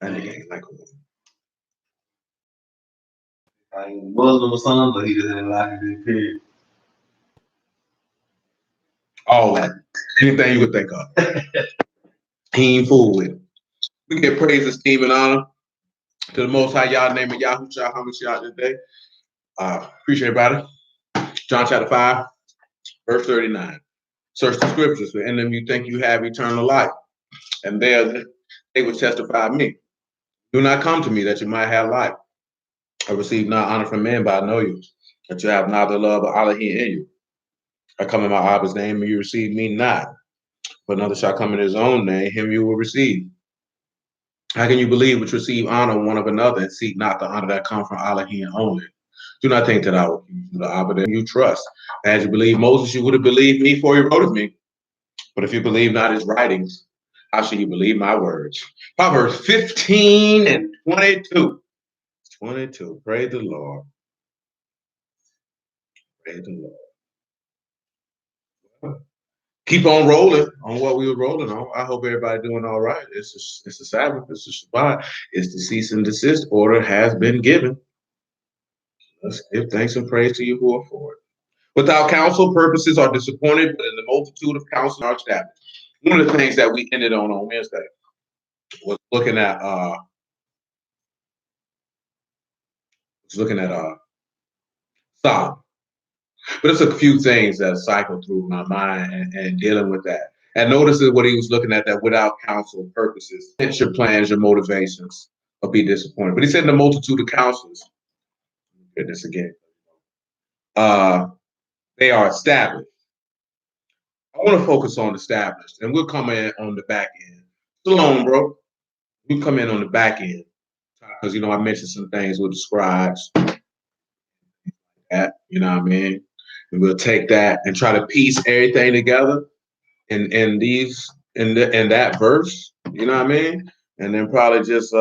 That nigga ain't like a woman. Like Muslim or something, but he just ain't like it, period. All that. Anything you would think of. He ain't fool with it. We give praise, esteem, and honor to the Most High Yah, name of Yahushua HaMashiach today. Appreciate everybody. John chapter 5, verse 39. Search the scriptures, for in them you think you have eternal life, and there they will testify of me. Do not come to me that you might have life. I receive not honor from men, but I know you, that you have not the love of Allah in you. I come in my Abba's name, and you receive me not. But another shall come in his own name, him you will receive. How can you believe which receive honor one of another and seek not the honor that comes from Allah only? Do not think that I will give you the Abba that you trust. As you believe Moses, you would have believed me, for he wrote of me. But if you believe not his writings, how shall you believe my words? Proverbs 15 and 22. 22. Praise the Lord. Praise the Lord. Keep on rolling on what we were rolling on. I hope everybody doing all right. It's a Sabbath. It's a Shabbat. It's the cease and desist order has been given. Let's give thanks and praise to Yahuwah for it. Without counsel, purposes are disappointed, but in the multitude of counsel are established. One of the things that we ended on Wednesday was looking at Sodom. But it's a few things that cycle through my mind and dealing with that. And notice what he was looking at, that without counsel, purposes, your plans, your motivations will be disappointed. But he said in the multitude of counsels, this again, they are established. I want to focus on established, and we'll come in on the back end. Shalom, bro. We come in on the back end because I mentioned some things with the scribes. That, you know what I mean? And we'll take that and try to piece everything together in that verse, you know what I mean? And then probably just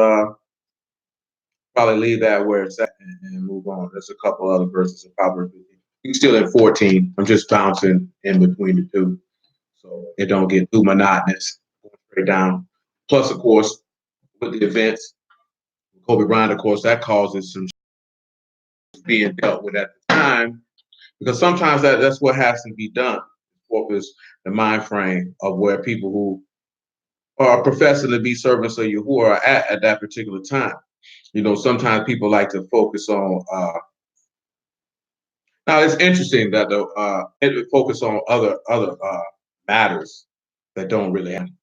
probably leave that where it's at and move on. There's a couple other verses in Proverbs. You're still at 14. I'm just bouncing in between the two, so it don't get too monotonous. Going straight down. Plus, of course, with the events, Kobe Bryant, of course, that causes some being dealt with at the time, because sometimes that's what has to be done. Focus the mind frame of where people who are professing to be servants of you who are at that particular time. Sometimes people like to focus on. Now it's interesting that it focus on other matters that don't really happen.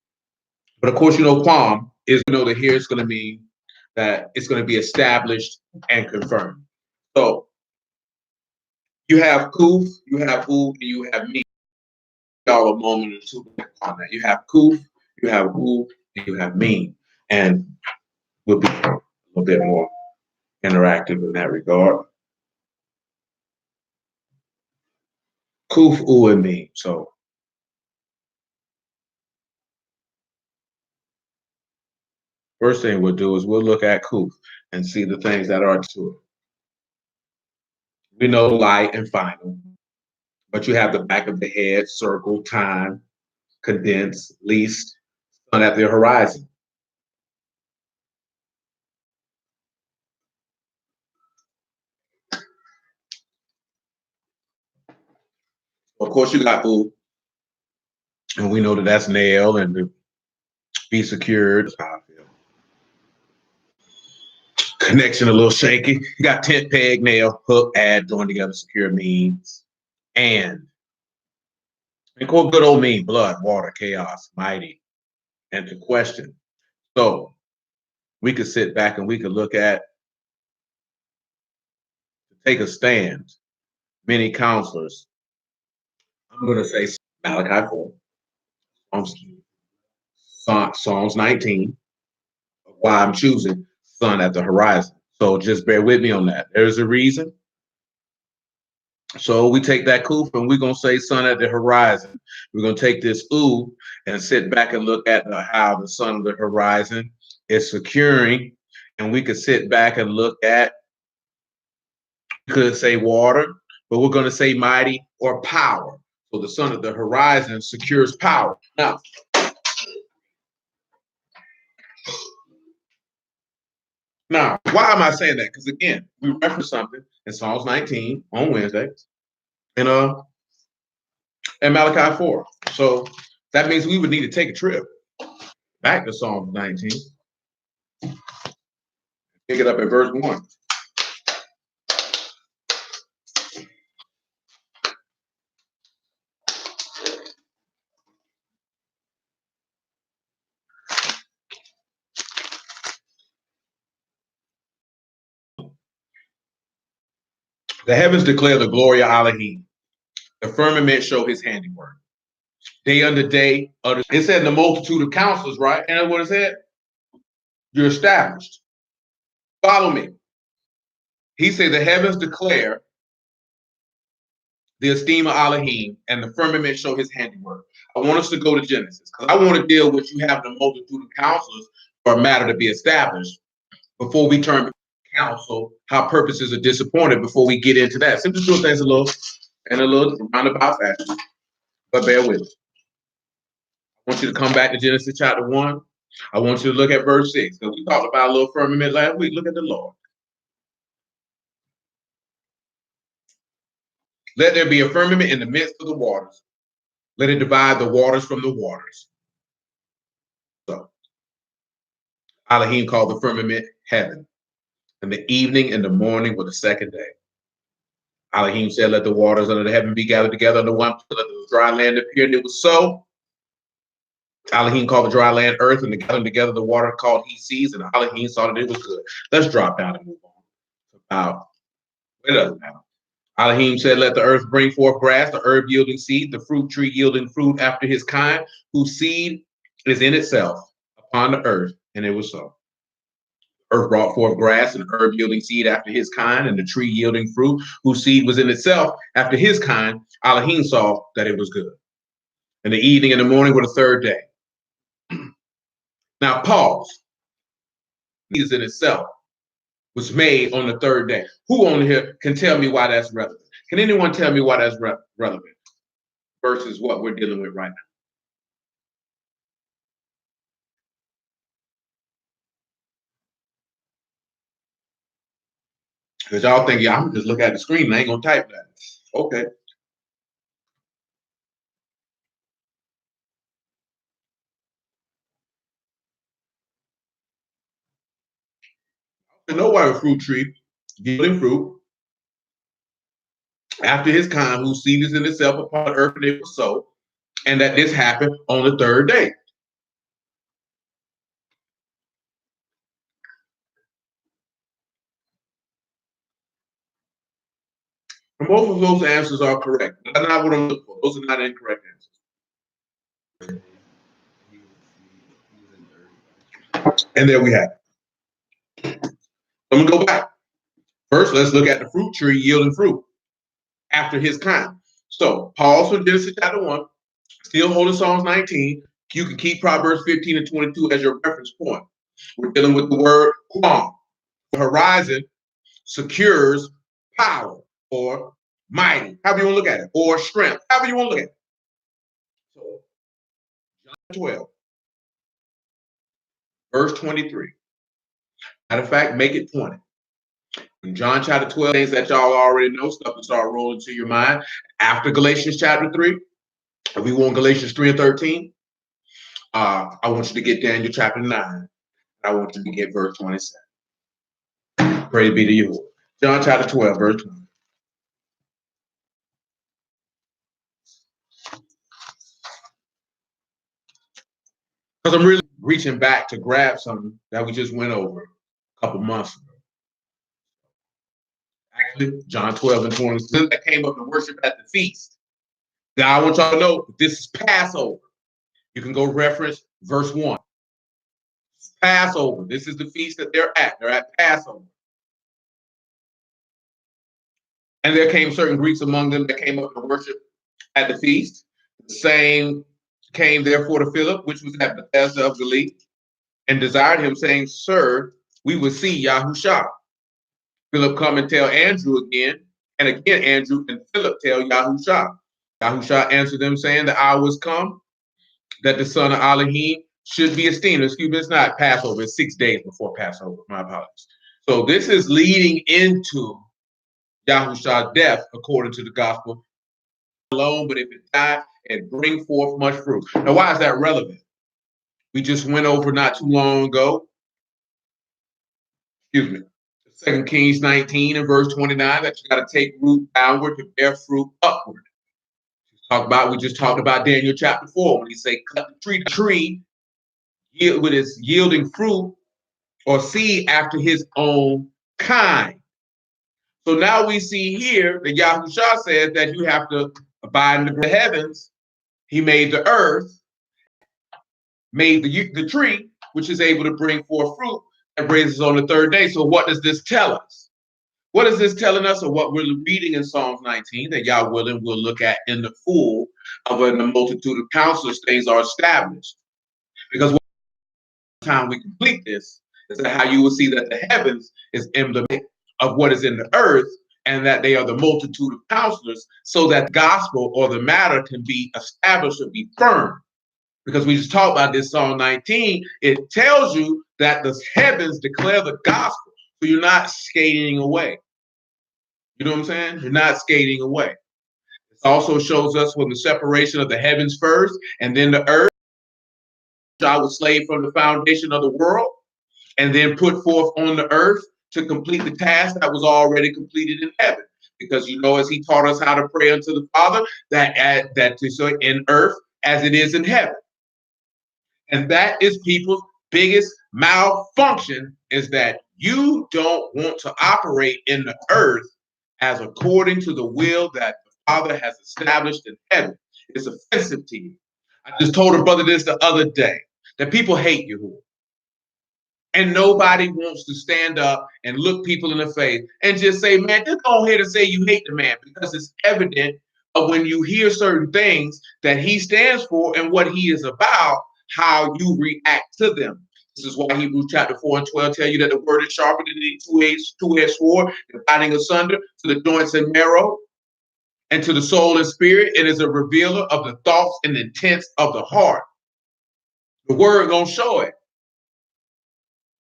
But of course, Quam is that here it's going to mean that it's going to be established and confirmed. So you have Kuf, you have U, and you have me. All a moment or two on that. You have Kuf, you have U, and you have me, and we'll be a little bit more interactive in that regard. Kuf, U, and me. So first thing we'll do is we'll look at Kuf and see the things that are to it. We know light and final, but you have the back of the head, circle, time, condense, least, sun at the horizon. Of course, you got U, and we know that that's nail and to be secured. That's how I feel. Connection a little shaky. You got tent, peg, nail, hook, add, join together, secure means, and quote good old mean, blood, water, chaos, mighty, and to question. So we could sit back and we could look at, take a stand, many counselors. I'm going to say Malachi 4, Psalms 19, why I'm choosing sun at the horizon. So just bear with me on that. There's a reason. So we take that Kuf and we're going to say sun at the horizon. We're going to take this U and sit back and look at how the sun of the horizon is securing. And we could sit back and look at, we could say water, but we're going to say mighty or power. So the sun of the horizon secures power. Now, Now, why am I saying that? Because again, we referenced something in Psalms 19 on Wednesday and Malachi 4. So that means we would need to take a trip back to Psalms 19. Pick it up at verse 1. The heavens declare the glory of Elohim. The firmament show his handiwork. Day unto day, it said in the multitude of counselors, right? And that's what it said. You're established. Follow me. He said the heavens declare the esteem of Elohim, and the firmament show his handiwork. I want us to go to Genesis because I want to deal with you having a multitude of counselors for a matter to be established before we turn to counsel how purposes are disappointed before we get into that. So just do things a little roundabout fashion, but bear with me. I want you to come back to Genesis chapter 1. I want you to look at verse 6 because we talked about a little firmament last week. Look at the Lord. Let there be a firmament in the midst of the waters. Let it divide the waters from the waters. So Elohim called the firmament heaven, and the evening and the morning were the second day. Elohim said, let the waters under the heaven be gathered together under one place, let the dry land appear, and it was so. Elohim called the dry land earth, and the gathering together the water called he seas, and Elohim saw that it was good. Let's drop down and move on. It doesn't matter. Elohim said, let the earth bring forth grass, the herb yielding seed, the fruit tree yielding fruit after his kind, whose seed is in itself upon the earth, and it was so. Earth brought forth grass and herb yielding seed after his kind, and the tree yielding fruit, whose seed was in itself after his kind. Elohim saw that it was good. And the evening and the morning were the third day. Now pause. Is in itself was made on the third day. Who on here can tell me why that's relevant? Can anyone tell me why that's relevant versus what we're dealing with right now? Because y'all think, yeah, I'm just look at the screen and I ain't gonna type that. Okay. I know why a fruit tree yielding fruit after his kind, whose seed is in itself upon the earth, and it was so, and that this happened on the third day. And both of those answers are correct. That's not what I'm looking for. Those are not incorrect answers. And there we have it. I'm gonna go back. First, let's look at the fruit tree yielding fruit after his kind. So pause from Genesis chapter 1, still holding Psalms 19. You can keep Proverbs 15 and 22 as your reference point. We're dealing with the word quam. The horizon secures power or mighty, however you want to look at it, or strength, however you want to look at it. So John 12, verse 23. Matter of fact, make it 20. In John chapter 12, things that y'all already know, stuff to start rolling to your mind. After Galatians chapter 3, if we want Galatians 3 and 13, I want you to get Daniel chapter 9. I want you to get verse 27. Praise be to you. John chapter 12, verse 20. Because I'm really reaching back to grab something that we just went over a couple months ago. Actually, John 12 and 20, that came up to worship at the feast. Now, I want y'all to know this is Passover. You can go reference verse 1. Passover. This is the feast that they're at. They're at Passover. And there came certain Greeks among them that came up to worship at the feast. The same came therefore to Philip, which was at Bethesda of Galilee, and desired him, saying, Sir, we will see Yahusha. Philip come and tell Andrew again, and again Andrew and Philip tell Yahusha. Yahusha answered them, saying, The hour is come that the son of Elohim should be esteemed. Excuse me, it's not Passover, it's 6 days before Passover. My apologies. So this is leading into Yahushua's death according to the gospel alone, but if it die, it bring forth much fruit. Now, why is that relevant? We just went over not too long ago, excuse me, 2 Kings 19 and verse 29, that you got to take root downward to bear fruit upward. We just talked about Daniel chapter 4 when he said, cut the tree with its yielding fruit or seed after his own kind. So now we see here that Yahushua says that you have to abide in the heavens. He made the earth, made the tree, which is able to bring forth fruit and raises on the third day. So what does this tell us? What is this telling us, or what we're reading in Psalms 19 that Yah willing we'll look at in the full of when the multitude of counselors things are established? Because by the time we complete this, is that how you will see that the heavens is emblematic of what is in the earth, and that they are the multitude of counselors, so that the gospel or the matter can be established or be firm. Because we just talked about this Psalm 19, it tells you that the heavens declare the gospel, so you're not skating away. You know what I'm saying? You're not skating away. It also shows us when the separation of the heavens first and then the earth. I was slain from the foundation of the world and then put forth on the earth to complete the task that was already completed in heaven. Because you know, as he taught us how to pray unto the Father, that so in earth as it is in heaven. And that is people's biggest malfunction, is that you don't want to operate in the earth as according to the will that the Father has established in heaven. It's offensive to you. I just told a brother this the other day, that people hate Yahuwah. And nobody wants to stand up and look people in the face and just say, man, just go ahead and say you hate the man, because it's evident of when you hear certain things that he stands for and what he is about, how you react to them. This is why Hebrews chapter 4 and 12 tell you that the word is sharper than any two-edged sword, dividing asunder to the joints and marrow and to the soul and spirit. It is a revealer of the thoughts and intents of the heart. The word gonna show it.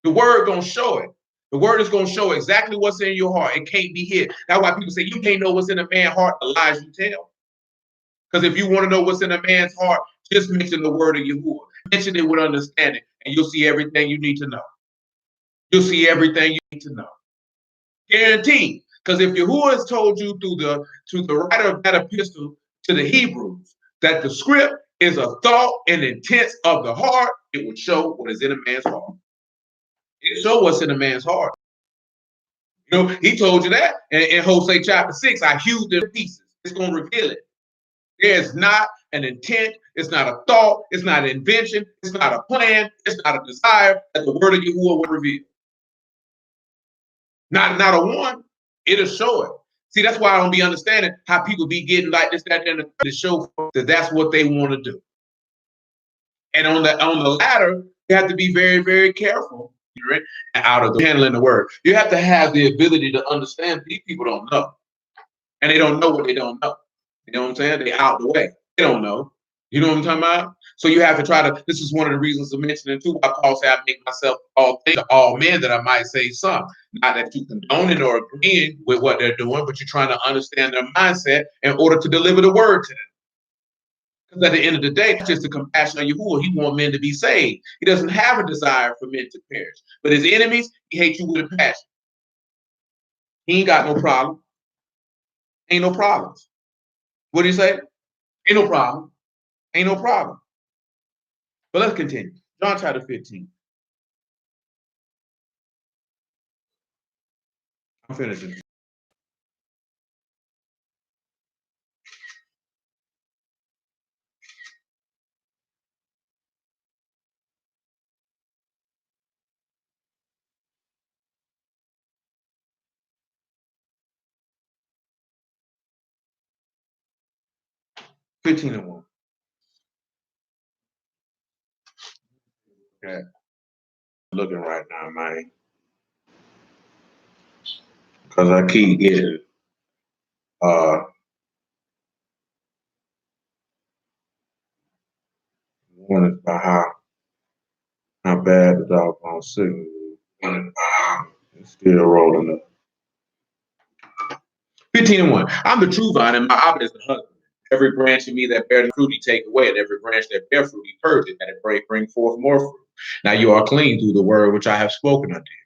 The word gonna show it. The word is gonna show exactly what's in your heart. It can't be hid. That's why people say you can't know what's in a man's heart, the lies you tell. Because if you want to know what's in a man's heart, just mention the word of Yahuwah. Mention it with understanding, and you'll see everything you need to know. You'll see everything you need to know. Guaranteed. Because if Yahuwah has told you through the writer of that epistle to the Hebrews that the script is a thought and intent of the heart, it will show what is in a man's heart. It show what's in a man's heart. You know, he told you that in Hosea chapter 6. I hewed them pieces. It's going to reveal it. There's not an intent. It's not a thought. It's not an invention. It's not a plan. It's not a desire that the word of Yahuwah will reveal. Not a one. It'll show it. See, that's why I don't be understanding how people be getting like this, that, and to show that that's what they want to do. And on the latter, you have to be very, very careful. Right? Out of the handling the word, you have to have the ability to understand. These people don't know, and they don't know what they don't know. You know what I'm saying? They out the way. They don't know. You know what I'm talking about? So you have to try to. This is one of the reasons I'm mentioning too. Why Paul said, "I make myself all things to all men, that I might say some." Not that you condoning or agreeing with what they're doing, but you're trying to understand their mindset in order to deliver the word to them. Because at the end of the day, it's just the compassion of Yahuwah. He wants men to be saved. He doesn't have a desire for men to perish. But his enemies, he hates you with a passion. He ain't got no problem. Ain't no problems. What do you say? Ain't no problem. Ain't no problem. But let's continue. John chapter 15. I'm finishing. Fifteen and 1. Okay. Looking right now, man. Because I keep getting warned about how Not bad, the doggone signal. It's still rolling up. 15:1. I'm the true vine, and my Abba is the husband. Every branch in me that bears fruit, he take away, and every branch that bears fruit, he purge it, that it bring forth more fruit. Now you are clean through the word which I have spoken unto you.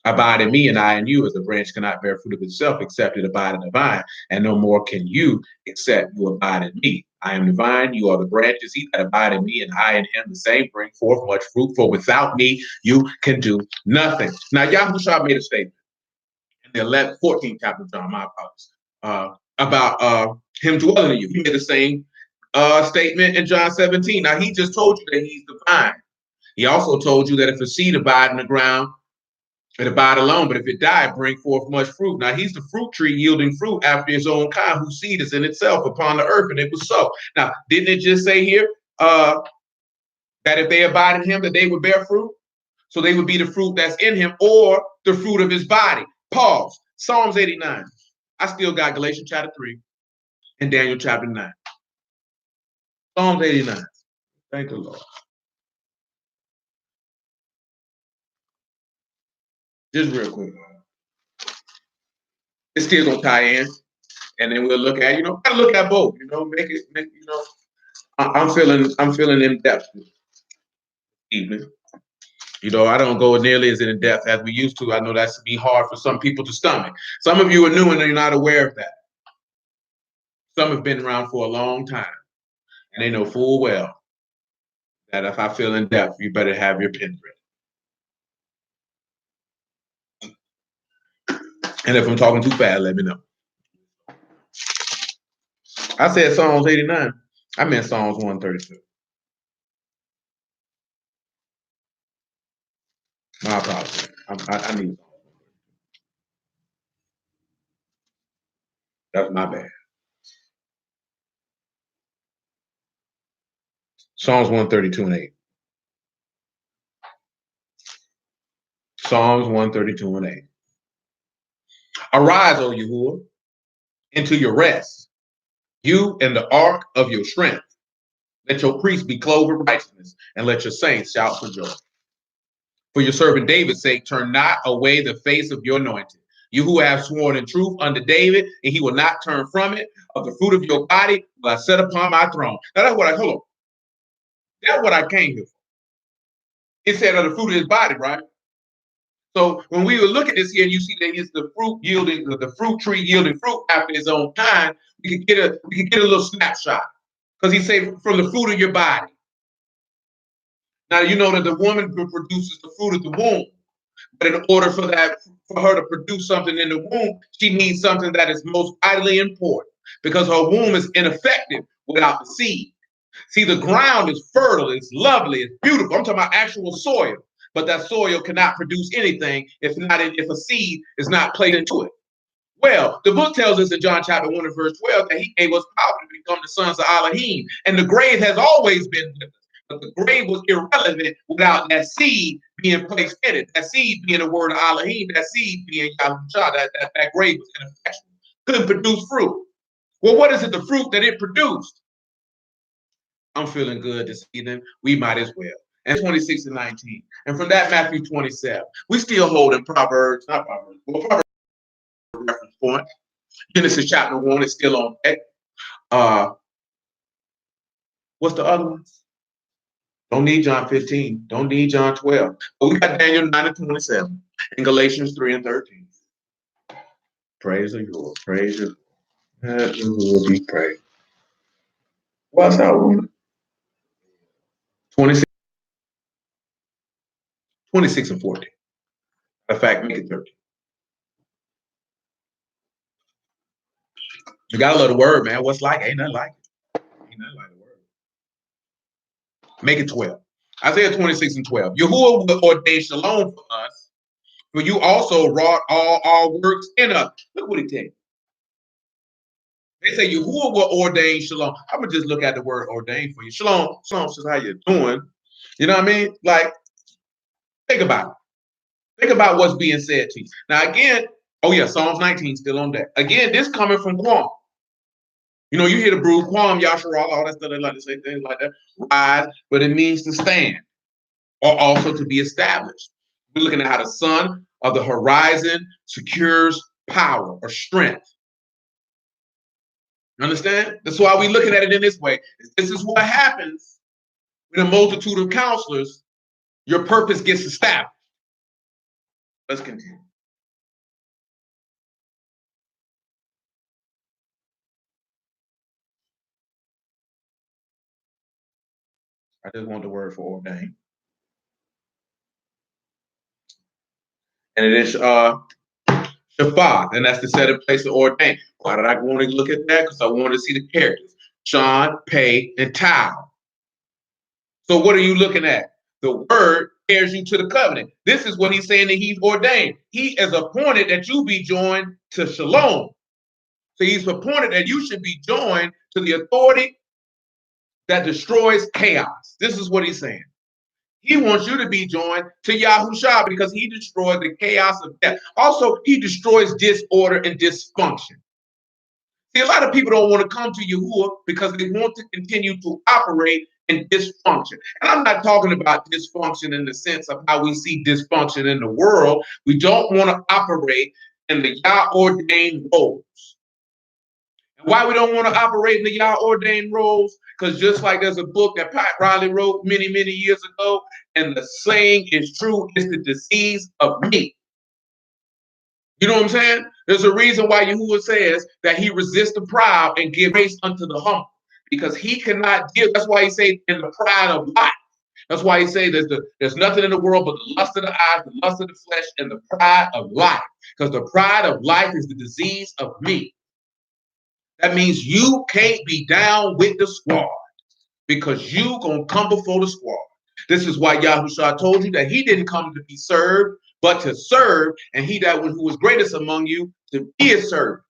Abide in me, and I in you, as a branch cannot bear fruit of itself, except it abide in the vine, and no more can you, except you abide in me. I am the vine, you are the branches. He that abide in me, and I in him, the same bring forth much fruit. For without me, you can do nothing. Now Yahushua made a statement in the 14th chapter of John, my apologies, about him dwelling in you. He made the same statement in John 17. Now he just told you that he's the vine. He also told you that if a seed abide in the ground, it abide alone, but if it die, bring forth much fruit. Now he's the fruit tree yielding fruit after his own kind, whose seed is in itself upon the earth, and it was so. Now, didn't it just say here that if they abide in him, that they would bear fruit? So they would be the fruit that's in him, or the fruit of his body. Pause. Psalms 89. I still got Galatians chapter 3 and Daniel chapter 9. Psalms 89. Thank the Lord. Just real quick. It's still gonna tie in, and then we'll look at, gotta look at both, make I'm feeling in depth this evening. I don't go nearly as in depth as we used to. I know that's be hard for some people to stomach. Some of you are new and you're not aware of that. Some have been around for a long time, and they know full well that if I feel in depth, you better have your pen ready. And if I'm talking too fast, let me know. I said Psalms 89. I meant Psalms 132. My apologies. I need. That's my bad. Psalms 132 and 8. Psalms 132 and 8. Arise, O Yahuwah, into your rest, you and the ark of your strength. Let your priests be clothed with righteousness, and let your saints shout for joy. For your servant David's sake, turn not away the face of your anointed. You who have sworn in truth unto David, and he will not turn from it. Of the fruit of your body will I set upon my throne. Now that's what hold on. That's what I came here for. It said of the fruit of his body, right? So when we look at this here, and you see that it's the fruit yielding, the fruit tree yielding fruit after his own kind, we can get a little snapshot. Because he said, from the fruit of your body. Now you know that the woman produces the fruit of the womb. But in order for her to produce something in the womb, she needs something that is most vitally important, because her womb is ineffective without the seed. See, the ground is fertile, it's lovely, it's beautiful. I'm talking about actual soil, but that soil cannot produce anything if a seed is not placed into it. Well, the book tells us in John chapter 1 and verse 12 that he gave us power to become the sons of Elohim, and the grave has always been with us. But the grave was irrelevant without that seed being placed in it. That seed being the word of Elohim, that seed being Yahushua, that grave was ineffectual, couldn't produce fruit. Well, what is it, the fruit that it produced? I'm feeling good this evening. We might as well. And 26 and 19. And from that, Matthew 27. We still hold in Proverbs, not Proverbs, well, Proverbs reference point. Genesis chapter 1 is still on deck. What's the other ones? Don't need John 15. Don't need John 12. But we got Daniel 9 and 27 and Galatians 3 and 13. Praise the Lord. Praise the Lord. You will be praised. What's that one? 26 and 14. In fact, make it 13. You gotta love the word, man. What's like? Ain't nothing like it. Ain't nothing like the word. Make it 12. Isaiah 26 and 12. Yahuwah will ordain shalom for us, for you also wrought all our works in us. Look what he takes. They say Yahuwah will ordain shalom. I'm gonna just look at the word ordain for you. Shalom, shalom says how you doing. You know what I mean? Like, think about it. Think about what's being said to you. Now again, oh yeah, Psalms 19 still on deck. Again, this coming from Quam. You hear the brew, Quam, Yasharal, all that stuff. They like to say things like that. Rise, but it means to stand. or also to be established. We're looking at how the sun of the horizon secures power or strength. You understand? That's why we're looking at it in this way. This is what happens with a multitude of counselors. Your purpose gets established. Let's continue. I just want the word for ordained. And it is Shaphat, and that's the set in place of ordained. Why did I want to look at that? Because I wanted to see the characters. Sean, Pay, and Tao. So what are you looking at? The word pairs you to the covenant. This is what he's saying that he's ordained. He is appointed that you be joined to Shalom. So he's appointed that you should be joined to the authority that destroys chaos. This is what he's saying. He wants you to be joined to Yahushua because he destroyed the chaos of death. Also, he destroys disorder and dysfunction. See, a lot of people don't want to come to Yahuwah because they want to continue to operate in dysfunction. And I'm not talking about dysfunction in the sense of how we see dysfunction in the world. We don't want to operate in the Yah ordained roles. And why we don't want to operate in the Yah ordained roles? Because just like there's a book that Pat Riley wrote many, many years ago, and the saying is true, it's the disease of me. You know what I'm saying? There's a reason why Yahuwah says that he resists the proud and gives grace unto the humble, because he cannot give. That's why he says in the pride of life. That's why he says there's nothing in the world but the lust of the eyes, the lust of the flesh, and the pride of life. Because the pride of life is the disease of me. That means you can't be down with the squad because you gonna come before the squad. This is why Yahushua told you that he didn't come to be served, but to serve, and he that who was greatest among you to be a servant.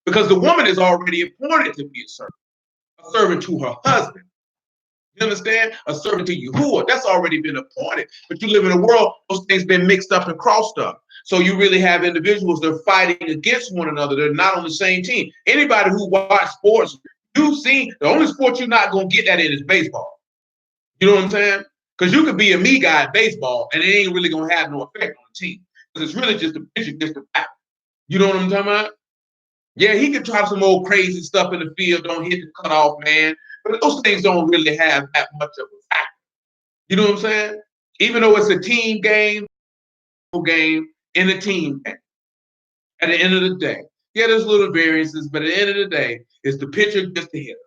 Because the woman is already appointed to be a servant to her husband. You understand? A servant to Yahuwah. That's already been appointed. But you live in a world, those things been mixed up and crossed up. So you really have individuals that are fighting against one another. They're not on the same team. Anybody who watch sports, you've seen the only sport you're not going to get that in is baseball. You know what I'm saying? Because you could be a me guy at baseball and it ain't really going to have no effect on the team. Because it's really just a pitch against the bat. You know what I'm talking about? Yeah, he could try some old crazy stuff in the field, don't hit the cutoff man. But those things don't really have that much of a factor. You know what I'm saying? Even though it's a team game in a team game. At the end of the day, yeah, there's little variances, but at the end of the day, it's the pitcher against the hitter.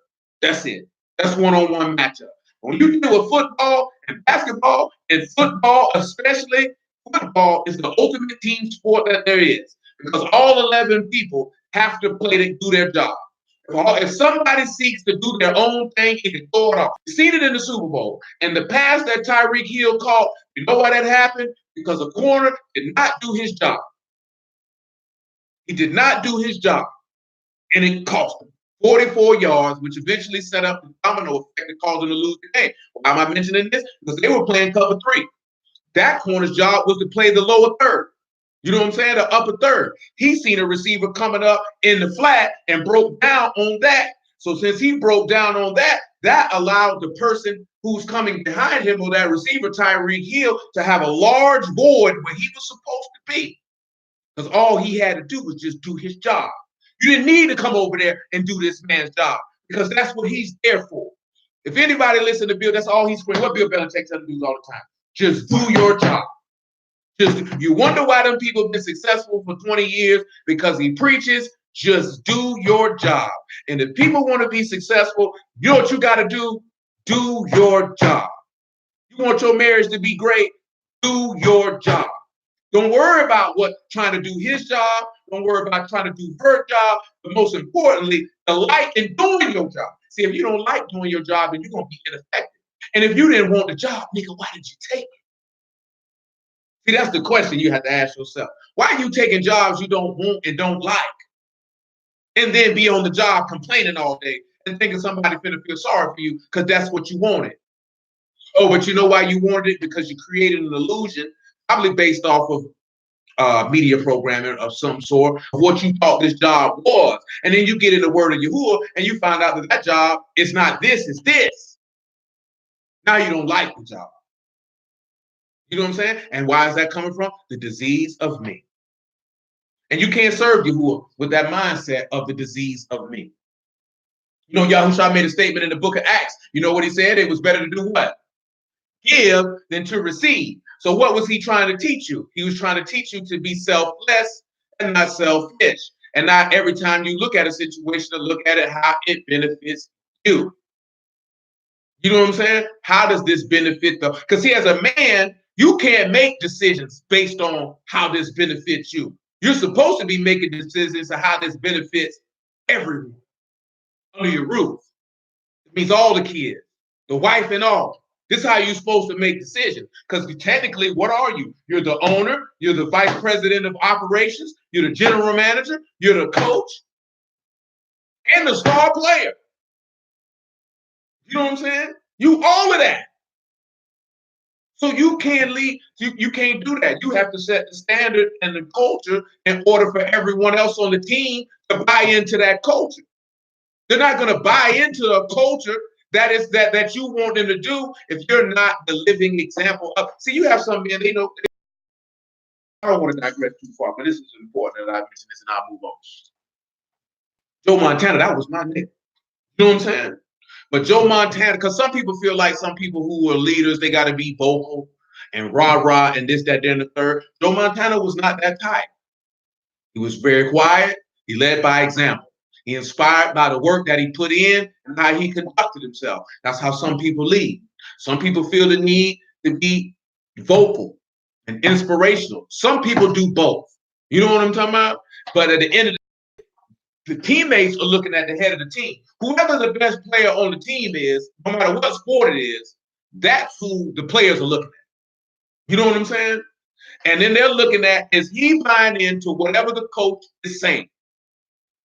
That's it. That's one-on-one matchup. When you deal with football and basketball, and football especially, football is the ultimate team sport that there is because all 11 people have to play to do their job. If somebody seeks to do their own thing, he can throw it off. You seen it in the Super Bowl. And the pass that Tyreek Hill caught, you know why that happened? Because the corner did not do his job. He did not do his job. And it cost him 44 yards, which eventually set up the domino effect that caused him to lose the game. Why am I mentioning this? Because they were playing cover three. That corner's job was to play the lower third. You know what I'm saying? The upper third. He seen a receiver coming up in the flat and broke down on that. So since he broke down on that, that allowed the person who's coming behind him or that receiver, Tyreek Hill, to have a large void where he was supposed to be. Because all he had to do was just do his job. You didn't need to come over there and do this man's job because that's what he's there for. If anybody listen to Bill, that's all he's screaming. What Bill Belichick tells do all the time. Just do your job. You wonder why them people have been successful for 20 years because he preaches, just do your job. And if people want to be successful, you know what you got to do? Do your job. You want your marriage to be great? Do your job. Don't worry about what trying to do his job. Don't worry about trying to do her job. But most importantly, delight in doing your job. See, if you don't like doing your job, then you're going to be ineffective. And if you didn't want the job, nigga, why did you take it? See, that's the question you have to ask yourself. Why are you taking jobs you don't want and don't like? And then be on the job complaining all day and thinking somebody finna feel sorry for you because that's what you wanted. Oh, but you know why you wanted it? Because you created an illusion, probably based off of media programming of some sort, of what you thought this job was. And then you get in the word of Yahuwah and you find out that that job is not this, it's this. Now you don't like the job. You know what I'm saying? And why is that coming from? The disease of me. And you can't serve Yahuwah with that mindset of the disease of me. You know, Yahushua made a statement in the book of Acts. You know what he said? It was better to do what? Give than to receive. So what was he trying to teach you? He was trying to teach you to be selfless and not selfish. And not every time you look at a situation to look at it how it benefits you. You know what I'm saying? How does this benefit the? Because see, as a man, you can't make decisions based on how this benefits you. You're supposed to be making decisions on how this benefits everyone under your roof. It means all the kids, the wife and all. This is how you're supposed to make decisions. Because technically, what are you? You're the owner, you're the vice president of operations, you're the general manager, you're the coach, and the star player. You know what I'm saying? You all of that. So you can't lead, you can't do that. You have to set the standard and the culture in order for everyone else on the team to buy into that culture. They're not going to buy into a culture that you want them to do if you're not the living example of. See, you have some men, they know. I don't want to digress too far, but this is important that I mention this and I'll move on. Joe Montana, that was my nigga. You know what I'm saying? But Joe Montana, because some people feel like some people who are leaders, they got to be vocal and rah-rah and this, that, then the third. Joe Montana was not that type. He was very quiet. He led by example. He inspired by the work that he put in and how he conducted himself. That's how some people lead. Some people feel the need to be vocal and inspirational. Some people do both. You know what I'm talking about? But at the end of the teammates are looking at the head of the team. Whoever the best player on the team is, no matter what sport it is, that's who the players are looking at. You know what I'm saying? And then they're looking at, is he buying into whatever the coach is saying?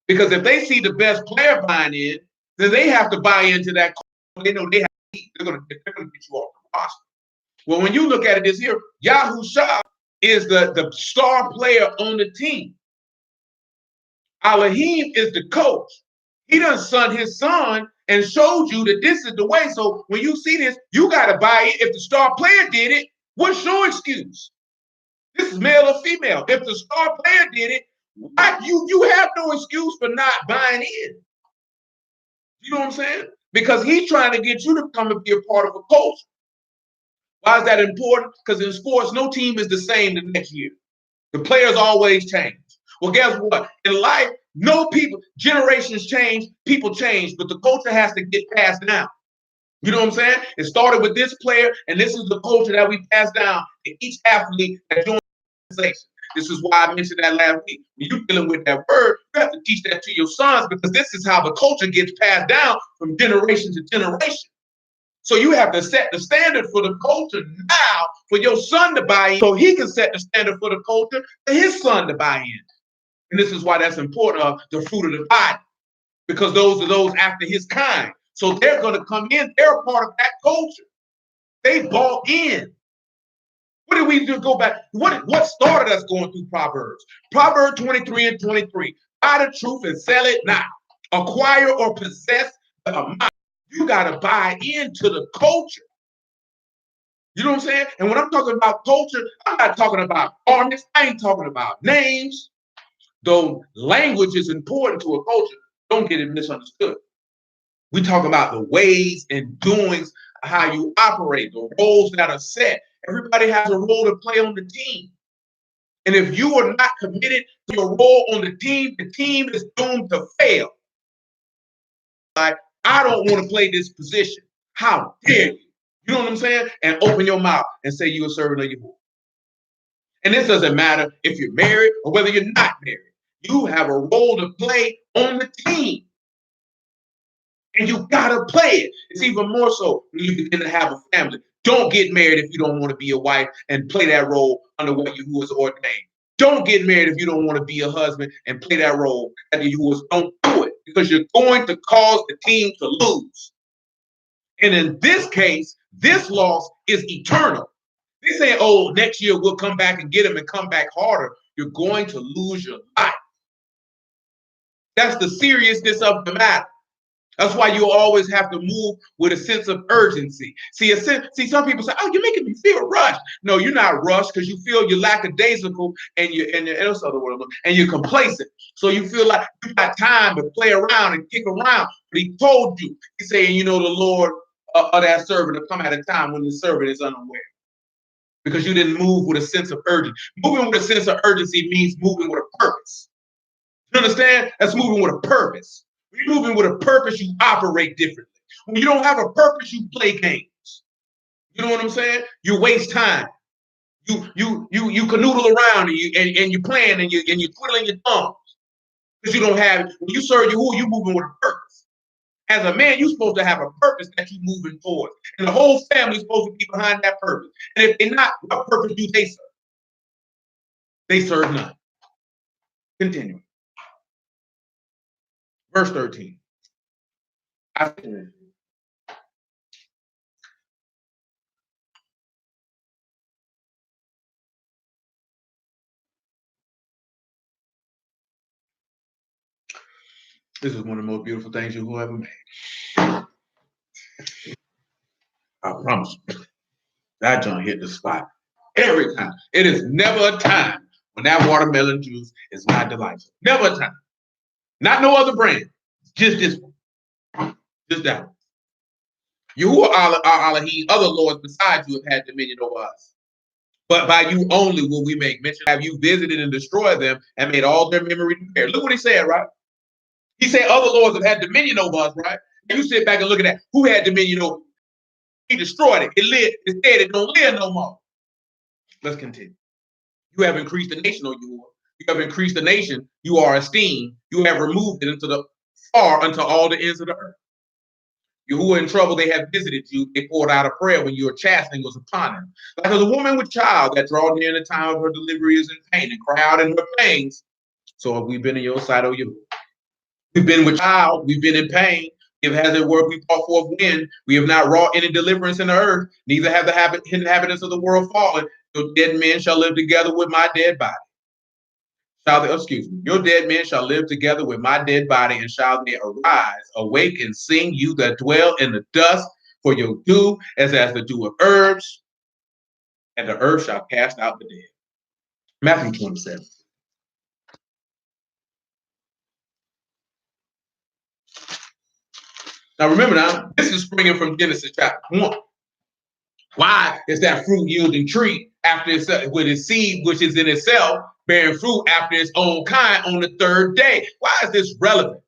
Because if they see the best player buying in, then they have to buy into that coach. They know they have to eat. They're going to get you off the roster. Well, when you look at it this here, Yahushua is the star player on the team. Elohim is the coach. He done sent his son and showed you that this is the way. So when you see this, you got to buy it. If the star player did it, what's your excuse? This is male or female. If the star player did it, you have no excuse for not buying in. You know what I'm saying? Because he's trying to get you to come and be a part of a culture. Why is that important? Because in sports, no team is the same the next year. The players always change. Well, guess what? In life, no people, generations change, people change, but the culture has to get passed down. You know what I'm saying? It started with this player, and this is the culture that we pass down to each athlete that joins the organization. This is why I mentioned that last week. When you're dealing with that word, you have to teach that to your sons because this is how the culture gets passed down from generation to generation. So you have to set the standard for the culture now for your son to buy in, so he can set the standard for the culture for his son to buy in. And this is why that's important, the fruit of the body, because those are those after his kind. So they're going to come in. They're a part of that culture. They bought in. What did we do? Go back. What started us going through Proverbs? Proverbs 23 and 23. Buy the truth and sell it now. Acquire or possess the amount. You got to buy into the culture. You know what I'm saying? And when I'm talking about culture, I'm not talking about garments. I ain't talking about names. Though language is important to a culture, don't get it misunderstood. We talk about the ways and doings, how you operate, the roles that are set. Everybody has a role to play on the team. And if you are not committed to your role on the team is doomed to fail. Like, I don't want to play this position. How dare you? You know what I'm saying? And open your mouth and say you're a servant of Yahuwah. And this doesn't matter if you're married or whether you're not married. You have a role to play on the team. And you gotta play it. It's even more so when you begin to have a family. Don't get married if you don't want to be a wife and play that role under what Yahuwah has ordained. Don't get married if you don't want to be a husband and play that role that Yahuwah. Don't do it because you're going to cause the team to lose. And in this case, this loss is eternal. They say, oh, next year we'll come back and get him and come back harder. You're going to lose your life. That's the seriousness of the matter. That's why you always have to move with a sense of urgency. See, some people say, "Oh, you're making me feel rushed." No, you're not rushed because you feel you're lackadaisical and you're complacent. So you feel like you got time to play around and kick around. But he told you, he's saying, the Lord of that servant will come at a time when the servant is unaware because you didn't move with a sense of urgency. Moving with a sense of urgency means moving with a purpose. You understand? That's moving with a purpose. When you're moving with a purpose, you operate differently. When you don't have a purpose, you play games. You know what I'm saying? You waste time. You canoodle around and you plan and you twiddling your thumbs because you don't have. When you serve Yahuwah, you moving with a purpose. As a man, you're supposed to have a purpose that you're moving towards, and the whole family is supposed to be behind that purpose. And if they're not, what purpose do they serve? They serve none. Continuing. Verse 13. This is one of the most beautiful things you will ever make. I promise you. That junk hit the spot every time. It is never a time when that watermelon juice is not delightful. Never a time. Not no other brand. Just this one. Just that one. Yahuwah Elohim, other lords besides you have had dominion over us. But by you only will we make mention. Have you visited and destroyed them and made all their memory prepared? Look what he said, right? He said other lords have had dominion over us, right? And you sit back and look at that. Who had dominion over? He destroyed it. It lived. It said it don't live no more. Let's continue. You have increased the nation, O Yahuwah. You have increased the nation. You are esteemed. You have removed it into the far unto all the ends of the earth. You who are in trouble, they have visited you. They poured out a prayer when your chastening was upon them. Like as a woman with child that draw near in the time of her delivery is in pain and cry out in her pains. So have we been in your sight, O Yahuwah. We've been with child. We've been in pain. If has it work, we fought forth wind. We have not wrought any deliverance in the earth. Neither have the inhabitants of the world fallen. Your dead men shall live together with my dead body. Your dead men shall live together with my dead body, and shall they arise, awake, and sing, you that dwell in the dust, for your dew as the dew of herbs, and the earth shall cast out the dead. Matthew 27. Now remember, this is springing from Genesis chapter 1. Why is that fruit yielding tree after it's with its seed, which is in itself bearing fruit after its own kind on the third day? Why is this relevant?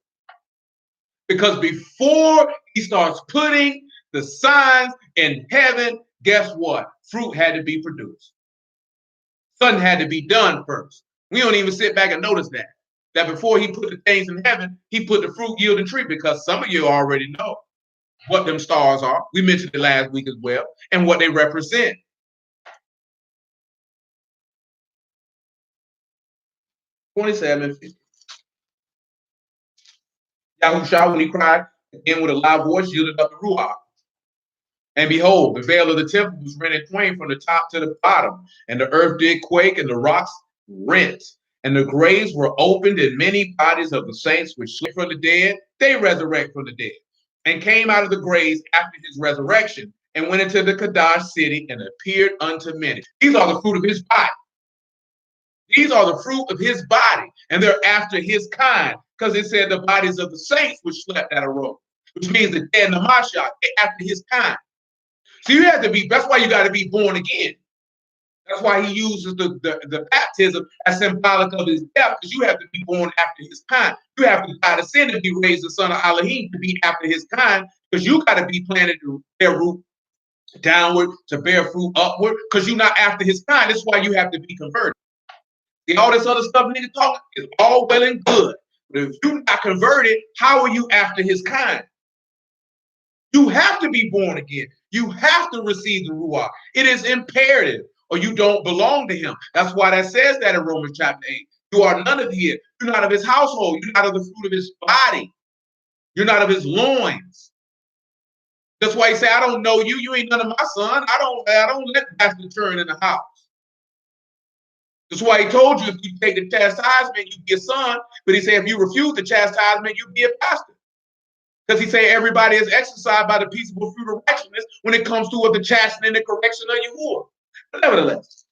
Because before he starts putting the signs in heaven, guess what? Fruit had to be produced. Something had to be done first. We don't even sit back and notice that. That before he put the things in heaven, he put the fruit yielding tree, because some of you already know what them stars are. We mentioned it last week as well, and what they represent. 27:50. Yahushua, when he cried again with a loud voice, yielded up the Ruach. And behold, the veil of the temple was rent in twain from the top to the bottom, and the earth did quake, and the rocks rent, and the graves were opened, and many bodies of the saints which slept from the dead, they resurrect from the dead, and came out of the graves after his resurrection, and went into the Kadash city, and appeared unto many. These are the fruit of his body. These are the fruit of his body, and they're after his kind, because it said the bodies of the saints which slept that arose, which means the dead and the Mashal, they're after his kind. So you have to be, that's why you got to be born again. That's why he uses the baptism as symbolic of his death, because you have to be born after his kind. You have to die to sin to be raised the son of Elohim to be after his kind, because you got to be planted to bear root downward, to bear fruit upward, because you're not after his kind. That's why you have to be converted. See, all this other stuff nigga talking is all well and good. But if you're not converted, how are you after his kind? You have to be born again. You have to receive the Ruach. It is imperative, or you don't belong to him. That's why that says that in Romans chapter 8. You are none of his. You're not of his household. You're not of the fruit of his body. You're not of his loins. That's why he said, I don't know you. You ain't none of my son. I don't let pastor turn in the house. That's why he told you if you take the chastisement, you be a son. But he said if you refuse the chastisement, you be a pastor. Because he say everybody is exercised by the peaceable fruit of righteousness when it comes to the chastening and the correction of Yahuwah. But nevertheless,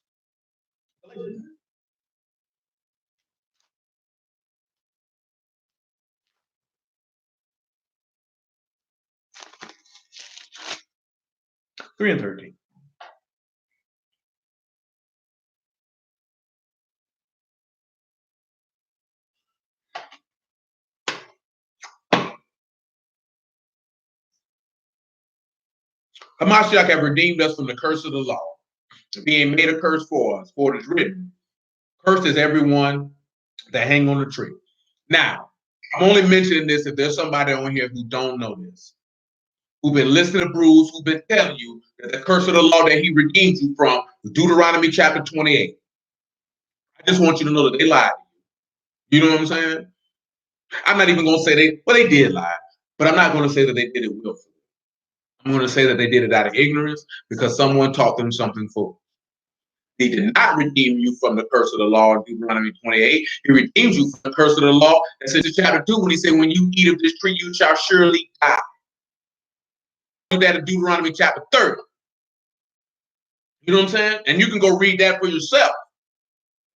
3 and 13. Hamashiach have redeemed us from the curse of the law, being made a curse for us, for it is written, cursed is everyone that hang on the tree. Now, I'm only mentioning this if there's somebody on here who don't know this, who've been listening to Bruce, who've been telling you that the curse of the law that he redeemed you from, Deuteronomy chapter 28. I just want you to know that they lied to you. You know what I'm saying? I'm not even going to say they did lie, but I'm not going to say that they did it willfully. I'm going to say that they did it out of ignorance because someone taught them something foolish. He did not redeem you from the curse of the law in Deuteronomy 28. He redeemed you from the curse of the law. That's in chapter 2 when he said, when you eat of this tree, you shall surely die. Do that in Deuteronomy chapter 30. You know what I'm saying? And you can go read that for yourself.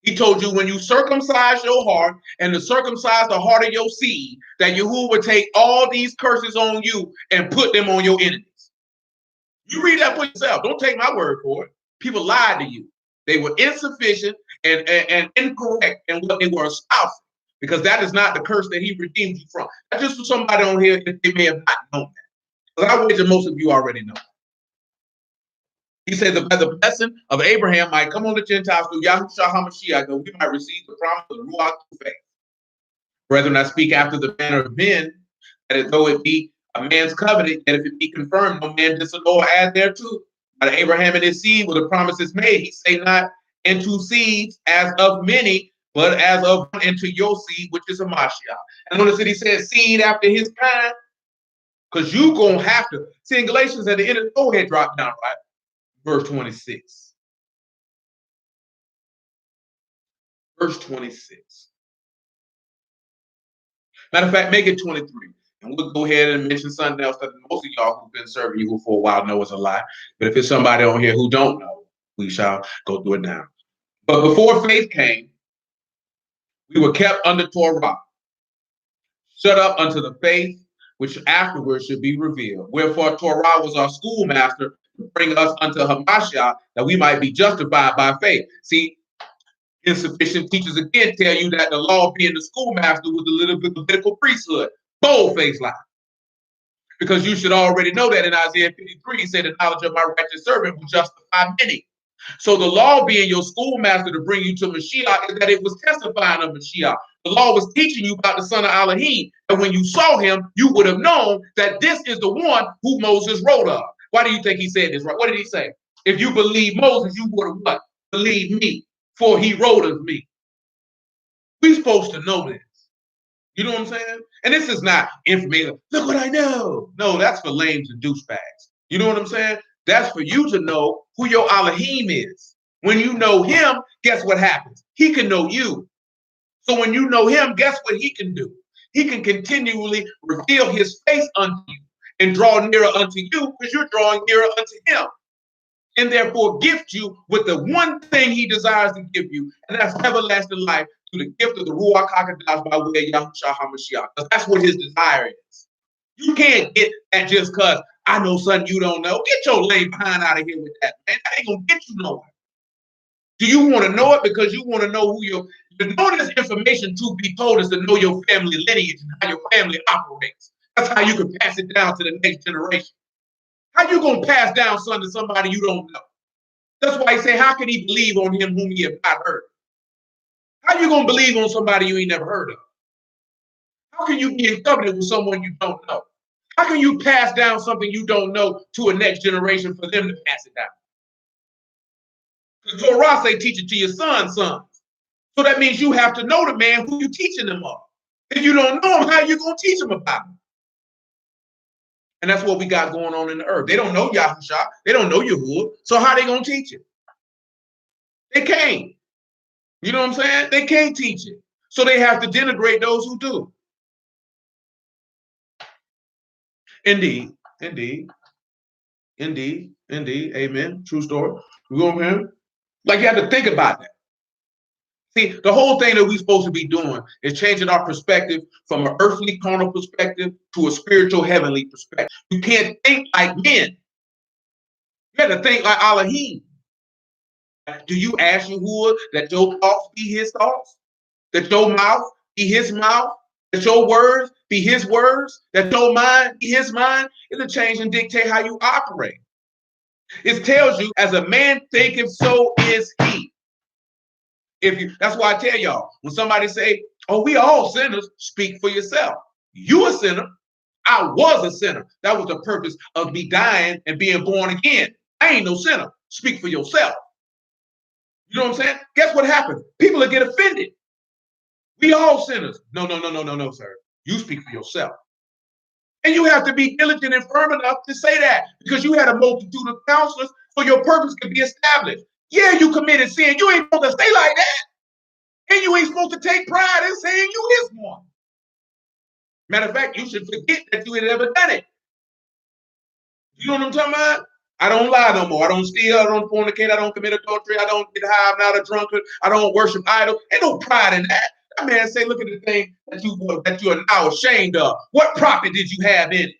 He told you when you circumcise your heart and to circumcise the heart of your seed, that Yahuwah would take all these curses on you and put them on your enemies. You read that for yourself. Don't take my word for it. People lied to you. They were insufficient and incorrect in what they were espousing, because that is not the curse that he redeemed you from. That's just for somebody on here that they may have not known that. Because I wager most of you already know. He said that the blessing of Abraham might come on the Gentiles through Yahushua HaMashiach, that we might receive the promise of the Ruach through faith. Brethren, I speak after the manner of men, that as though it be a man's covenant, and if it be confirmed, no man disannul or add thereto. But Abraham and his seed, where the promise is made, he say not into seeds as of many, but as of one into your seed, which is a Mashiach. And notice that he says seed after his kind, because you gonna have to. See, in Galatians at the end of the, go ahead, drop down, right? Verse 26. Verse 26. Matter of fact, make it 23. And we'll go ahead and mention something else that most of y'all who've been serving you for a while know is a lie. But if it's somebody on here who don't know, we shall go through it now. But before faith came, we were kept under Torah, shut up unto the faith which afterwards should be revealed. Wherefore Torah was our schoolmaster to bring us unto Hamashiach, that we might be justified by faith. See, insufficient teachers again tell you that the law being the schoolmaster was a little bit Levitical priesthood. Bold-faced lie. Because you should already know that in Isaiah 53, he said, the knowledge of my righteous servant will justify many. So the law being your schoolmaster to bring you to Mashiach is that it was testifying of Mashiach. The law was teaching you about the son of Elohim. And when you saw him, you would have known that this is the one who Moses wrote of. Why do you think he said this, right? What did he say? If you believe Moses, you would have what? Believe me, for he wrote of me. We're supposed to know this. You know what I'm saying? And this is not information. Look what I know. No, that's for lames and douchebags. You know what I'm saying? That's for you to know who your Elohim is. When you know him, guess what happens? He can know you. So when you know him, guess what he can do? He can continually reveal his face unto you and draw nearer unto you because you're drawing nearer unto him. And therefore gift you with the one thing he desires to give you, and that's everlasting life through the gift of the Ruach HaKodesh by way of Yahushua HaMashiach. Because that's what his desire is. You can't get that just because I know something you don't know. Get your lame behind out of here with that, man. That ain't going to get you nowhere. Do you want to know it because you want to know who to know this information to be told is to know your family lineage and how your family operates. That's how you can pass it down to the next generation. How you going to pass down something to somebody you don't know? That's why he say, how can he believe on him whom he have not heard? How you going to believe on somebody you ain't never heard of? How can you be in covenant with someone you don't know? How can you pass down something you don't know to a next generation for them to pass it down? Because Torah say teach it to your sons. So that means you have to know the man who you teaching them of. If you don't know him, how you going to teach them about him? And that's what we got going on in the earth. They don't know Yahushua. They don't know Yahuwah. So how they going to teach it? They can't. You know what I'm saying? They can't teach it. So they have to denigrate those who do. Indeed, indeed, indeed, indeed. Amen. True story. We go over here. Like you have to think about that. See, the whole thing that we're supposed to be doing is changing our perspective from an earthly carnal perspective to a spiritual heavenly perspective. You can't think like men. You have to think like Elohim. Do you ask Yahuwah that your thoughts be his thoughts? That your mouth be his mouth? That your words be his words? That your mind be his mind? It'll change and dictate how you operate. It tells you, as a man thinketh, so is he. That's why I tell y'all, when somebody say, oh, we all sinners, speak for yourself. You a sinner. I was a sinner. That was the purpose of me dying and being born again. I ain't no sinner. Speak for yourself. You know what I'm saying? Guess what happens? People will get offended. We all sinners. No, sir. You speak for yourself. And you have to be diligent and firm enough to say that, because you had a multitude of counselors so your purpose could be established. Yeah, you committed sin. You ain't supposed to stay like that. And you ain't supposed to take pride in saying you is one. Matter of fact, you should forget that you had ever done it. You know what I'm talking about? I don't lie no more. I don't steal. I don't fornicate. I don't commit adultery. I don't get high. I'm not a drunkard. I don't worship idols. Ain't no pride in that. That man say, look at the thing that you are now ashamed of. What profit did you have in it?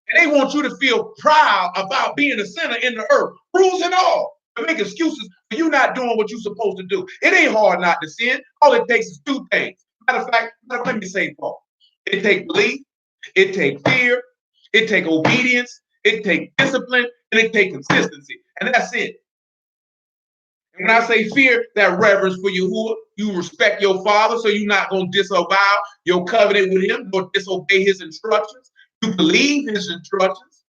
And they want you to feel proud about being a sinner in the earth, rules and all, to make excuses for you not doing what you're supposed to do. It ain't hard not to sin. All it takes is two things. Matter of fact, let me say, Paul. It takes belief, it takes fear, it takes obedience, it takes discipline, and it takes consistency. And that's it. And when I say fear, that reverence for Yahuwah, you respect your father, so you're not going to disavow your covenant with him or disobey his instructions. You believe his instructions.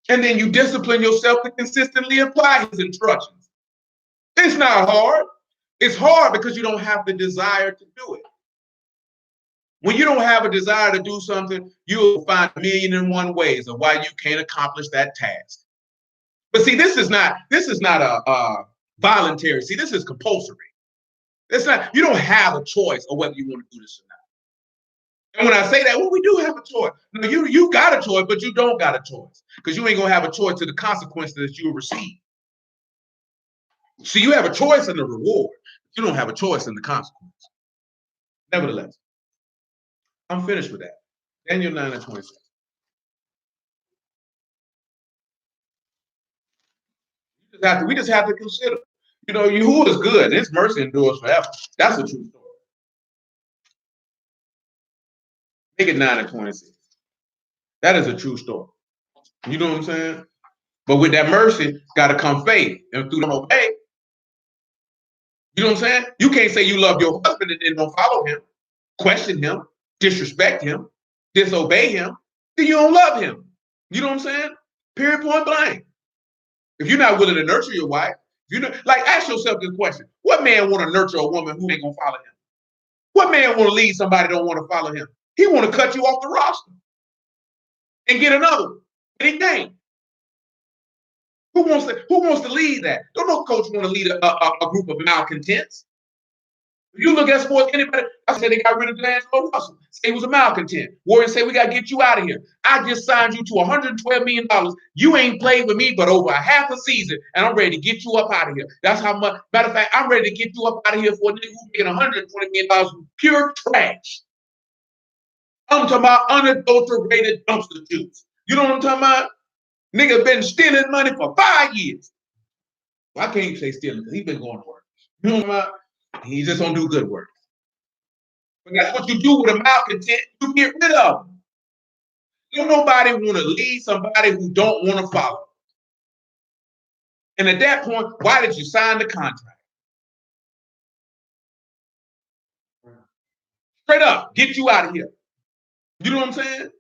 And then you discipline yourself to consistently apply his instructions. It's not hard. It's hard because you don't have the desire to do it. When you don't have a desire to do something, you'll find 1,000,001 ways of why you can't accomplish that task. But see, this is not a voluntary. See, this is compulsory. It's not. You don't have a choice of whether you want to do this or not. And when I say that, well, we do have a choice. No, you got a choice, but you don't got a choice, because you ain't gonna have a choice to the consequences that you will receive. See, you have a choice in the reward. You don't have a choice in the consequence. Nevertheless, I'm finished with that. Daniel 9:26. We just have to consider. You know, Yahuwah is good, and his mercy endures forever. That's a true story. Make it 9:26. That is a true story. You know what I'm saying? But with that mercy, got to come faith. And through the obey, you know what I'm saying? You can't say you love your husband and then don't follow him, question him, disrespect him, disobey him. Then you don't love him. You know what I'm saying? Period, point blank. If you're not willing to nurture your wife, like, ask yourself this question: what man want to nurture a woman who ain't gonna follow him? What man want to lead somebody don't want to follow him? He want to cut you off the roster and get another one, and he can't. Who wants to lead that? Don't no coach want to lead a group of malcontents. If you look at sports, anybody, I said they got rid of D'Angelo Russell. Say he was a malcontent. Warriors say we got to get you out of here. I just signed you to $112 million. You ain't played with me but over a half a season, and I'm ready to get you up out of here. That's how much. Matter of fact, I'm ready to get you up out of here for a nigga who's making $120 million from pure trash. I'm talking about unadulterated dumpster juice. You know what I'm talking about? Nigga been stealing money for 5 years. Well, I can't say stealing because he's been going to work. You know what I'm talking about? He just don't do good work. But that's what you do with a malcontent. You get rid of them. Don't nobody want to lead somebody who don't want to follow. And at that point, why did you sign the contract? Straight up, get you out of here. You know what I'm saying?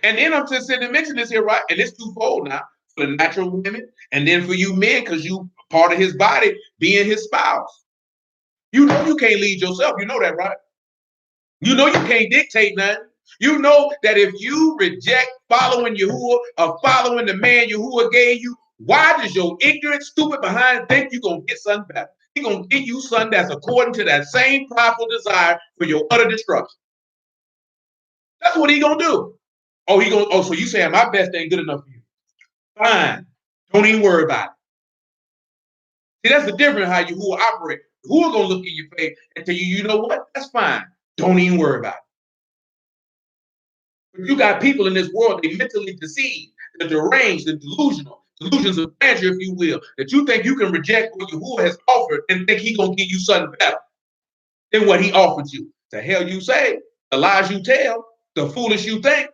And then I'm just sitting and mention this here, right? And it's twofold now. For the natural women, and then for you men, because you part of his body, being his spouse. You know you can't lead yourself. You know that, right? You know you can't dictate nothing. You know that if you reject following Yahuwah or following the man Yahuwah gave you, why does your ignorant, stupid behind think you're going to get something better? He's going to give you something that's according to that same prideful desire for your utter destruction. That's what he gonna do. So you saying my best ain't good enough for you. Fine. Don't even worry about it. See, that's the difference how you operate. Who are gonna look in your face and tell you, you know what? That's fine. Don't even worry about it. But you got people in this world, they mentally deceived, they're deranged, they're delusional, delusions of grandeur, if you will, that you think you can reject what Yahuwah has offered and think he's gonna give you something better than what he offered you. The hell you say, the lies you tell, the foolish you think.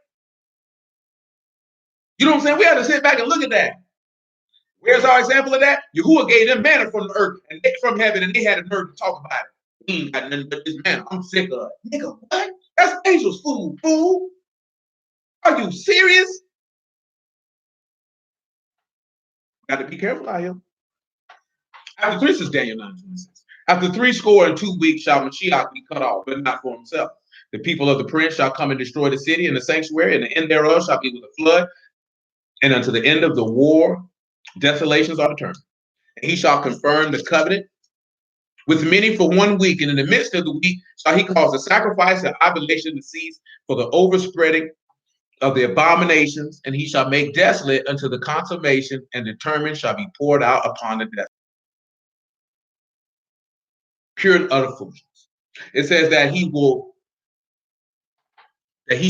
You know what I'm saying? We have to sit back and look at that. Where's our example of that? Yahuwah gave them manna from the earth and from heaven, and they had a nerve to talk about it. We ain't got nothing but this manna. I'm sick of it. Nigga, what? That's angels' food, fool. Are you serious? Got to be careful out here. After this is Daniel 9:26. After 62 weeks shall Mashiach be cut off, but not for himself. The people of the prince shall come and destroy the city and the sanctuary, and the end thereof shall be with a flood, and unto the end of the war, desolations are determined. And he shall confirm the covenant with many for 1 week, and in the midst of the week shall he cause the sacrifice and oblation to cease for the overspreading of the abominations, and he shall make desolate unto the consummation, and determined shall be poured out upon the desolate. Pure and utter foolishness. It says that he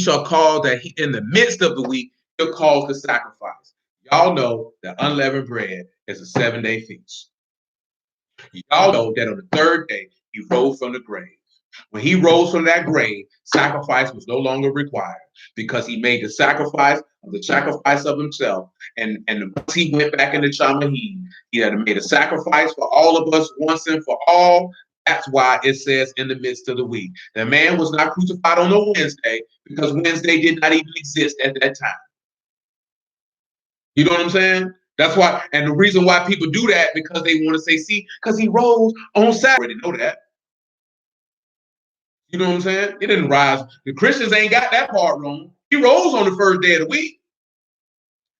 shall call that he, in the midst of the week, he'll cause the sacrifice. Y'all know that unleavened bread is a 7-day feast. Y'all know that on the 3rd day, he rose from the grave. When he rose from that grave, sacrifice was no longer required because he made the sacrifice of himself. And once he went back into Chamahim, he had made a sacrifice for all of us once and for all. That's why it says in the midst of the week. The man was not crucified on a Wednesday because Wednesday did not even exist at that time. You know what I'm saying? That's why, and the reason why people do that because they want to say, see, because he rose on Saturday. Know that. You know what I'm saying? He didn't rise. The Christians ain't got that part wrong. He rose on the 1st day of the week.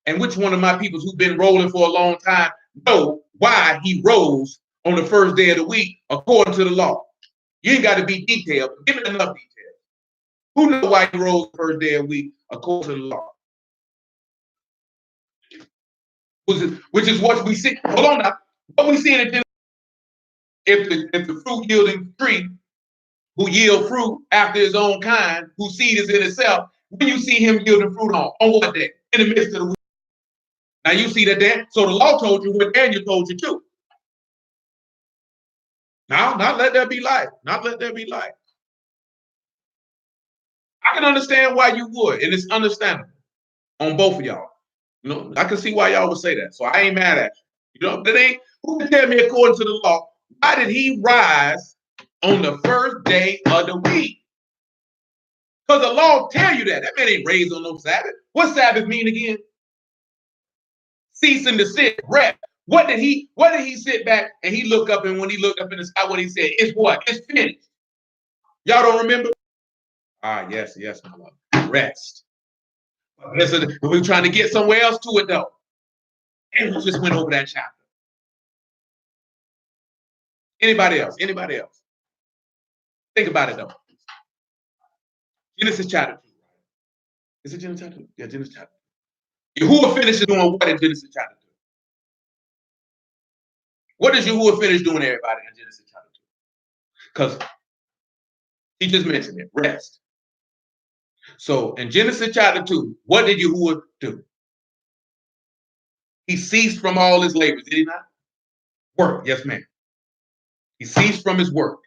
And which one of my people who've been rolling for a long time know why he rose on the 1st day of the week according to the law? You ain't got to be detailed, but give it enough detail. Who knows why he rose the 1st day of the week according to the law? Which is what we see. Hold on now. What we see in it, if the fruit yielding tree who yield fruit after his own kind, whose seed is in itself, when you see him yielding fruit on what day? In the midst of the week. Now you see that there. So the law told you what Daniel told you too. Now, not let there be light. Not let there be light. I can understand why you would, and it's understandable on both of y'all. You know, I can see why y'all would say that. So I ain't mad at you. You know, that ain't who can tell me according to the law, why did he rise on the 1st day of the week? Because the law tell you that. That man ain't raised on no Sabbath. What Sabbath mean again? Ceasing to sit, rest. What did he sit back and he looked up, and when he looked up in the sky, what he said? It's what? It's finished. Y'all don't remember? Yes, my love. Rest. Listen, we were trying to get somewhere else to it though. And we just went over that chapter. Anybody else? Think about it though. Genesis chapter 2. Is it Genesis chapter 2? Yeah, Genesis chapter 2. Yahuwah finishes doing what in Genesis chapter 2? What does Yahuwah finish doing, everybody, in Genesis chapter 2? Because he just mentioned it, rest. So in Genesis chapter 2, what did Yahuwah do? He ceased from all his labors, did he not? Work, yes, ma'am. He ceased from his work.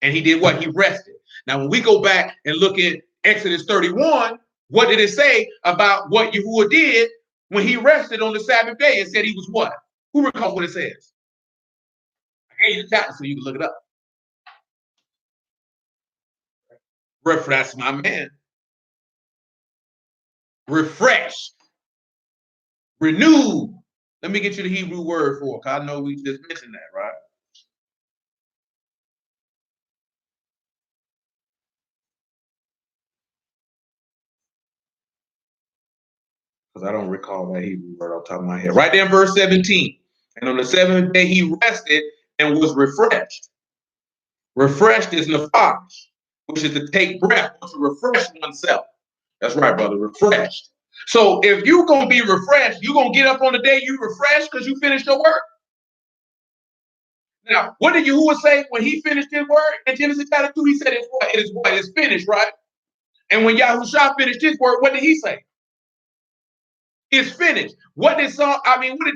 And he did what? He rested. Now, when we go back and look at Exodus 31, what did it say about what Yahuwah did when he rested on the Sabbath day? It said he was what? Who recalls what it says? I gave you the chapter so you can look it up. Refresh, my man. Refreshed. Renewed. Let me get you the Hebrew word for it, because I know we just mentioned that, right? Because I don't recall that Hebrew word off the top of my head. Right there in verse 17. And on the 7th day he rested and was refreshed. Refreshed is nefesh. which is to take breath, or to refresh oneself. That's right, brother, refreshed. So if you're going to be refreshed, you're going to get up on the day you refreshed because you finished your work. Now, what did Yahuwah say when he finished his work in Genesis chapter 2? He said, it's what? It is what? It's finished, right? And when Yahushua finished his work, what did he say? It's finished. What did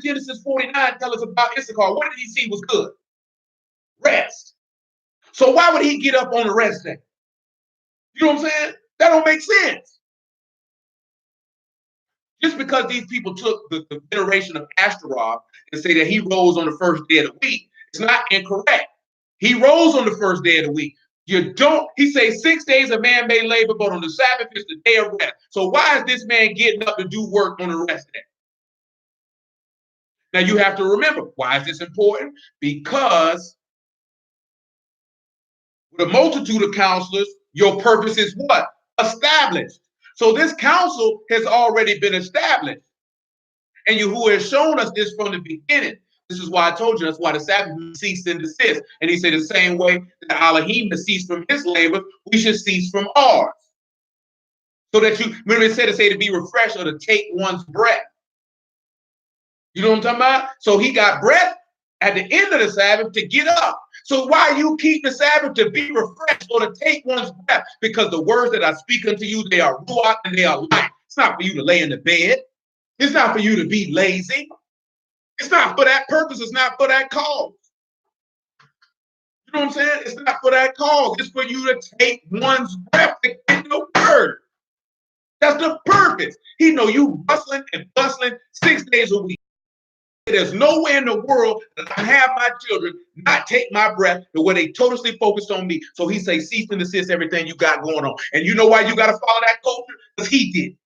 Genesis 49 tell us about Issachar? What did he see was good? Rest. So why would he get up on the rest day? You know what I'm saying? That don't make sense. Just because these people took the veneration of Ashtaroth and say that he rose on the first day of the week, it's not incorrect. He rose on the first day of the week. He says 6 days a man may labor, but on the Sabbath is the day of rest. So why is this man getting up to do work on the rest day? Now you have to remember, why is this important? Because with a multitude of counselors, your purpose is what? Established. So this counsel has already been established. And Yahuwah has shown us this from the beginning. This is why I told you, that's why the Sabbath ceased and desist. And he said the same way that Elohim has ceased from his labor, we should cease from ours. So that you, remember it said to be refreshed or to take one's breath. You know what I'm talking about? So he got breath at the end of the Sabbath to get up. So why you keep the Sabbath? To be refreshed or to take one's breath? Because the words that I speak unto you, they are ruach and they are life. It's not for you to lay in the bed. It's not for you to be lazy. It's not for that purpose. It's not for that cause. You know what I'm saying? It's not for that cause. It's for you to take one's breath to get the word. That's the purpose. He know you bustling and bustling 6 days a week. There's nowhere in the world that I have my children not take my breath the way they totally focused on me. So he say, cease and desist everything you got going on. And you know why you got to follow that culture? Because he did.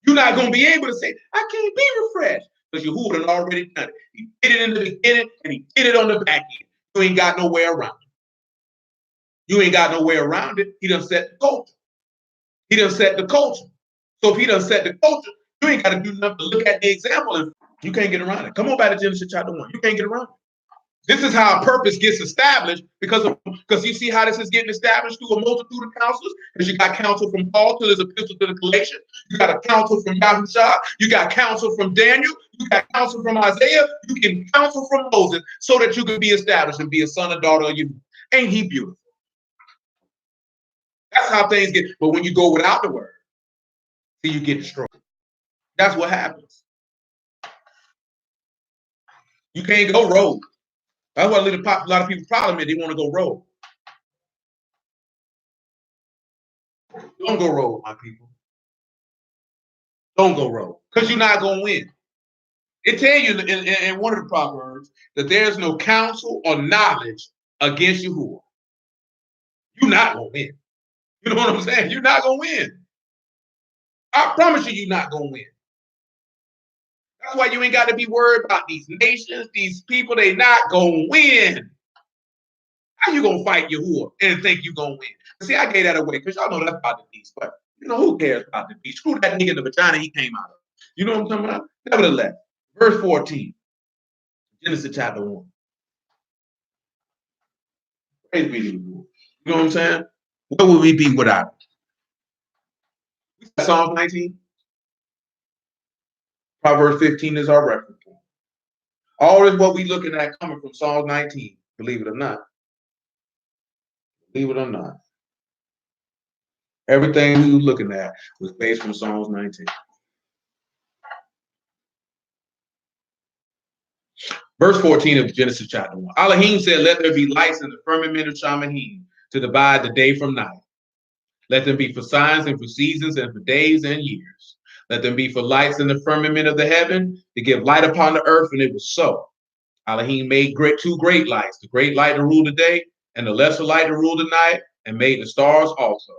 You're not going to be able to say, I can't be refreshed. Because Yahuwah had already done it. He did it in the beginning and he did it on the back end. You ain't got no way around it. You ain't got no way around it. He done set the culture. He done set the culture. So if he done set the culture, you ain't got to do nothing but look at the example and you can't get around it. Come on back to Genesis chapter 1. You can't get around it. This is how a purpose gets established because you see how this is getting established through a multitude of counselors. Because you got counsel from Paul to his epistle to the Galatians. You got a counsel from Yahushua. You got counsel from Daniel. You got counsel from Isaiah. You can counsel from Moses so that you can be established and be a son or daughter of you. Ain't he beautiful? That's how things get. But when you go without the word, see, you get destroyed. That's what happens. You can't go rogue. That's what a lot of people's problem is. They want to go rogue. Don't go rogue, my people. Don't go rogue. Because you're not going to win. It tell you in one of the Proverbs that there's no counsel or knowledge against Yahuwah. You're not going to win. You know what I'm saying? You're not going to win. I promise you, you're not going to win. That's why you ain't got to be worried about these nations, these people. They not going to win. How you going to fight Yahuwah and think you're going to win? See, I gave that away because y'all know that's about the beast. But, you know, who cares about the beast? Screw that nigga in the vagina he came out of. You know what I'm talking about? Nevertheless, verse 14, Genesis chapter 1. Praise be to you. You know what I'm saying? Where would we be without it? Psalms 19. Proverbs 15 is our reference point. All is what we looking at coming from Psalms 19, believe it or not. Believe it or not. Everything we were looking at was based from Psalms 19. Verse 14 of Genesis chapter 1. Elohim said, let there be lights in the firmament of Shamahim to divide the day from night. Let them be for signs and for seasons and for days and years. Let them be for lights in the firmament of the heaven to give light upon the earth, and it was so. Elohim made two great lights, the great light to rule the day and the lesser light to rule the night, and made the stars also.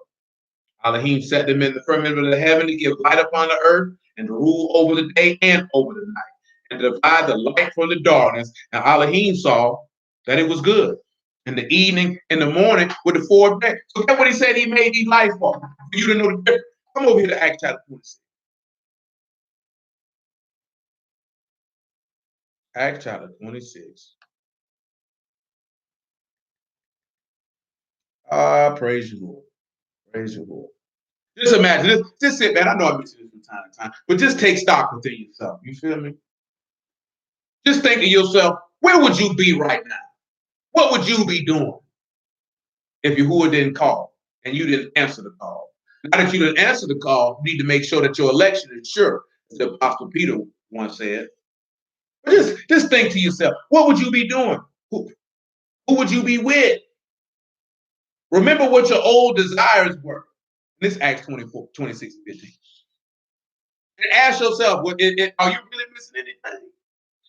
Elohim set them in the firmament of the heaven to give light upon the earth and to rule over the day and over the night, and to divide the light from the darkness. And Elohim saw that it was good. In the evening, in the morning, with the fourth day. So that's what he said he made these lights for you to know the difference. Come over here to Acts chapter 26. Acts chapter 26. Praise you, Lord. Praise you, Lord. Just imagine, just sit, man. I know I mention this from time to time, but just take stock within yourself. You feel me? Just think of yourself, where would you be right now? What would you be doing if Yahuwah didn't call and you didn't answer the call? Now that you didn't answer the call, you need to make sure that your election is sure, as the Apostle Peter once said. But just think to yourself, what would you be doing? Who would you be with? Remember what your old desires were. This Acts 24, 26, 15. And ask yourself, are you really missing anything?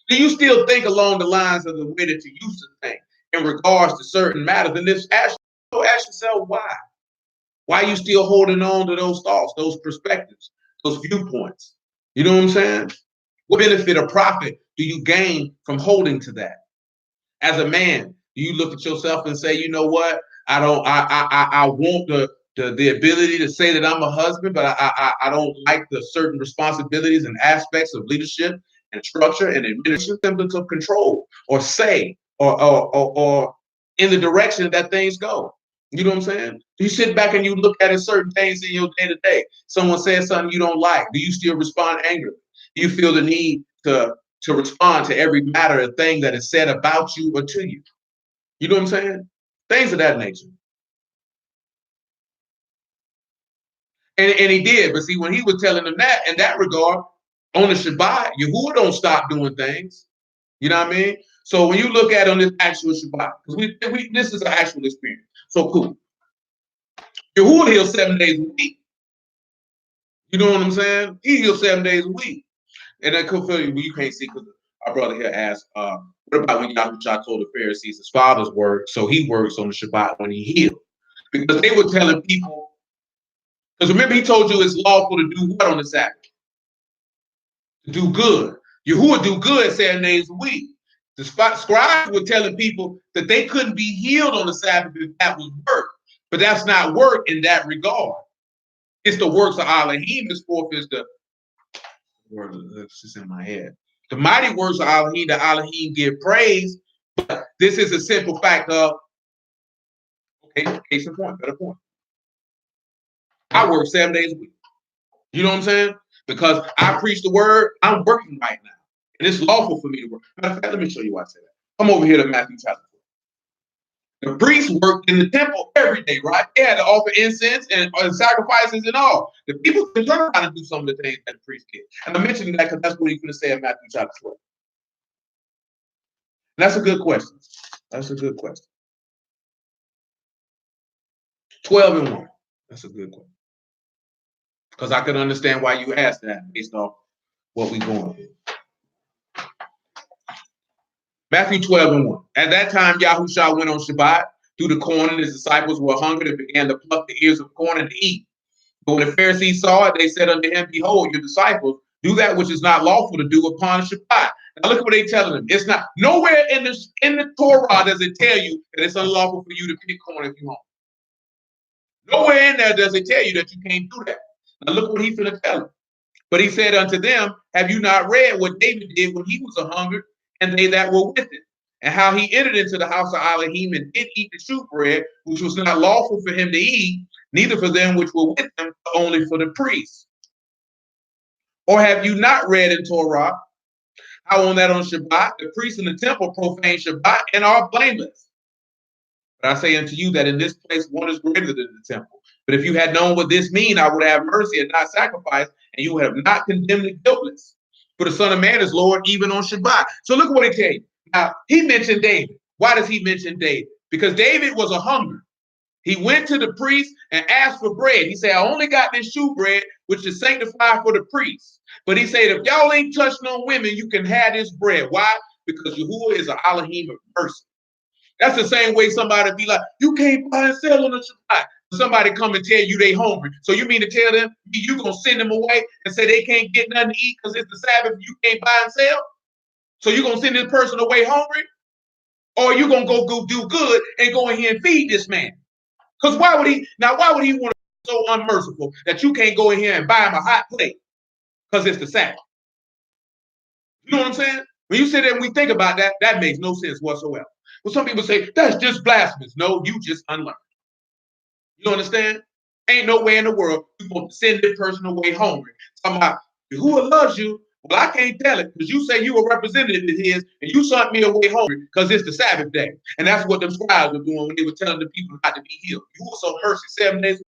Do you still think along the lines of the way that you used to think in regards to certain matters? And ask yourself why. Why are you still holding on to those thoughts, those perspectives, those viewpoints? You know what I'm saying? What benefit or profit do you gain from holding to that? As a man, do you look at yourself and say, you know what? I want the ability to say that I'm a husband, but I don't like the certain responsibilities and aspects of leadership and structure and administration semblance of control or say or in the direction that things go. You know what I'm saying? You sit back and you look at certain things in your day to day. Someone says something you don't like. Do you still respond angrily? Do you feel the need to respond to every matter or thing that is said about you or to you? You know what I'm saying? Things of that nature. And he did, but see, when he was telling them that in that regard, on the Shabbat, Yahuwah don't stop doing things. You know what I mean? So when you look at on this actual Shabbat, because this is an actual experience. So cool. Yahuwah heals 7 days a week. You know what I'm saying? He heals 7 days a week. And that could feel you can't see because our brother here asked, what about when Yahushua told the Pharisees his father's work, so he works on the Shabbat when he healed? Because they were telling people, because remember he told you it's lawful to do what on the Sabbath? To do good. Yahuwah do good 7 days a week. The scribes were telling people that they couldn't be healed on the Sabbath if that was work. But that's not work in that regard. It's the works of Elohim. This fourth is the word that's just in my head. The mighty works of Elohim, that Elohim give praise. But this is a simple fact of, okay, case in point, better point. I work 7 days a week. You know what I'm saying? Because I preach the word, I'm working right now. And it's lawful for me to work. Matter of fact, let me show you why I say that. Come over here to Matthew chapter 4. The priests worked in the temple every day, right? They had to offer incense and sacrifices and all. The people can learn how to do some of the things that the priests did. And I mentioned that because that's what he's going to say in Matthew chapter 4. And that's a good question. That's a good question. 12 and 1. That's a good question. Because I can understand why you asked that based off what we're going through. Matthew 12 and 1. At that time, Yahushua went on Shabbat through the corn, and his disciples were hungry and began to pluck the ears of corn and to eat. But when the Pharisees saw it, they said unto him, behold, your disciples do that which is not lawful to do upon Shabbat. Now look at what they're telling them. It's not nowhere in the Torah does it tell you that it's unlawful for you to pick corn if you're hungry. Nowhere in there does it tell you that you can't do that. Now look what he's going to tell them. But he said unto them, have you not read what David did when he was a hungered, and they that were with him, and how he entered into the house of Elohim and did eat the shewbread, which was not lawful for him to eat, neither for them which were with him, but only for the priests? Or have you not read in Torah how on Shabbat the priests in the temple profane Shabbat and are blameless? But I say unto you that in this place one is greater than the temple. But if you had known what this mean, I would have mercy and not sacrifice, and you would have not condemned the guiltless. For the Son of Man is Lord even on Shabbat. So look at what he tells you. Now, he mentioned David. Why does he mention David? Because David was a hunger. He went to the priest and asked for bread. He said, I only got this shoe bread, which is sanctified for the priests. But he said, if y'all ain't touched no women, you can have this bread. Why? Because Yahuwah is an Elohim of mercy. That's the same way somebody be like, you can't buy and sell on the Shabbat. Somebody come and tell you they hungry. So you mean to tell them you gonna send them away and say they can't get nothing to eat because it's the Sabbath, you can't buy and sell? So you gonna send this person away hungry? Or you gonna go do good and go in here and feed this man? Because why would he want to be so unmerciful that you can't go in here and buy him a hot plate because it's the Sabbath? You know what I'm saying? When you sit there and we think about that, that makes no sense whatsoever. Well, some people say that's just blasphemous. No, you just unlearned. You understand? Ain't no way in the world you going to send this person away hungry. Talking about who loves you. Well, I can't tell it because you say you a representative of his and you sent me away hungry because it's the Sabbath day. And that's what them scribes were doing when they were telling the people not to be healed. Yahuwah showed mercy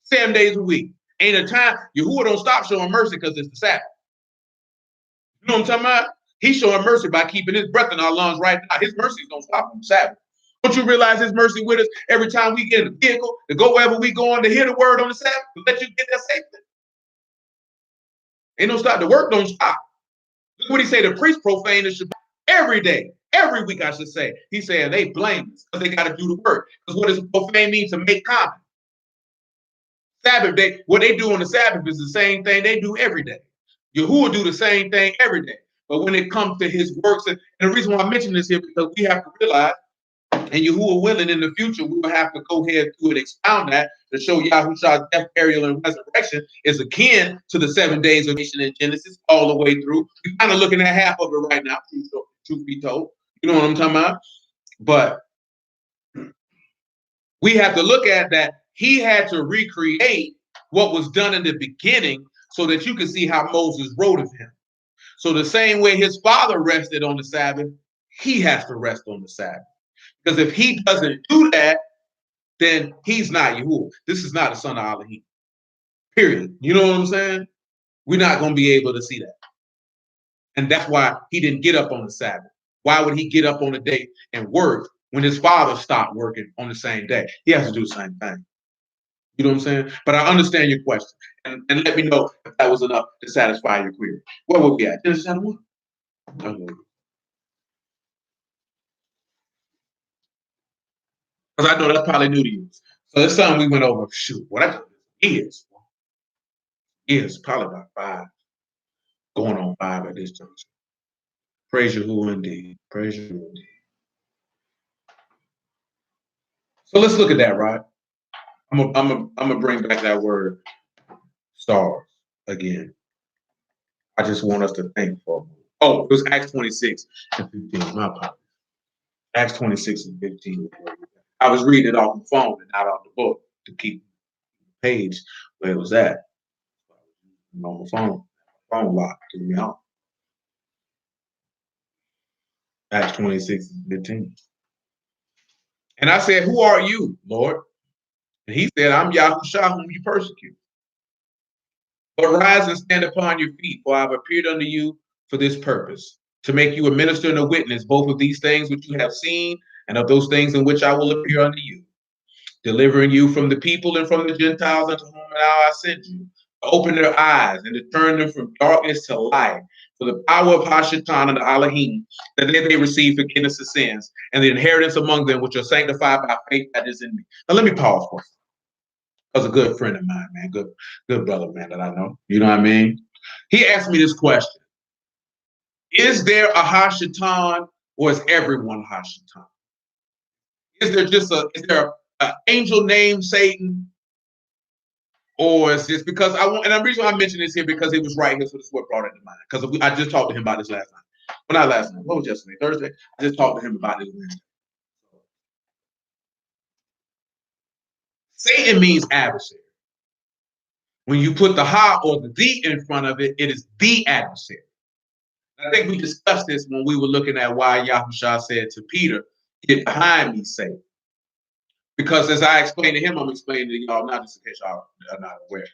7 days a week. Ain't a time Yahuwah don't stop showing mercy because it's the Sabbath. You know what I'm talking about? He's showing mercy by keeping his breath in our lungs right now. His mercies don't stop on the Sabbath. Don't you realize his mercy with us every time we get in a vehicle to go wherever we go on to hear the word on the Sabbath to let you get there safely? Ain't no stop. The work don't stop. Look what he say. The priest profane the Shabbat every day, every week, I should say. He's saying they blame us because they got to do the work. Because what does profane mean? To make common. Sabbath day, what they do on the Sabbath is the same thing they do every day. Yahuwah do the same thing every day. But when it comes to his works, and the reason why I mention this here, because we have to realize, and Yahuwah willing, in the future, we will have to go ahead to and expound that to show Yahushua's death, burial, and resurrection is akin to the 7 days of creation in Genesis all the way through. We're kind of looking at half of it right now, truth be told. You know what I'm talking about? But we have to look at that he had to recreate what was done in the beginning so that you can see how Moses wrote of him. So the same way his father rested on the Sabbath, he has to rest on the Sabbath. Because if he doesn't do that, then he's not Yahuwah. This is not a son of Elohim. Period. You know what I'm saying? We're not going to be able to see that. And that's why he didn't get up on the Sabbath. Why would he get up on the day and work when his father stopped working on the same day? He has to do the same thing. You know what I'm saying? But I understand your question. And let me know if that was enough to satisfy your query. Where were we at? Genesis chapter 1. Because I know that's probably new to you. So it's something we went over. Shoot, what that's years. Years, probably about 5. Going on 5 at this juncture. Praise Yahuwah indeed. Praise Yahuwah indeed. So let's look at that, right? I'm gonna bring back that word stars again. I just want us to think for a moment. Oh, it was Acts 26 and 15. My apologies. Acts 26 and 15. I was reading it off the phone and not off the book to keep the page where it was at. On the phone. Phone lock threw me out. Acts 26 and 15. And I said, who are you, Lord? And he said, I'm Yahushua whom you persecute. But rise and stand upon your feet, for I have appeared unto you for this purpose, to make you a minister and a witness, both of these things which you have seen, and of those things in which I will appear unto you, delivering you from the people and from the Gentiles unto whom now I send you, to open their eyes and to turn them from darkness to light, for the power of Hashatan and the Elohim, that they may receive forgiveness of sins, and the inheritance among them which are sanctified by faith that is in me. Now let me pause for a second. Was a good friend of mine, man, good brother, man, that I know. You know what I mean? He asked me this question: is there a Hashatan, or is everyone Hashatan? Is there an angel named Satan, or is this because I want? And the reason why I mentioned this here because it was right here, so this is what brought it to mind. Because I just talked to him about this last night. Well, not last night. What was yesterday? Thursday. I just talked to him about this Wednesday. Satan means adversary. When you put the ha or the thee in front of it, it is the adversary. I think we discussed this when we were looking at why Yahushua said to Peter, get behind me, Satan. Because as I explained to him, I'm explaining to y'all, not just in case y'all are not aware.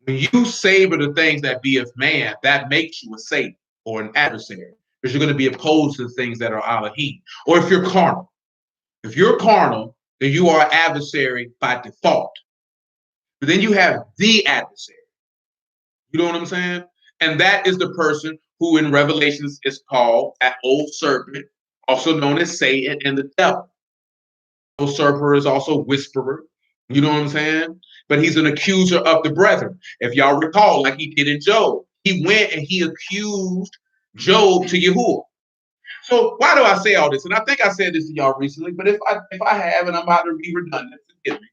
When you savor the things that be of man, that makes you a Satan or an adversary. Because you're going to be opposed to the things that are Elohim. Or if you're carnal. If you're carnal, then you are an adversary by default. But then you have the adversary. You know what I'm saying? And that is the person who in Revelations is called an old serpent, also known as Satan and the devil. Old serpent is also whisperer. You know what I'm saying? But he's an accuser of the brethren. If y'all recall, like he did in Job, he went and he accused Job to Yahuwah. So why do I say all this? And I think I said this to y'all recently, but if I have and I'm about to be redundant, forgive me.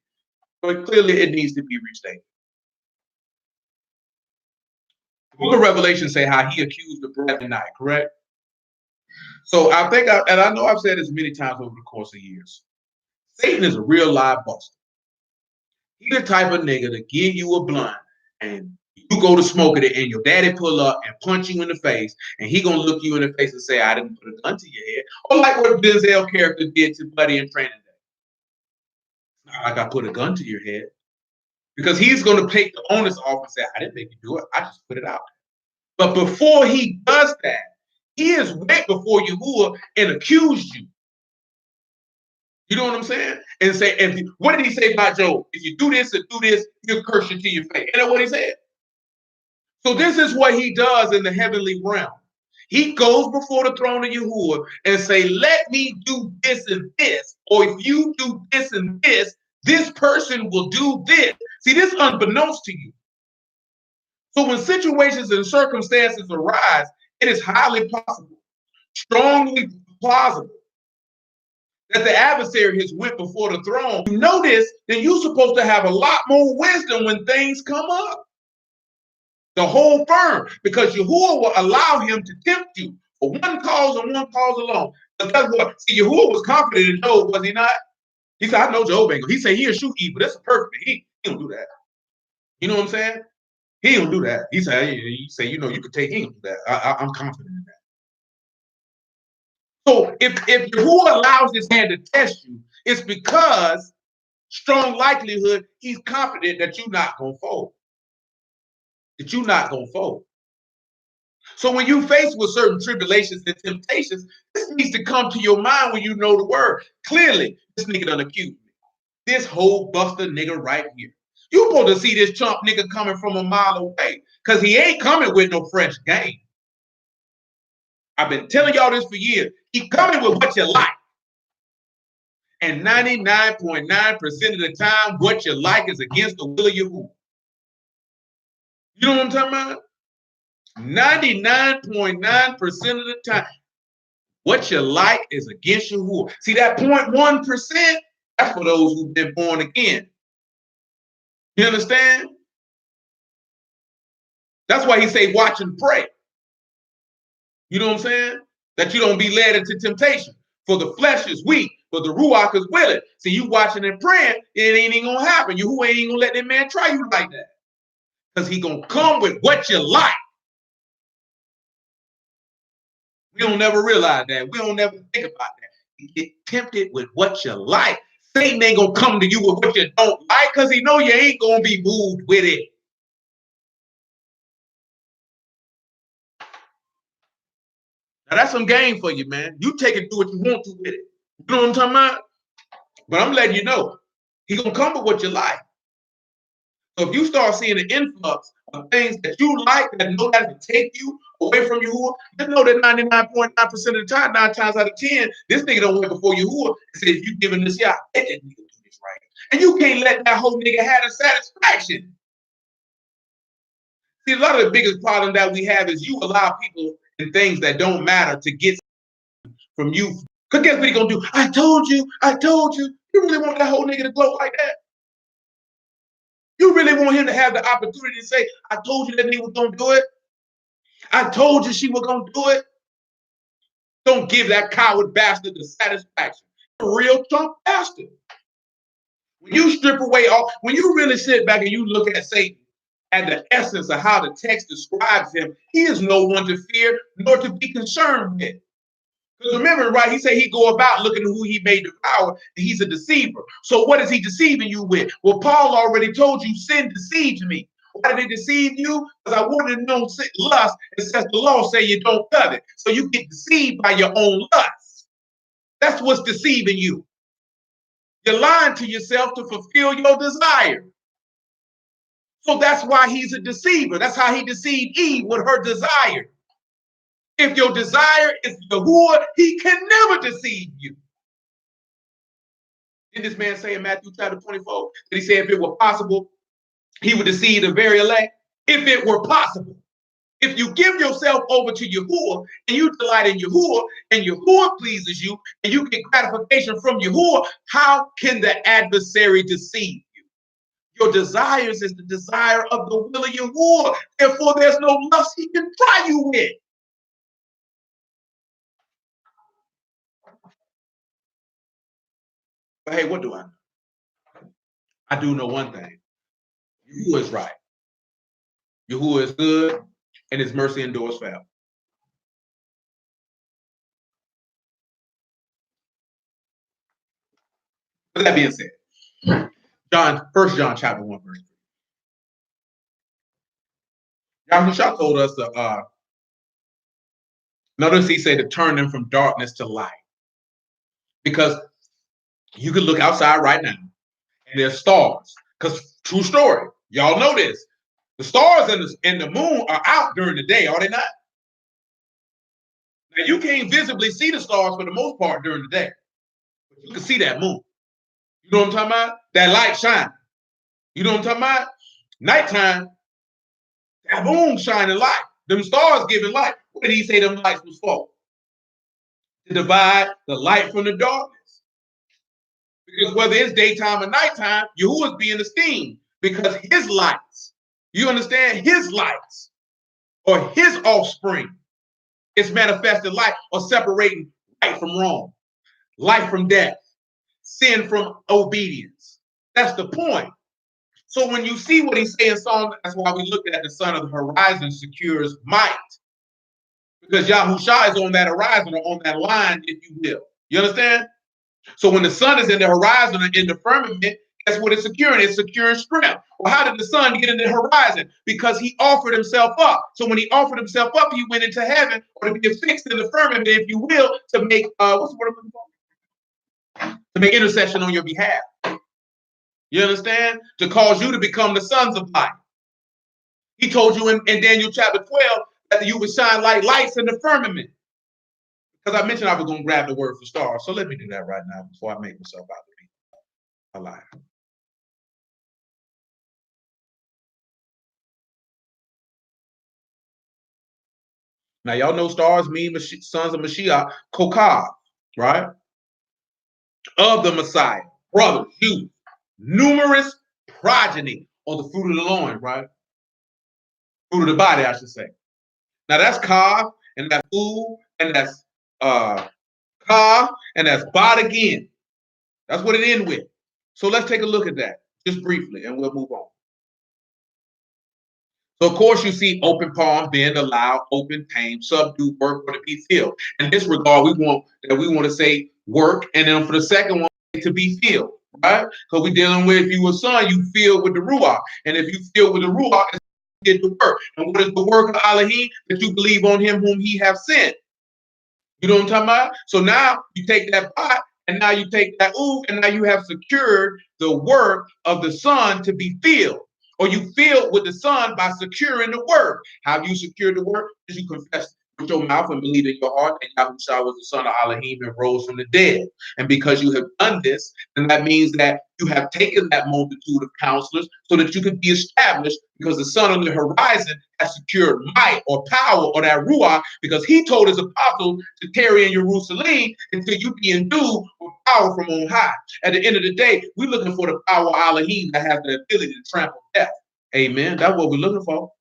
But clearly it needs to be restated. The book of Revelation say how he accused the brethren night, correct? So I think, and I know I've said this many times over the course of years, Satan is a real live buster. He the type of nigga to give you a blunt and you go to smoke it and your daddy pull up and punch you in the face and he gonna look you in the face and say, I didn't put a gun to your head. Or like what Denzel character did to Buddy in Training Day. It's not like I put a gun to your head. Because he's gonna take the onus off and say, I didn't make you do it, I just put it out. But before he does that, he has went before Yahuwah and accused you. You know what I'm saying? And say, what did he say about Job? If you do this and do this, he'll curse you to your face. And that's what he said. So this is what he does in the heavenly realm. He goes before the throne of Yahuwah and say, let me do this and this. Or if you do this and this person will do this. See, this is unbeknownst to you. So when situations and circumstances arise, it is highly possible, strongly plausible, that the adversary has went before the throne. You know this, then you're supposed to have a lot more wisdom when things come up. The whole firm, because Yahuwah will allow him to tempt you for one cause and one cause alone. Because what? See, Yahuwah was confident in Job, was he not? He said, I know Job ain't. He said he'll shoot evil. That's perfect. He don't do that. You know what I'm saying? He don't do that. He said, you know, you could take him to that. I'm confident in that. So if Yahuwah allows his hand to test you, it's because strong likelihood he's confident that you're not gonna fold. That you're not gonna fold. So when you face with certain tribulations and temptations, this needs to come to your mind when you know the word. Clearly, this nigga done accused me. This whole buster nigga right here. You supposed to see this chump nigga coming from a mile away, because he ain't coming with no fresh game. I've been telling y'all this for years. He coming with what you like. And 99.9% of the time, what you like is against the will of Yahuwah. You know what I'm talking about? 99.9% of the time, what you like is against Yahuwah. See, that 0.1%, that's for those who've been born again. You understand? That's why he say watch and pray. You know what I'm saying? That you don't be led into temptation. For the flesh is weak, but the ruach is willing. See, you watching and praying, it ain't even gonna happen. Yahuwah ain't gonna let that man try you like that. Because he gonna come with what you like. We don't never realize that. We don't never think about that. You get tempted with what you like. Satan ain't gonna come to you with what you don't like, because he know you ain't gonna be moved with it. Now that's some game for you, man. You take it, do what you want to with it. You know what I'm talking about? But I'm letting you know, he's gonna come with what you like. So if you start seeing an influx of things that you like that know that to take you away from Yahuwah, just know that 99.9% of the time, 9 times out of 10, this nigga don't went before Yahuwah and said, if you giving this here, I bet that nigga do this right. And you can't let that whole nigga have the satisfaction. See, a lot of the biggest problem that we have is you allow people and things that don't matter to get from you. Because guess what he gonna do? I told you, I told you. You really want that whole nigga to gloat like that? You really want him to have the opportunity to say, I told you that nigga was gonna do it? I told you she was gonna do it? Don't give that coward bastard the satisfaction. A real Trump bastard. When you strip away all, when you really sit back and you look at Satan and the essence of how the text describes him, he is no one to fear nor to be concerned with. Because remember, right, he said he go about looking at who he may devour, and he's a deceiver. So what is he deceiving you with? Well, Paul already told you sin deceived me. Why did it deceive you? Because I wanted to know lust, and says the law say you don't covet. So you get deceived by your own lust. That's what's deceiving you. You're lying to yourself to fulfill your desire. So that's why he's a deceiver. That's how he deceived Eve with her desire. If your desire is Yahuwah, he can never deceive you. Did this man say in Matthew chapter 24? Did he say if it were possible, he would deceive the very elect? If it were possible. If you give yourself over to Yahuwah and you delight in Yahuwah and Yahuwah pleases you and you get gratification from Yahuwah, how can the adversary deceive you? Your desires is the desire of the will of Yahuwah. Therefore, there's no lust he can try you with. But hey, what do I know? I do know one thing. Yahuwah is right. Yahuwah is good, and his mercy endures forever. With that being said, 1 John chapter 1, verse 3. Yahushua told us to notice he said to turn them from darkness to light. Because you can look outside right now and there's stars. Because true story, y'all know this. The stars and the moon are out during the day, are they not? Now you can't visibly see the stars for the most part during the day. But you can see that moon. You know what I'm talking about? That light shine. You know what I'm talking about? Nighttime, that moon shining light. Them stars giving light. What did he say them lights was for? To divide the light from the darkness. Because whether it's daytime or nighttime, Yahuwah is being esteemed because his lights, you understand, his lights or his offspring is manifested light or separating right from wrong, life from death, sin from obedience. That's the point. So when you see what he's saying, Psalm, that's why we look at the sun of the horizon secures might. Because Yahushua is on that horizon or on that line, if you will. You understand? So when the sun is in the horizon or in the firmament, guess what it's securing? It's securing strength. Well, how did the sun get in the horizon? Because he offered himself up. So when he offered himself up, he went into heaven or to be fixed in the firmament, if you will, to make what's the word I'm looking for? To make intercession on your behalf. You understand? To cause you to become the sons of light. He told you in Daniel chapter 12 that you would shine like lights in the firmament. Because I mentioned I was going to grab the word for stars. So let me do that right now before I make myself out to be a liar. Now, y'all know stars mean sons of Mashiach, Kokab, right? Of the Messiah, brothers, youth, numerous progeny, or the fruit of the loin, right? Fruit of the body, I should say. Now, that's Ka, and that's U, and that's Ka, and that's Bod again. That's what it ends with. So let's take a look at that just briefly, and we'll move on. So, of course, you see open palm, bend, allow, open, tame, subdue, work, or to be filled. In this regard, we want to say work, and then for the second one, to be filled, right? Because we're dealing with, if you a son, you fill with the Ruach. And if you fill with the Ruach, you get the work. And what is the work of Elohim? That you believe on him whom he have sent. You know what I'm talking about? So now you take that pot, and now you take that ooh, and now you have secured the work of the son to be filled. Or you fill with the son by securing the word. How you secure the word is you confess with your mouth and believe in your heart that Yahushua was the son of Elohim and rose from the dead. And because you have done this, then that means that you have taken that multitude of counselors so that you could be established, because the sun on the horizon has secured might or power or that ruach, because he told his apostles to tarry in Jerusalem until you be endued with power from on high. At the end of the day, we're looking for the power of Elohim that has the ability to trample death. Amen. That's what we're looking for.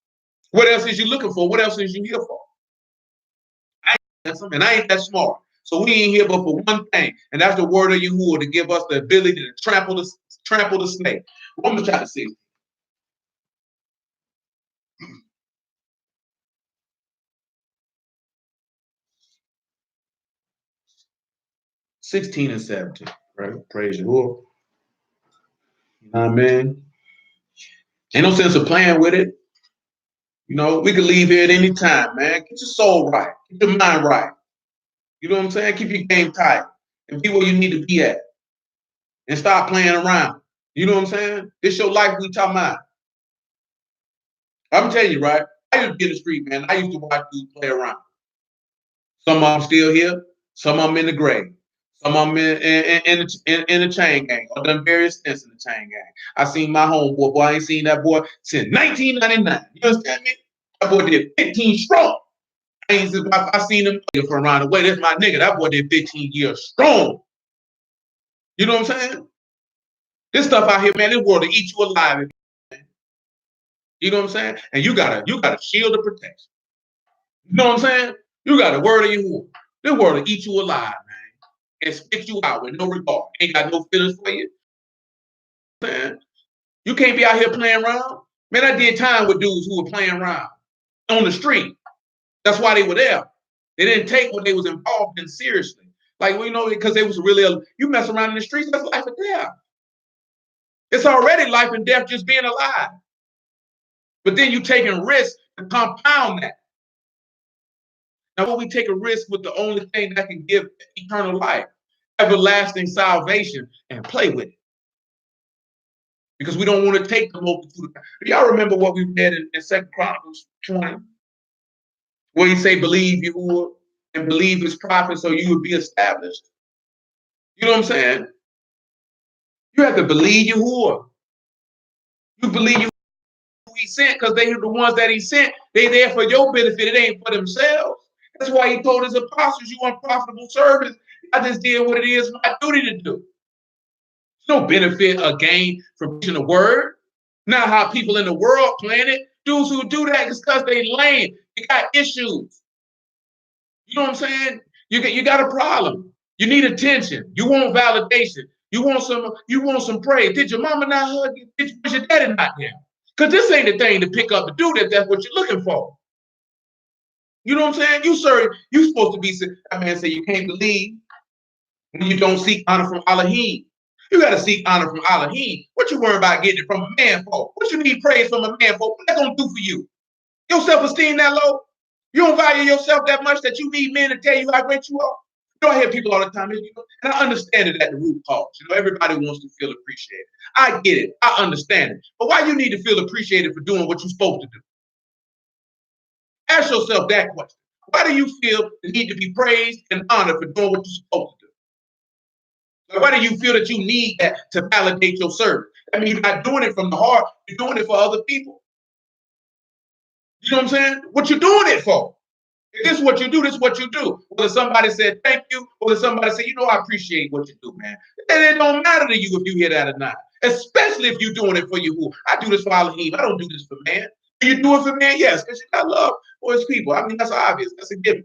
What else is you looking for? What else is you here for? And I ain't that smart. So we ain't here but for one thing, and that's the word of Yahuwah to give us the ability to trample the snake. Romans chapter 6. 16 and 17. Right? Praise Yahuwah. You know what I mean? Ain't no sense of playing with it. You know, we can leave here at any time, man. Get your soul right. Get your mind right. You know what I'm saying? Keep your game tight and be where you need to be at. And stop playing around. You know what I'm saying? It's your life we talking about. I'm telling you, right? I used to get in the street, man. I used to watch dudes play around. Some of them still here. Some of them in the grave. Some of them in the chain gang, or done various stints in the chain gang. I seen my homeboy, boy. I ain't seen that boy since 1999. You understand me? That boy did 15 strong. I seen him from around the way. That's my nigga. That boy did 15 years strong. You know what I'm saying? This stuff out here, man, this world will eat you alive. You know what I'm saying? And you got a shield of protection. You know what I'm saying? You got a word of Yahuwah. This world will eat you alive, man. and spit you out with no regard. Ain't got no feelings for you. Man, you can't be out here playing around. Man, I did time with dudes who were playing around on the street. That's why they were there. They didn't take what they was involved in seriously. Like, well, you know, because they was really, you mess around in the streets, that's life or death. It's already life and death just being alive. But then you taking risks to compound that. Now, when we take a risk with the only thing that can give eternal life, everlasting salvation, and play with it. Because we don't want to take the multitude. Do y'all remember what we read in 2 Chronicles 20? Where he say, believe Yahuwah and believe his prophets so you would be established. You know what I'm saying? You have to believe Yahuwah. You believe who he sent because they are the ones that he sent. They there for your benefit. It ain't for themselves. That's why he told his apostles, you unprofitable servants. I just did what it is my duty to do. There's no benefit or gain from preaching the word. Not how people in the world plan it. Dudes who do that is because they lame. They got issues. You know what I'm saying? You got a problem. You need attention. You want validation. You want some praise. Did your mama not hug you? Was your daddy not there? Because this ain't the thing to pick up to do that. That's what you're looking for. You know what I'm saying? You supposed to be, that man said you can't believe when you don't seek honor from Elohim. You got to seek honor from Elohim. What you worry about getting it from a man for? What you need praise from a man for? What that gonna do for you? Your self-esteem that low? You don't value yourself that much that you need men to tell you how great you are? You know, I hear people all the time, and I understand it at the root cause. You know, everybody wants to feel appreciated. I get it. I understand it. But why you need to feel appreciated for doing what you're supposed to do? Ask yourself that question. Why do you feel the need to be praised and honored for doing what you're supposed to do? Like, why do you feel that you need that to validate your service? I mean, you're not doing it from the heart. You're doing it for other people. You know what I'm saying? What you're doing it for? If this is what you do, this is what you do. Whether somebody said thank you, whether somebody said, you know, I appreciate what you do, man. And it don't matter to you if you hear that or not. Especially if you're doing it for you. I do this for Elohim. I don't do this for man. Do you do it for man? Yes, because you got love for his people. I mean, that's obvious. That's a given.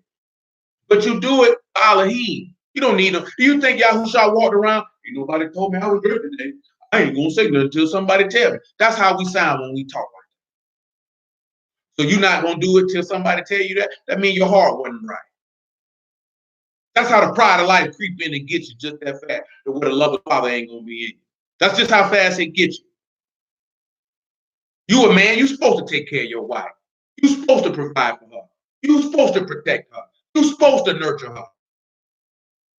But you do it for Elohim. You don't need them. Do you think Yahushua walked around? You nobody told me I was good today. I ain't gonna say nothing until somebody tell me. That's how we sound when we talk like that. So you're not gonna do it till somebody tell you that? That means your heart wasn't right. That's how the pride of life creep in and get you just that fast. Where the love of the Father ain't gonna be in you. That's just how fast it gets you. You a man, you're supposed to take care of your wife. You're supposed to provide for her. You're supposed to protect her. You're supposed to nurture her.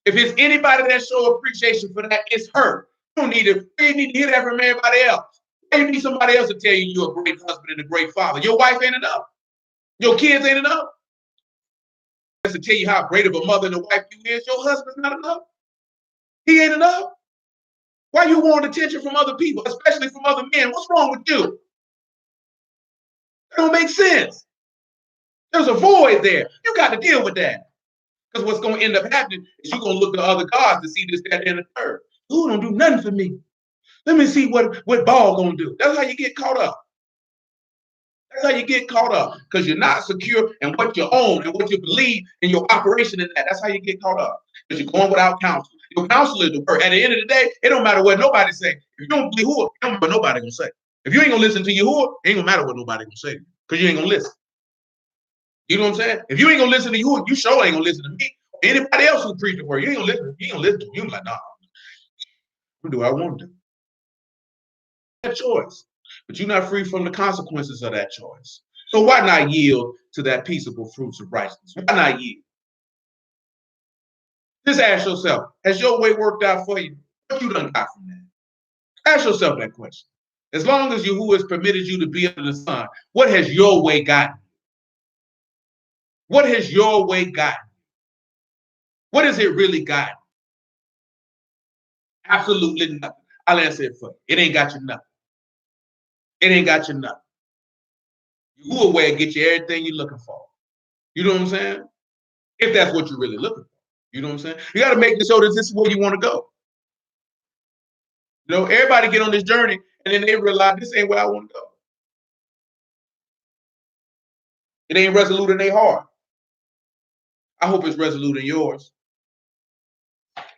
If it's anybody that show appreciation for that, it's her. You need to hear that from everybody else. You need somebody else to tell you you're a great husband and a great father. Your wife ain't enough. Your kids ain't enough. To tell you how great of a mother and a wife you is, your husband's not enough. He ain't enough. Why you want attention from other people, especially from other men? What's wrong with you? That don't make sense. There's a void there. You got to deal with that. Because what's going to end up happening is you're going to look to other gods to see this, that, and the third. Who don't do nothing for me? Let me see what Baal going to do. That's how you get caught up. That's how you get caught up. Because you're not secure in what you own and what you believe in your operation in that. That's how you get caught up. Because you're going without counsel. Your counsel is the word. At the end of the day, it don't matter what nobody say. If you don't believe who, it don't matter what nobody going to say. If you ain't going to listen to Yahuwah, it ain't going to matter what nobody going to say. Because you ain't going to listen. You know what I'm saying? If you ain't gonna listen to you, you sure ain't gonna listen to me. Anybody else who preach the word, you ain't gonna listen. You ain't gonna listen to me. You like, nah, what do I want to do? That choice. But you're not free from the consequences of that choice. So why not yield to that peaceable fruits of righteousness? Why not yield? Just ask yourself, has your way worked out for you? What you done got from that? Ask yourself that question. As long as Yahuwah has permitted you to be under the sun, what has your way gotten? What has your way gotten? What has it really gotten? Absolutely nothing. I'll answer it for you. It ain't got you nothing. It ain't got you nothing. You aware and get you everything you're looking for. You know what I'm saying? If that's what you're really looking for. You know what I'm saying? You got to make this so that this is where you want to go. You know, everybody get on this journey and then they realize this ain't where I want to go. It ain't resolute in their heart. I hope it's resolute in yours.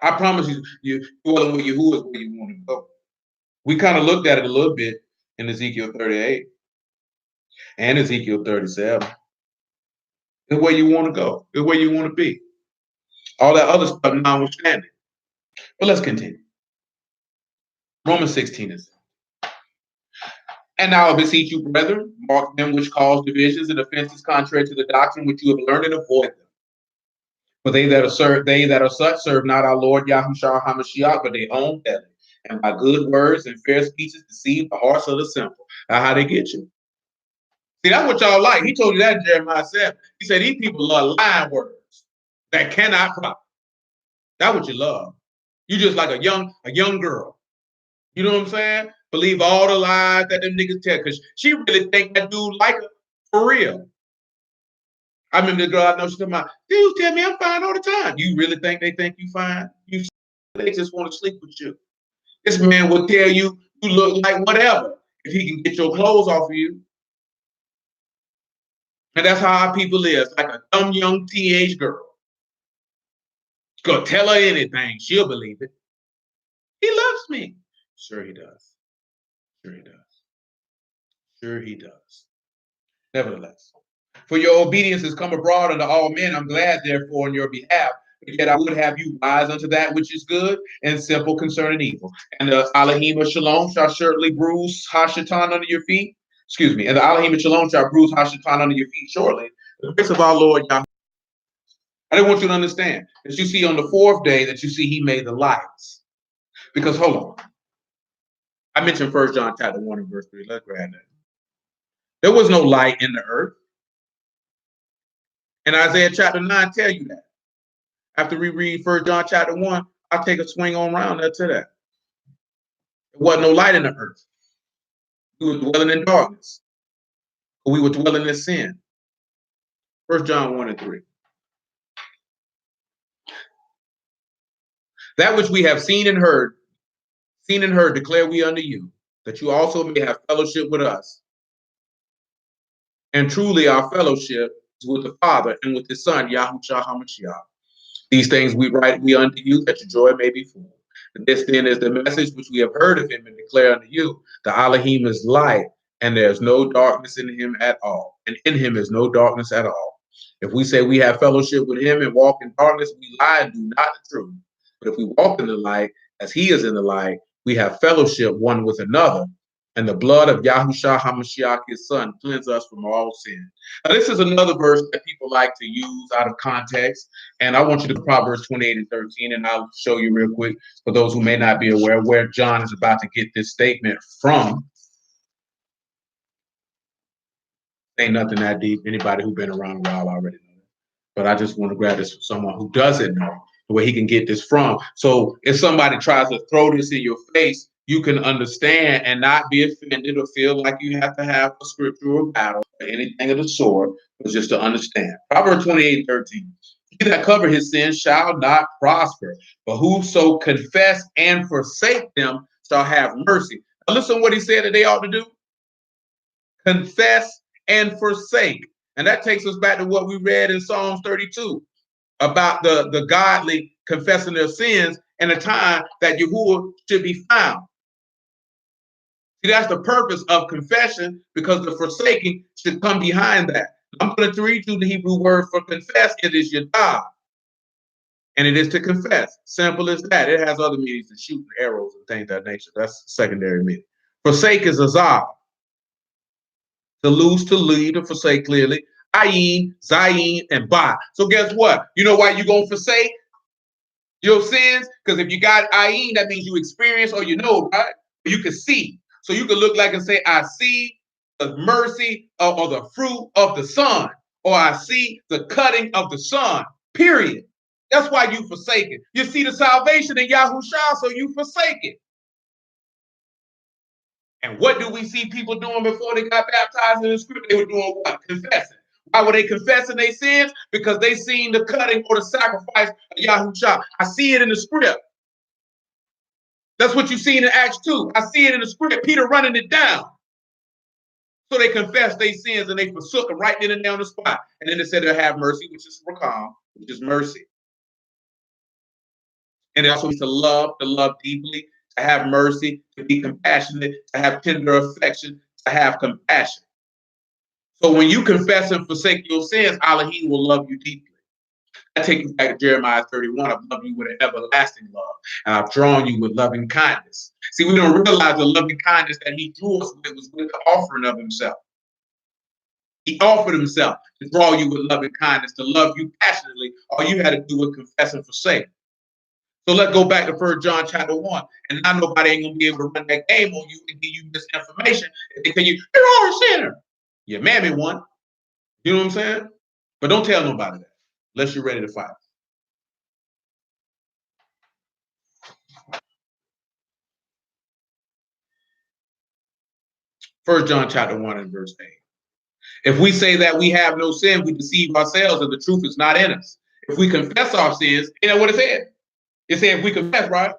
I promise you dwelling with Yahuwah is where you want to go. We kind of looked at it a little bit in Ezekiel 38 and Ezekiel 37. It's where you want to go. It's where you want to be. All that other stuff notwithstanding. But let's continue. Romans 16 is. And now I beseech you, brethren, mark them which cause divisions and offenses contrary to the doctrine which you have learned, and avoid them. For they that are such serve not our Lord Yahushua HaMashiach, but their own belly, and by good words and fair speeches deceive the hearts of the simple. That's how they get you. See, that's what y'all like. He told you that in Jeremiah 7. He said these people love lying words that cannot profit. That's what you love. You just like a young girl. You know what I'm saying? Believe all the lies that them niggas tell, because she really think that dude like her for real. I remember the girl I know, she talking about, dudes tell me I'm fine all the time. You really think they think you fine? They just want to sleep with you. This man will tell you you look like whatever if he can get your clothes off of you. And that's how our people is, like a dumb young teenage girl. Go tell her anything, she'll believe it. He loves me. Sure he does. Sure he does. Sure he does. Nevertheless, for your obedience has come abroad unto all men. I'm glad, therefore, on your behalf. But yet I would have you wise unto that which is good and simple concerning evil. And the Elohim of Shalom shall certainly bruise Hashatan under your feet. Excuse me. And the Elohim of Shalom shall bruise Hashatan under your feet shortly. The grace of our Lord Yahweh. I didn't want you to understand that you see on the fourth day that you see he made the lights. Because hold on. I mentioned 1 John chapter 1 and verse 3. Let's grab that. There was no light in the earth. And Isaiah chapter 9 tell you that. After we read 1 John chapter 1, I'll take a swing on around there to that. There wasn't no light in the earth. We were dwelling in darkness. We were dwelling in sin. 1 John 1 and 3. That which we have seen and heard declare we unto you, that you also may have fellowship with us. And truly our fellowship is with the Father and with his Son, Yahushua HaMashiach. These things we write we unto you, that your joy may be full. And this then is the message which we have heard of him and declare unto you. The Elohim is light, and there is no darkness in him at all. And in him is no darkness at all. If we say we have fellowship with him and walk in darkness, we lie and do not the truth. But if we walk in the light, as he is in the light, we have fellowship one with another. And the blood of Yahushua HaMashiach, his son, cleanses us from all sin. Now, this is another verse that people like to use out of context. And I want you to Proverbs 28 and 13, and I'll show you real quick for those who may not be aware where John is about to get this statement from. Ain't nothing that deep. Anybody who's been around a while already knows. But I just want to grab this from someone who doesn't know where he can get this from. So if somebody tries to throw this in your face, you can understand and not be offended or feel like you have to have a scriptural battle or anything of the sort, but just to understand. Proverbs 28:13. He that cover his sins shall not prosper, but whoso confess and forsake them shall have mercy. Now listen to what he said that they ought to do. Confess and forsake. And that takes us back to what we read in Psalms 32 about the godly confessing their sins in a time that Yahuwah should be found. See, that's the purpose of confession, because the forsaking should come behind that. I'm going to read you the Hebrew word for confess. It is yadah, and it is to confess. Simple as that. It has other meanings, to shoot arrows and things of that nature. That's secondary meaning. Forsake is azab. To lose, to lead, to forsake clearly. Ayin, Zayin, and Ba. So guess what? You know why you're going to forsake your sins? Because if you got Ayin, that means you experience or you know, right? You can see. So you can look like and say, I see the mercy or the fruit of the sun, or I see the cutting of the sun, period. That's why you forsake it. You see the salvation in Yahushua, so you forsake it. And what do we see people doing before they got baptized in the scripture? They were doing what? Confessing. Why were they confessing their sins? Because they seen the cutting or the sacrifice of Yahushua. I see it in the script. That's what you see in Acts 2. I see it in the script. Peter running it down. So they confessed their sins and they forsook them right then and there on the spot. And then they said they'll have mercy, which is rakam, which is mercy. And it also means to love deeply, to have mercy, to be compassionate, to have tender affection, to have compassion. So when you confess and forsake your sins, Elohim will love you deeply. I take you back to Jeremiah 31. I've loved you with an everlasting love, and I've drawn you with loving kindness. See, we don't realize the loving kindness that he drew us with was with the offering of himself. He offered himself to draw you with loving kindness, to love you passionately. All you had to do was confess and forsake. So let's go back to 1 John chapter 1. And now nobody ain't going to be able to run that game on you and give you misinformation. If they tell you, you're a sinner. Your mammy one. You know what I'm saying? But don't tell nobody that unless you're ready to fight. 1 John chapter 1 and verse 8. If we say that we have no sin, we deceive ourselves and the truth is not in us. If we confess our sins, you know what it said? It said if we confess, right?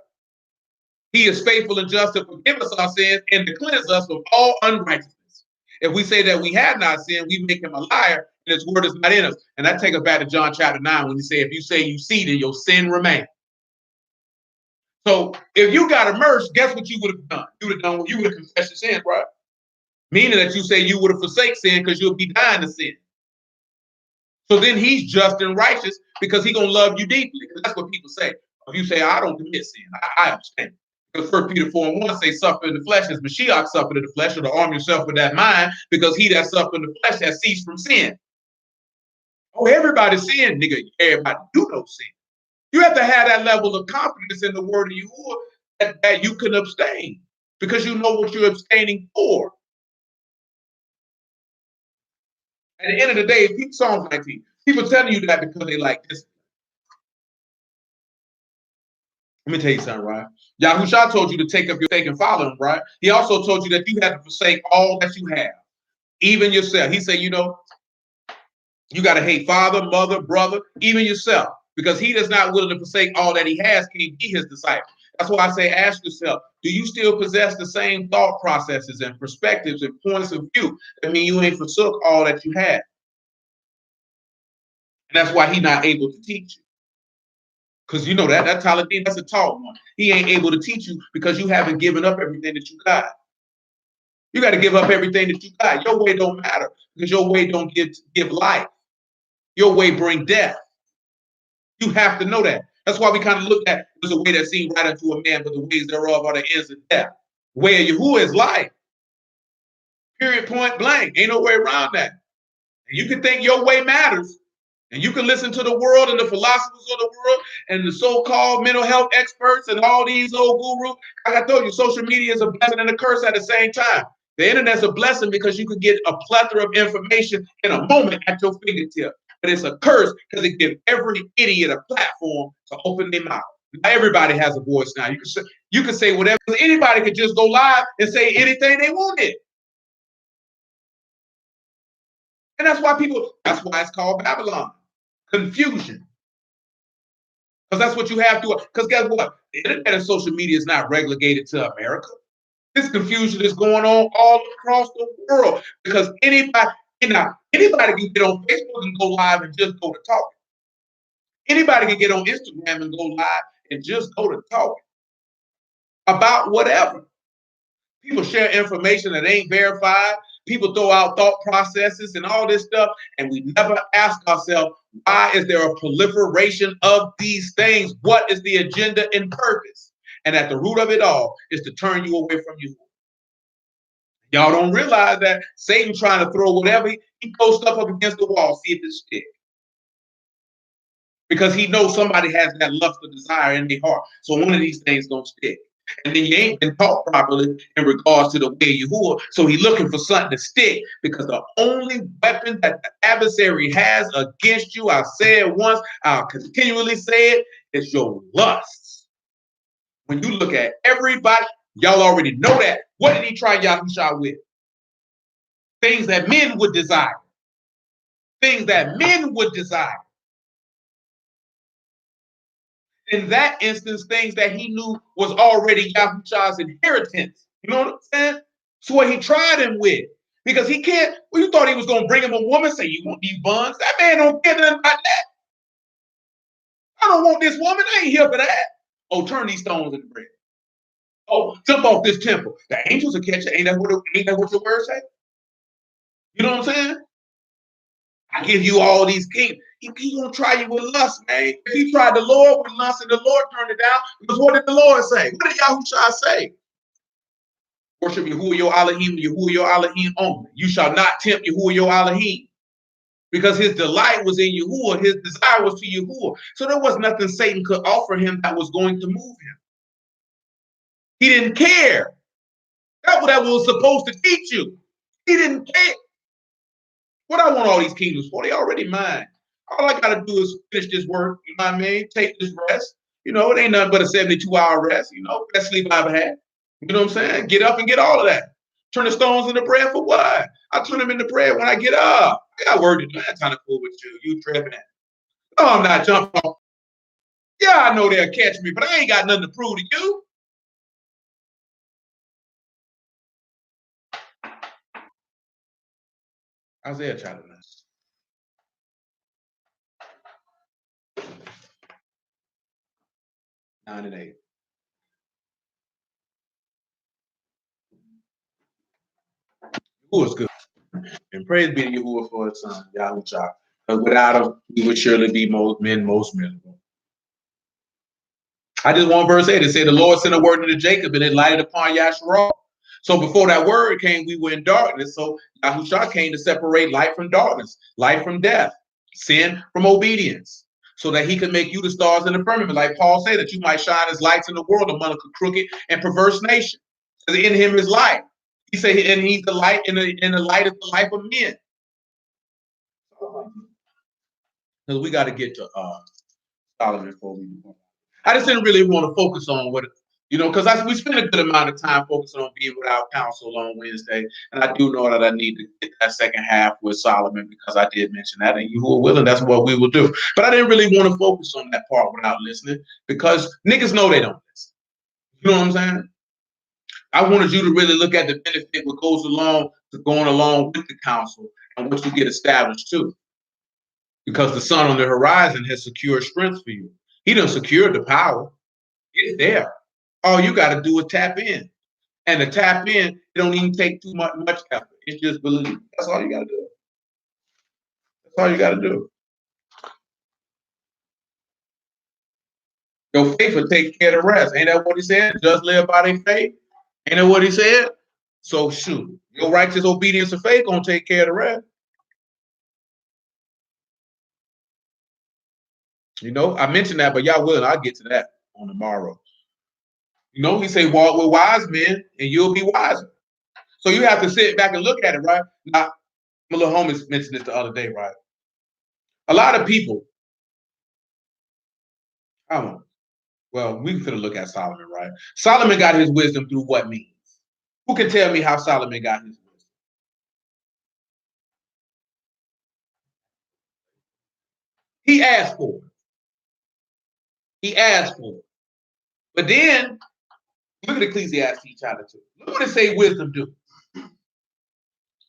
He is faithful and just to forgive us our sins and to cleanse us from all unrighteousness. If we say that we have not sinned, we make him a liar and his word is not in us. And that takes us back to John chapter 9 when he said, if you say you see, then your sin remains. So if you got immersed, guess what you would have done? You would have confessed your sins, right? Meaning that you say you would have forsaken sin because you'll be dying to sin. So then he's just and righteous because he's going to love you deeply. That's what people say. If you say, I don't commit sin, I abstain. Because 1 Peter 4 and 1 say, suffer in the flesh as Mashiach suffered in the flesh, or to arm yourself with that mind, because he that suffered in the flesh has ceased from sin. Oh, everybody sin, nigga. Everybody do no sin. You have to have that level of confidence in the word of Yahuwah that you can abstain because you know what you're abstaining for. At the end of the day, Psalms 19, people telling you that because they like this. Let me tell you something, right? Yahushua told you to take up your stake and follow him, right? He also told you that you had to forsake all that you have, even yourself. He said, you know, you got to hate father, mother, brother, even yourself, because he that's not willing to forsake all that he has can't be his disciple. That's why I say, ask yourself, do you still possess the same thought processes and perspectives and points of view? I mean, you ain't forsook all that you had. And that's why he's not able to teach you. Because you know that Taladim, that's a taught one. He ain't able to teach you because you haven't given up everything that you got. You got to give up everything that you got. Your way don't matter because your way don't give life. Your way bring death. You have to know that. That's why we kind of look at there's a way that seems right unto a man, but the ways thereof are the ends of death. Way of Yahuwah is life. Period, point blank. Ain't no way around that. And you can think your way matters. And you can listen to the world and the philosophers of the world and the so-called mental health experts and all these old gurus. Like I told you, social media is a blessing and a curse at the same time. The internet's a blessing because you can get a plethora of information in a moment at your fingertip. But it's a curse because it gives every idiot a platform to open their mouth. Now everybody has a voice now. You can say whatever. Anybody could just go live and say anything they wanted. And that's why it's called Babylon. Confusion. Because that's what you have to, because guess what? The internet and social media is not relegated to America. This confusion is going on all across the world because anybody can get on Facebook and go live and just go to talking. Anybody can get on Instagram and go live and just go to talking about whatever. People share information that ain't verified. People throw out thought processes and all this stuff, and we never ask ourselves, why is there a proliferation of these things? What is the agenda and purpose? And at the root of it all is to turn you away from you. Y'all don't realize that Satan trying to throw whatever, he throws stuff up against the wall, see if it sticks. Because he knows somebody has that lust or desire in their heart. So one of these things don't stick. And then you ain't been taught properly in regards to the way of Yahuwah. So he's looking for something to stick because the only weapon that the adversary has against you, I'll say it once, I'll continually say it, is your lusts. When you look at everybody, y'all already know that. What did he try Yahushua with? Things that men would desire. Things that men would desire. In that instance, things that he knew was already Yahushua's inheritance. You know what I'm saying? So what he tried him with. Because he can't, well, you thought he was going to bring him a woman, say, you want these buns? That man don't care nothing about that. I don't want this woman. I ain't here for that. Oh, turn these stones into bread. Oh, jump off this temple. The angels will catch you. Ain't that what your word say? You know what I'm saying? I give you all these kings. He gonna try you with lust, man. If he tried the Lord with lust and the Lord turned it down, because what did the Lord say? What did Yahushua say? Worship Yahuwah your Elohim, Yahuwah your Elohim only. You shall not tempt Yahuwah your Elohim. Because his delight was in Yahuwah, his desire was to Yahuwah. So there was nothing Satan could offer him that was going to move him. He didn't care. That's what that was supposed to teach you. He didn't care. What I want all these kingdoms for? They already mine. All I gotta do is finish this work, you know what I mean? Take this rest. You know, it ain't nothing but a 72-hour rest, you know, best sleep I ever had. You know what I'm saying? Get up and get all of that. Turn the stones into bread for what? I turn them into bread when I get up. I got work to do. I got time to fool with you. You tripping. No, I'm not jumping off. Yeah, I know they'll catch me, but I ain't got nothing to prove to you. Isaiah chapter 9 and 8. Who is good? And praise be to Yahuwah for his son, Yahushua. Because without him, we would surely be most miserable. I just want verse 8 to say the Lord sent a word to Jacob and it lighted upon Yasharal. So before that word came, we were in darkness. So Yahushua came to separate light from darkness, light from death, sin from obedience, so that he could make you the stars in the firmament. Like Paul said, that you might shine as lights in the world among a crooked and perverse nation. Because in him is light. He said, and he's the light, and the light is the life of men. Because we got to get to Solomon before we move on. I just didn't really want to focus on what, you know, because we spent a good amount of time focusing on being without counsel on Wednesday. And I do know that I need to get that second half with Solomon because I did mention that. And you who are willing, that's what we will do. But I didn't really want to focus on that part without listening because niggas know they don't listen. You know what I'm saying? I wanted you to really look at the benefit what goes along to going along with the counsel and what you get established too. Because the sun on the horizon has secured strength for you. He done secured the power. It's there. All you got to do is tap in. And to tap in, it don't even take too much effort. It's just believe. That's all you got to do. That's all you got to do. Your faith will take care of the rest. Ain't that what he said? Just live by their faith. Ain't that what he said? So shoot, your righteous obedience of faith gonna take care of the rest. You know, I mentioned that, but y'all will. I'll get to that on tomorrow. You know, he say walk with wise men and you'll be wiser. So you have to sit back and look at it, right? Now, my little homies mentioned this the other day, right? A lot of people, I don't know. Well, we could look at Solomon, right? Solomon got his wisdom through what means? Who can tell me how Solomon got his wisdom? He asked for it. He asked for it. But then, look at Ecclesiastes chapter 2. Look what it say wisdom do.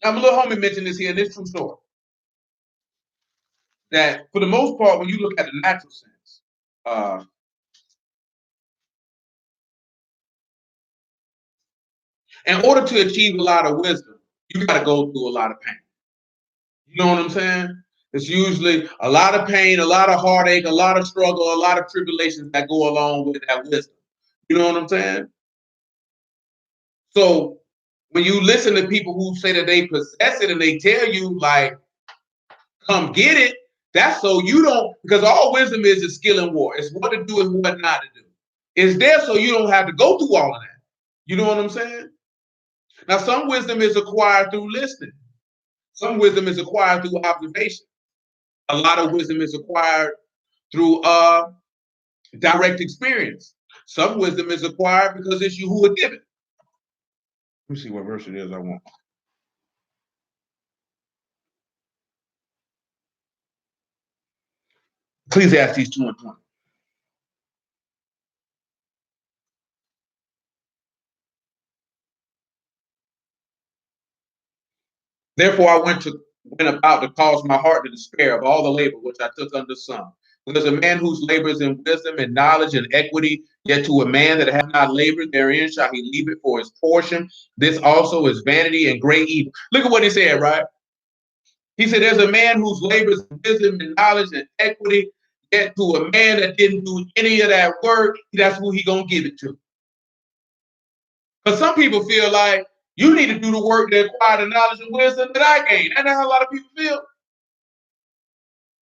Now, my little homie mentioned this here in this true story. That for the most part, when you look at the natural sense, in order to achieve a lot of wisdom, you got to go through a lot of pain. You know what I'm saying? It's usually a lot of pain, a lot of heartache, a lot of struggle, a lot of tribulations that go along with that wisdom. You know what I'm saying? So when you listen to people who say that they possess it and they tell you, like, come get it, that's so you don't, because all wisdom is a skill in war. It's what to do and what not to do. It's there so you don't have to go through all of that. You know what I'm saying? Now, some wisdom is acquired through listening. Some wisdom is acquired through observation. A lot of wisdom is acquired through direct experience. Some wisdom is acquired because it's you who are given. Let me see what verse it is I want. Ecclesiastes 2 and 20. Therefore I went about to cause my heart to despair of all the labor which I took under the sun. There's a man whose labor is in wisdom and knowledge and equity, yet to a man that hath not labored therein shall he leave it for his portion. This also is vanity and great evil. Look at what he said, right? He said, there's a man whose labor is in wisdom and knowledge and equity, yet to a man that didn't do any of that work, that's who he gonna give it to. Because some people feel like you need to do the work to acquire the knowledge and wisdom that I gained. That's how a lot of people feel.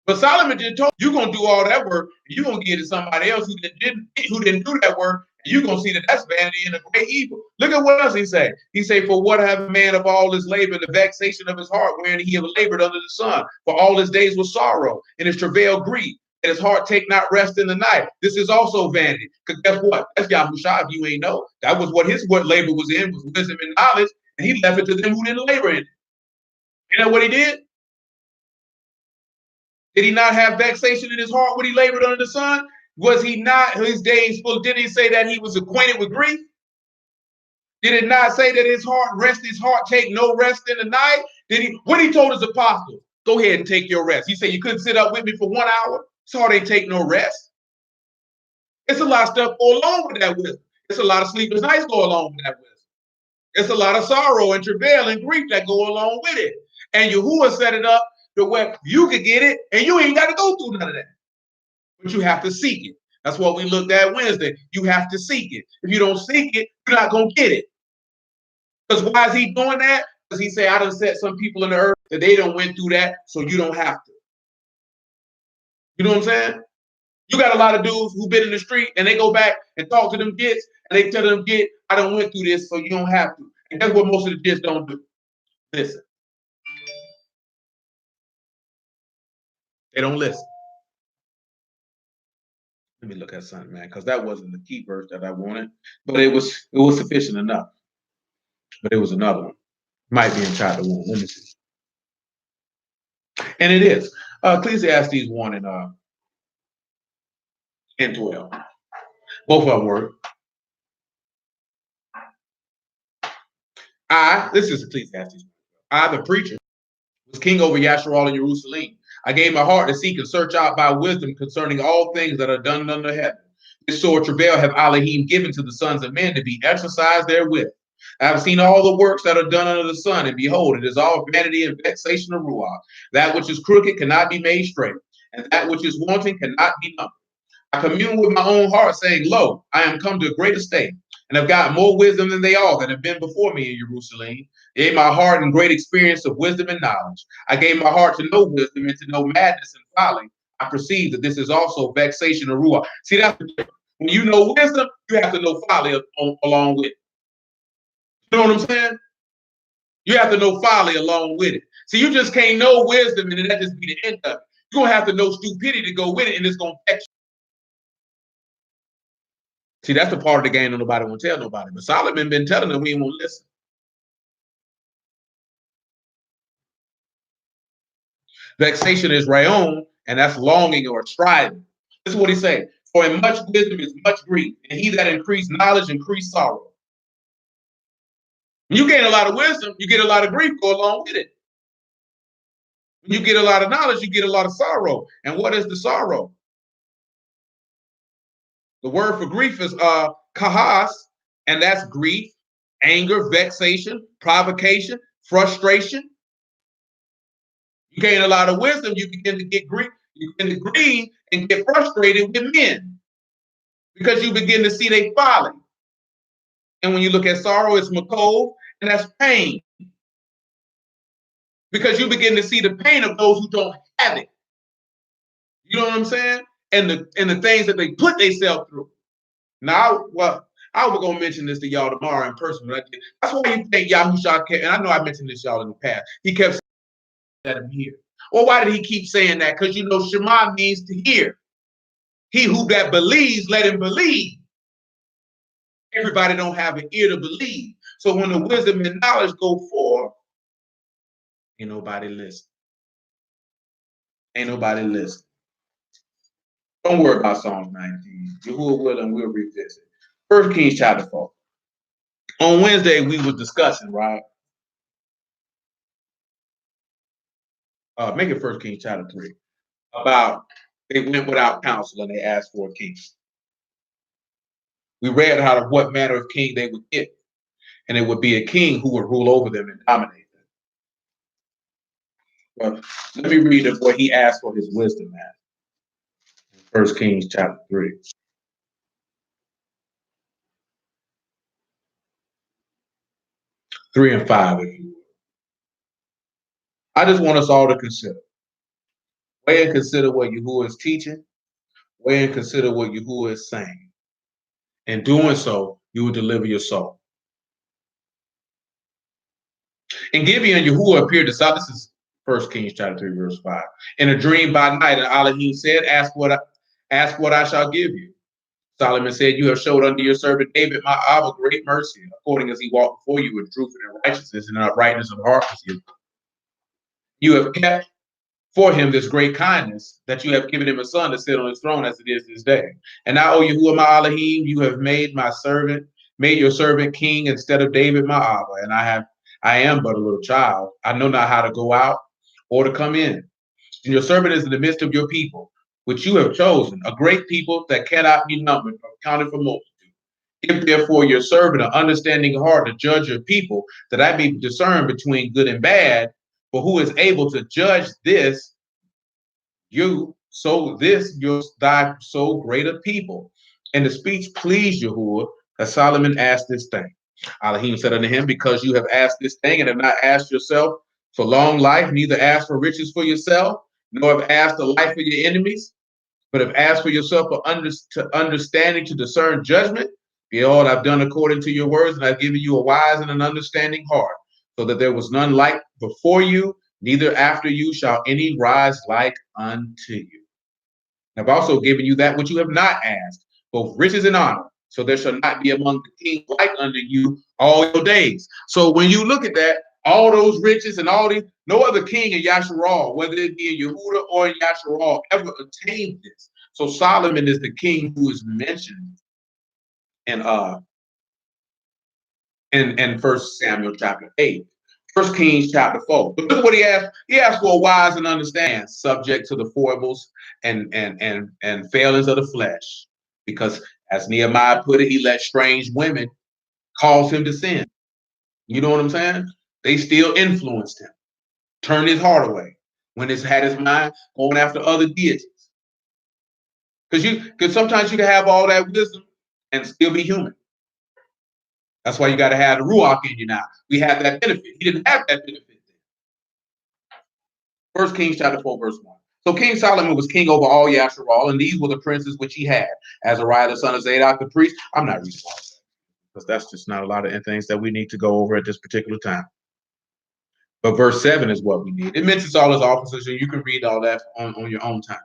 But Solomon just told you, you're gonna do all that work, and you're gonna give it to somebody else who didn't do that work, and you're gonna see that that's vanity and a great evil. Look at what else he said. He said, "For what have a man of all his labor, the vexation of his heart, wherein he have labored under the sun? For all his days was sorrow, and his travail grief, and his heart take not rest in the night. This is also vanity." Because guess what? That's Yahushua. If you ain't know, that was what labor was in, was wisdom and knowledge, and he left it to them who didn't labor in it. You know what he did? Did he not have vexation in his heart when he labored under the sun? Was he not his days full? Did he say that he was acquainted with grief? Did it not say that his heart take no rest in the night? When he told his apostles, go ahead and take your rest. He said, you couldn't sit up with me for 1 hour? His heart ain't take no rest. It's a lot of stuff go along with that wisdom. It's a lot of sleepless nights go along with that wisdom. It's a lot of sorrow and travail and grief that go along with it. And Yahuwah set it up to where you could get it and you ain't got to go through none of that. But you have to seek it. That's what we looked at Wednesday. You have to seek it. If you don't seek it, you're not going to get it. Because why is he doing that? Because he said, I done set some people in the earth that they don't went through that, so you don't have to. You know what I'm saying? You got a lot of dudes who've been in the street and they go back and talk to them kids and they tell them, kid, I done went through this, so you don't have to. And that's what most of the kids don't do. Listen. They don't listen. Let me look at something, man, because that wasn't the key verse that I wanted, but it was sufficient enough. But it was another one. Might be in chapter 1. Let me see. And it is. Ecclesiastes 1 and 12. Both of them were. This is Ecclesiastes. I, the preacher, was king over Yasharal in Jerusalem. I gave my heart to seek and search out by wisdom concerning all things that are done under heaven. This sore travail have Elohim given to the sons of men to be exercised therewith. I have seen all the works that are done under the sun, and behold, it is all vanity and vexation of Ruach. That which is crooked cannot be made straight, and that which is wanting cannot be numbered. I commune with my own heart, saying, lo, I am come to a great estate, and have got more wisdom than they all that have been before me in Jerusalem. Gave my heart in great experience of wisdom and knowledge. I gave my heart to know wisdom and to know madness and folly. I perceive that this is also vexation of Ruach. See, that's the difference. When you know wisdom, you have to know folly along with it. You know what I'm saying? You have to know folly along with it. So you just can't know wisdom and then that just be the end of it. You're going to have to know stupidity to go with it, and it's going to vex you. See, that's the part of the game that nobody won't tell nobody. But Solomon been telling them we won't listen. Vexation is rayon, and that's longing or striving. This is what he said. For in much wisdom is much grief, and he that increased knowledge increased sorrow. When you gain a lot of wisdom, you get a lot of grief go along with it. When you get a lot of knowledge, you get a lot of sorrow. And what is the sorrow? The word for grief is kahas, and that's grief, anger, vexation, provocation, frustration. You gain a lot of wisdom, you begin to get grief, you begin to grieve and get frustrated with men because you begin to see they folly. And when you look at sorrow, it's makov, and that's pain. Because you begin to see the pain of those who don't have it. You know what I'm saying? And the things that they put themselves through. Now, I was gonna mention this to y'all tomorrow in person, but that's why you think Yahushua kept, and I know I mentioned this y'all in the past. He kept saying, let him hear. Well, why did he keep saying that? Because you know Shema means to hear. He who that believes, let him believe. Everybody don't have an ear to believe. So when the wisdom and knowledge go forth, ain't nobody listen. Ain't nobody listen. Don't worry about Psalms 19. Yahuwah willing, we'll revisit. 1 Kings chapter 4. On Wednesday, we were discussing, right? Make it 1 Kings chapter 3. About They went without counsel and they asked for a king. We read out of what manner of king they would get, and it would be a king who would rule over them and dominate them. Well, let me read what he asked for his wisdom at. 1 Kings chapter 3. Three and 5, if you will. I just want us all to consider. Weigh and consider what Yahuwah is teaching. Weigh and consider what Yahuwah is saying. In doing so, you will deliver your soul. In Gibeon, Yahuwah appeared to Solomon. This is 1 Kings chapter 3, verse 5. In a dream by night, and Elohim said, ask what I shall give you. Solomon said, you have showed unto your servant David my Abba great mercy, according as he walked before you with truth and righteousness and uprightness of heart. You have kept for him this great kindness, that you have given him a son to sit on his throne as it is this day. And now, O Yahuwah my Elohim, you have made your servant king instead of David my Abba, and I am but a little child. I know not how to go out or to come in. And your servant is in the midst of your people, which you have chosen, a great people that cannot be numbered or counted for multitude. Give therefore your servant an understanding heart to judge your people, that I may discern between good and bad. For who is able to judge this, thy so great a people? And the speech pleased Yahuwah, that Solomon asked this thing. Elohim said unto him, because you have asked this thing and have not asked yourself for long life, neither asked for riches for yourself, nor have asked the life of your enemies, but have asked for yourself for understanding to discern judgment. Behold, I've done according to your words, and I've given you a wise and an understanding heart, so that there was none like before you, neither after you shall any rise like unto you. I've also given you that which you have not asked, both riches and honor, so there shall not be among the kings like unto you all your days. So when you look at that, all those riches and all these, no other king in Yasharal, whether it be in Yehuda or in Yasharal, ever attained this. So Solomon is the king who is mentioned in 1 Samuel chapter 8. 1 Kings chapter 4. But look what he asked. He asked for a wise and understand, subject to the foibles and failings of the flesh. Because as Nehemiah put it, he let strange women cause him to sin. You know what I'm saying? They still influenced him, turned his heart away when he had his mind going after other deities. Because sometimes you can have all that wisdom and still be human. That's why you got to have the Ruach in you now. We have that benefit. He didn't have that benefit then. 1 Kings chapter 4, verse 1. So King Solomon was king over all Yasharal, and these were the princes which he had. Azariah, the son of Zadok, the priest. I'm not reading all that, because that's just not a lot of things that we need to go over at this particular time. But verse 7 is what we need. It mentions all his officers, and you can read all that on your own time.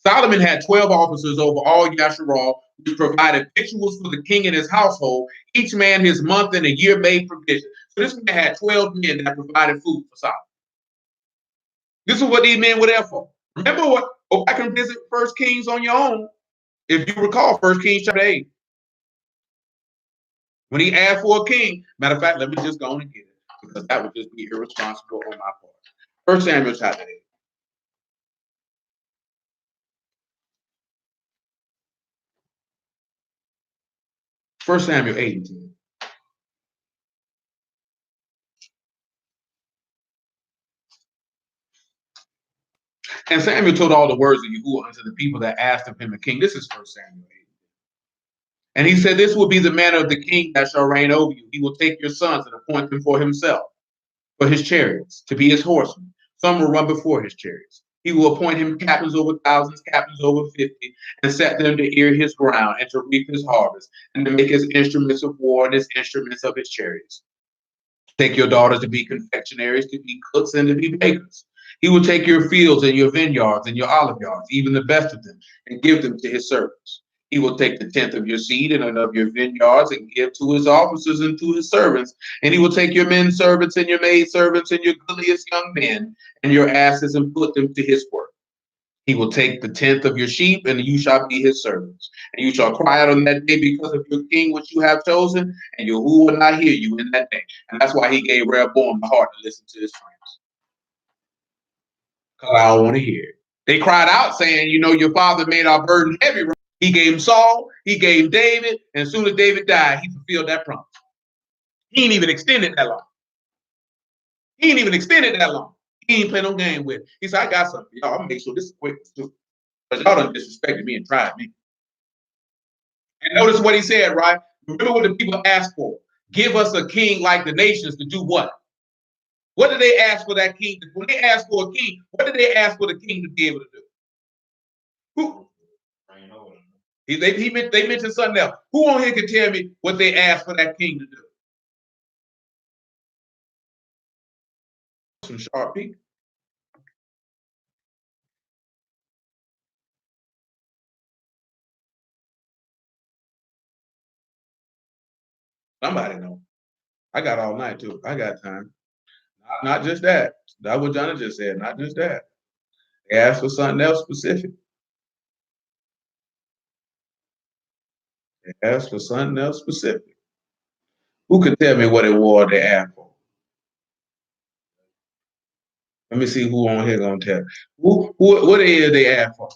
Solomon had 12 officers over all Yasharal, which provided victuals for the king and his household, each man his month and a year made provision. So this man had 12 men that provided food for Solomon. This is what these men were there for. Remember what? Go back and visit 1 Kings on your own. If you recall 1 Kings chapter 8. When he asked for a king, matter of fact, let me just go on and get it, because that would just be irresponsible on my part. 1 Samuel chapter 8. 1 Samuel 8 and 10. And Samuel told all the words of Yahuwah unto the people that asked of him a king. This is 1 Samuel 8. And he said, this will be the manner of the king that shall reign over you. He will take your sons and appoint them for himself, for his chariots, to be his horsemen. Some will run before his chariots. He will appoint him captains over thousands, captains over 50, and set them to ear his ground and to reap his harvest, and to make his instruments of war and his instruments of his chariots. Take your daughters to be confectionaries, to be cooks, and to be bakers. He will take your fields and your vineyards and your olive yards, even the best of them, and give them to his servants. He will take the tenth of your seed and of your vineyards and give to his officers and to his servants. And he will take your men servants and your maid servants and your goodliest young men and your asses and put them to his work. He will take the tenth of your sheep, and you shall be his servants. And you shall cry out on that day because of your king which you have chosen, and Yahuwah will not hear you in that day. And that's why he gave Rehoboam the heart to listen to his friends. Because I don't want to hear it. They cried out saying, your father made our burden heavy. He gave him Saul, he gave David, and as soon as David died, he fulfilled that promise. He ain't even extended that long. He ain't play no game with it. He said, I got something for y'all. I'm gonna make sure this is quick too. Because y'all done disrespected me and tried me. And notice what he said, right? Remember what the people asked for. Give us a king like the nations to do what? What did they ask for that king? When they asked for a king, what did they ask for the king to be able to do? Who? They mentioned something else. Who on here can tell me what they asked for that king to do? Some sharp people. Somebody know. I got all night too. I got time. Not just that. That's what Johnny just said. Not just that. They asked for something else specific. They asked for something else specific. Who could tell me what it was they asked for? Let me see who on here gonna tell. What it is they asked for?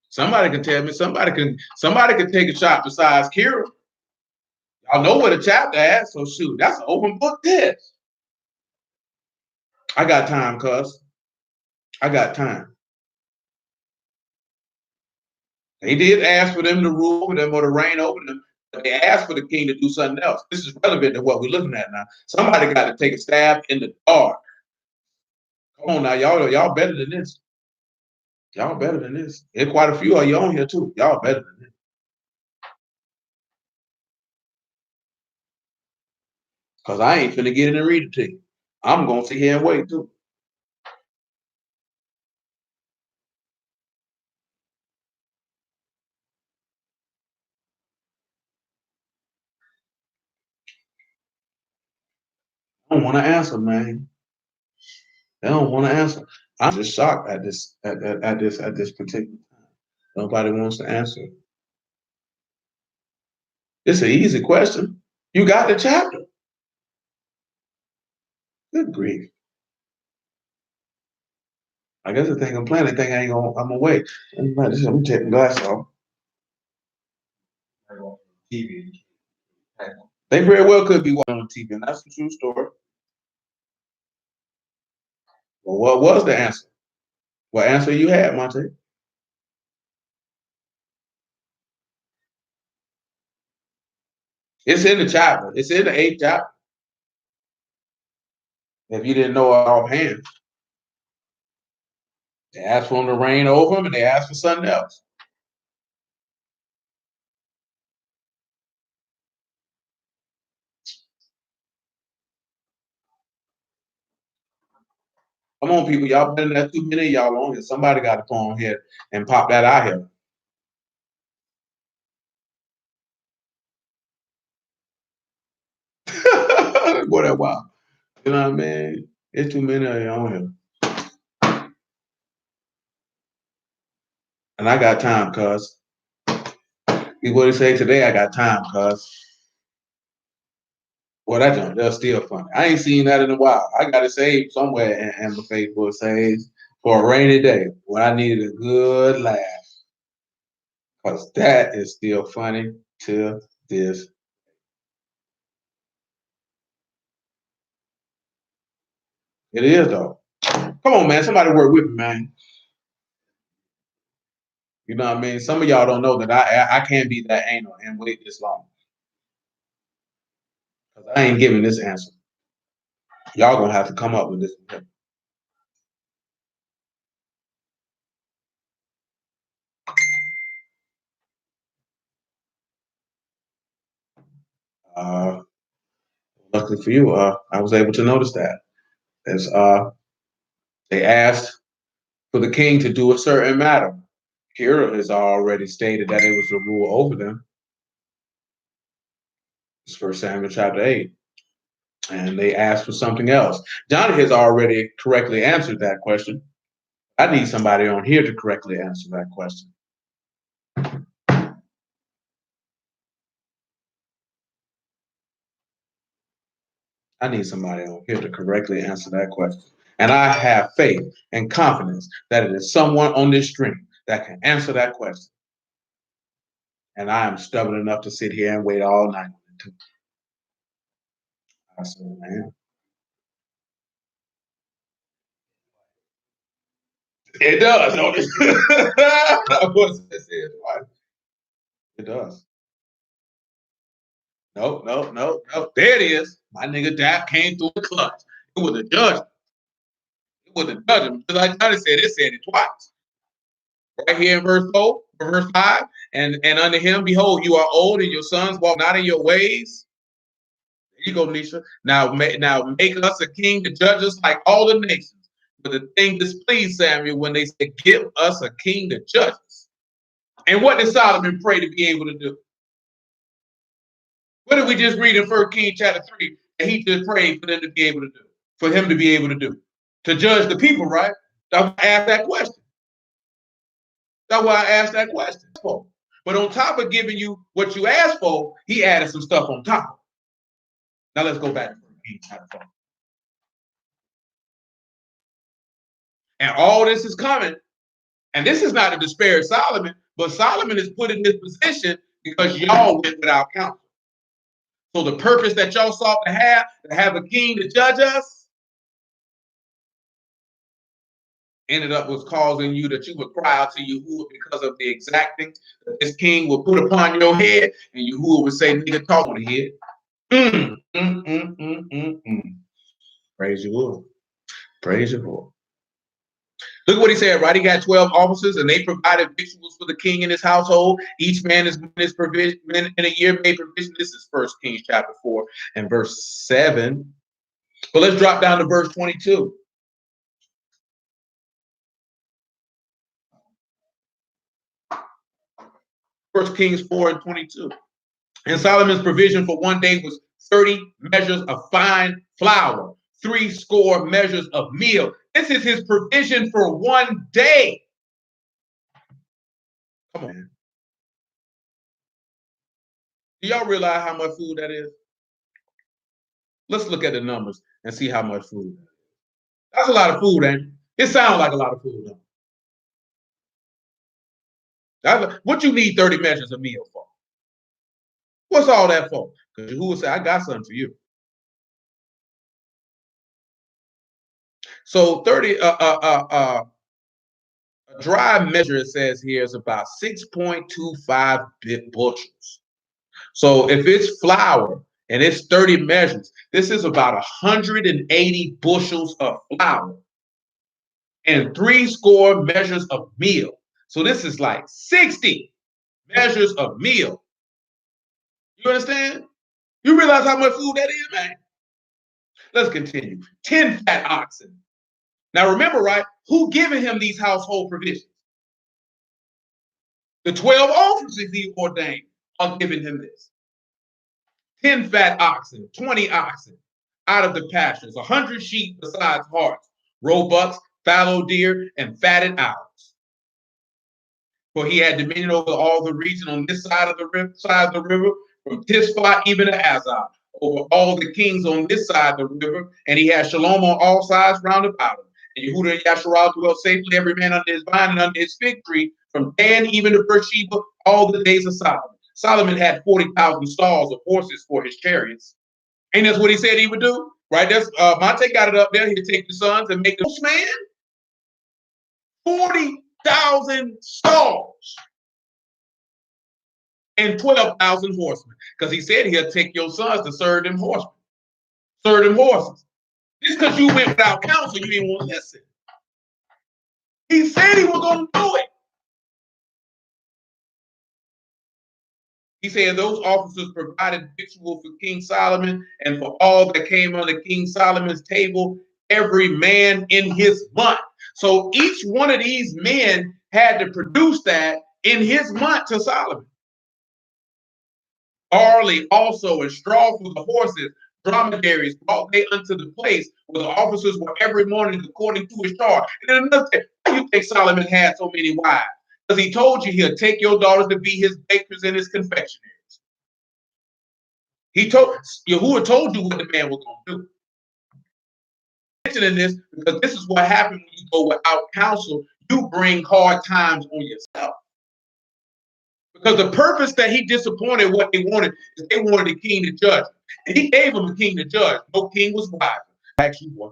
Somebody can tell me. Somebody can take a shot besides Kira. Y'all know what a chapter asked, so shoot, that's an open book test. I got time, cuz. I got time. They did ask for them to rule over them or to reign over them, but they asked for the king to do something else. This is relevant to what we're looking at now. Somebody got to take a stab in the dark. Come on now, y'all better than this. Y'all better than this. There's quite a few of you on here too. Y'all better than this. Because I ain't finna get in and read it to you. I'm gonna sit here and wait too. I don't want to answer, man. They don't want to answer. I'm just shocked at this particular time. Nobody wants to answer. It's an easy question. You got the chapter. Good grief. I guess the thing I'm playing, I'm gonna wait. I'm taking glass off. TV. They very well could be watching on TV, and that's the true story. Well, what was the answer? What answer you had, Monte? It's in the chapter. It's in the 8th chapter. If you didn't know it offhand, they asked for him to reign over him, and they asked for something else. Come on, people, y'all better than that 2 minutes y'all on here. Somebody got to come on here and pop that out here. Boy, that wild. You know what I mean? It's 2 minutes of you on here. And I got time, cuz. What he say today, I got time, cuz. Boy, that's still funny. I ain't seen that in a while. I got it saved somewhere in my Facebook saves for a rainy day when I needed a good laugh. Because that is still funny to this. It is, though. Come on, man. Somebody work with me, man. You know what I mean? Some of y'all don't know that I can't be that anal and wait this long. Because I ain't giving this answer. Y'all gonna have to come up with this. Luckily for you, I was able to notice that. As they asked for the king to do a certain matter. Kira has already stated that it was to rule over them. It's 1 Samuel chapter 8. And they asked for something else. Johnny has already correctly answered that question. I need somebody on here to correctly answer that question. I need somebody on here to correctly answer that question. And I have faith and confidence that it is someone on this stream that can answer that question. And I am stubborn enough to sit here and wait all night. I said, man. It does. It does. No. There it is. My nigga Dap came through the clutch. It was a judgment. It was a judgment. Because like Johnny said, it said it twice. Right here in verse 4, verse 5. And unto him, behold, you are old, and your sons walk not in your ways. There you go, Nisha. Now make us a king to judge us like all the nations. But the thing displeased Samuel when they said, give us a king to judge us. And what did Solomon pray to be able to do? What did we just read in 1 Kings chapter 3 that he just prayed for them to be able to do? For him to be able to do? To judge the people, right? That's why I asked that question. That's why I asked that question. But on top of giving you what you asked for, he added some stuff on top. Now let's go back to 1 Kings chapter 4. And all this is coming. And this is not to disparage Solomon, but Solomon is put in this position because y'all went without counsel. So the purpose that y'all sought to have a king to judge us, ended up was causing you that you would cry out to Yahuwah because of the exacting that this king will put upon your head, and Yahuwah would say, nigga, talk on the head. Praise Yahuwah. Praise Yahuwah. Look at what he said, right? He got 12 officers, and they provided victuals for the king and his household. Each man is his provision in a year made provision. This is 1 Kings chapter 4 and verse 7. But let's drop down to verse 22. First Kings 4 and 22. And Solomon's provision for one day was 30 measures of fine flour, 80 measures of meal. This is his provision for one day. Come on, man. Do y'all realize how much food that is? Let's look at the numbers and see how much food that is. That's a lot of food, ain't it? It sounds like a lot of food, though. What you need 30 measures of meal for? What's all that for? Because who will say, I got something for you. So 30 a dry measure, it says here, is about 6.25 bushels. So if it's flour and it's 30 measures, this is about 180 bushels of flour and 80 measures of meal. So this is like 60 measures of meal. You understand? You realize how much food that is, man? Let's continue. 10 fat oxen. Now remember, right? Who giving him these household provisions? The 12 officers he ordained are giving him this. 10 fat oxen, 20 oxen out of the pastures, 100 sheep besides harts, roebucks, fallow deer, and fatted owls. For he had dominion over all the region on this side of the river, from Tisphah even to Azar, over all the kings on this side of the river, and he had shalom on all sides round about him. And Yehuda and Yasharal dwelt safely, every man under his vine and under his fig tree, from Dan even to Beersheba, all the days of Solomon. Solomon had 40,000 stalls of horses for his chariots. Ain't that's what he said he would do? Right? That's Monte got it up there. He'd take the sons and make them, man, 40,000 stalls and 12,000 horsemen. Because he said he'll take your sons to serve them horsemen, serve them horses. Just because you went without counsel, you didn't want to listen. He said he was going to do it. He said those officers provided victual for King Solomon and for all that came under King Solomon's table, every man in his month. So each one of these men had to produce that in his month to Solomon. Barley also and straw for the horses, dromedaries brought they unto the place where the officers were every morning according to his charge. And then another thing, why do you think Solomon had so many wives? Because he told you he'll take your daughters to be his bakers and his confectionaries. Yahuwah told you what the man was going to do. Mentioning this because this is what happens when you go without counsel. You bring hard times on yourself. Because the purpose that he disappointed what they wanted is they wanted a king to judge. And he gave them a king to judge. No king was wise. Tax you, boy.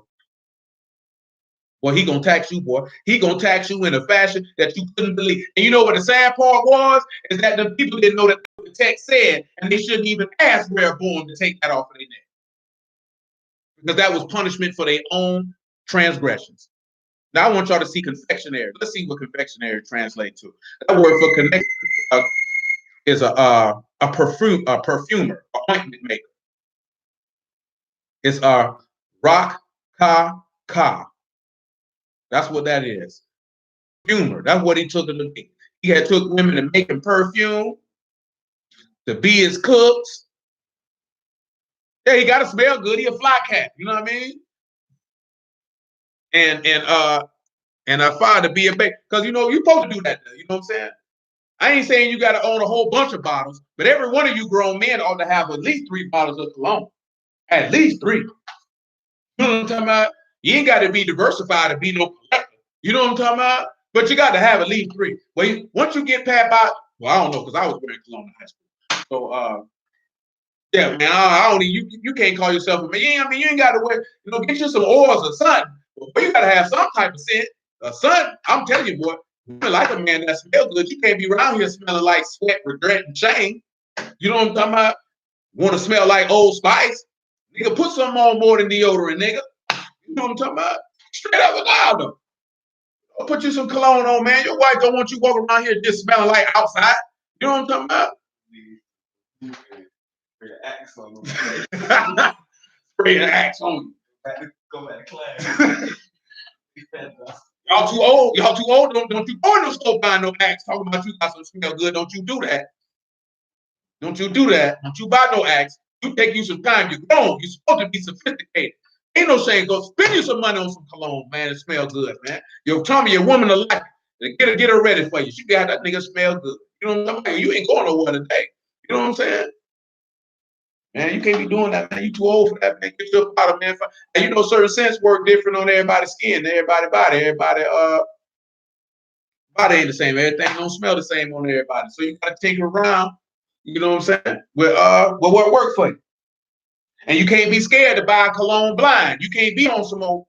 Well, he gonna tax you, boy. He gonna tax you in a fashion that you couldn't believe. And you know what the sad part was? Is that the people didn't know that the text said, and they shouldn't even ask Rehoboam to take that off of their neck. Because that was punishment for their own transgressions. Now I want y'all to see confectionery. Let's see what confectionery translates to. That word for connect is a perfumer, an ointment maker. It's a rock ka. That's what that is. Perfumer. That's what he took them to be. He had took women to making perfume, to be his cooks. Yeah, he got to smell good. He a fly cat. You know what I mean? And I find to be a baker. Because you know, you're supposed to do that. You know what I'm saying? I ain't saying you got to own a whole bunch of bottles, but every one of you grown men ought to have at least 3 bottles of cologne. At least 3. You know what I'm talking about? You ain't got to be diversified to be no collector. You know what I'm talking about? But you got to have at least 3. Well, once you get past about, well, I don't know, because I was wearing cologne in high school. So, yeah, man, I don't. You can't call yourself a man. You ain't got to wear. You know, get you some oils or something. But you got to have some type of scent. Son, I'm telling you, boy, you like a man that smells good. You can't be around here smelling like sweat, regret, and shame. You know what I'm talking about? Want to smell like Old Spice? Nigga, put something on more than deodorant, nigga. You know what I'm talking about? Straight up and down, though. I'll put you some cologne on, man. Your wife don't want you walking around here just smelling like outside. You know what I'm talking about? Spray an axe on you. Go back to class. Y'all too old. Y'all too old. Don't you go in no store buying no axe talking about you got some smell good. Don't you do that. Don't you do that. Don't you buy no axe. You take you some time. You're grown. You're supposed to be sophisticated. Ain't no shame. Go spend you some money on some cologne, man. It smell good, man. You're telling me your woman will like it. Get her ready for you. She got that nigga smell good. You know what I'm saying? You ain't going nowhere today. You know what I'm saying? Man, you can't be doing that, man. You too old for that, man. Get your powder, man. And you know, certain scents work different on everybody's skin, everybody's body. Everybody body ain't the same. Everything don't smell the same on everybody. So you gotta tinker around, you know what I'm saying? With what work for you. And you can't be scared to buy a cologne blind. You can't be on some old,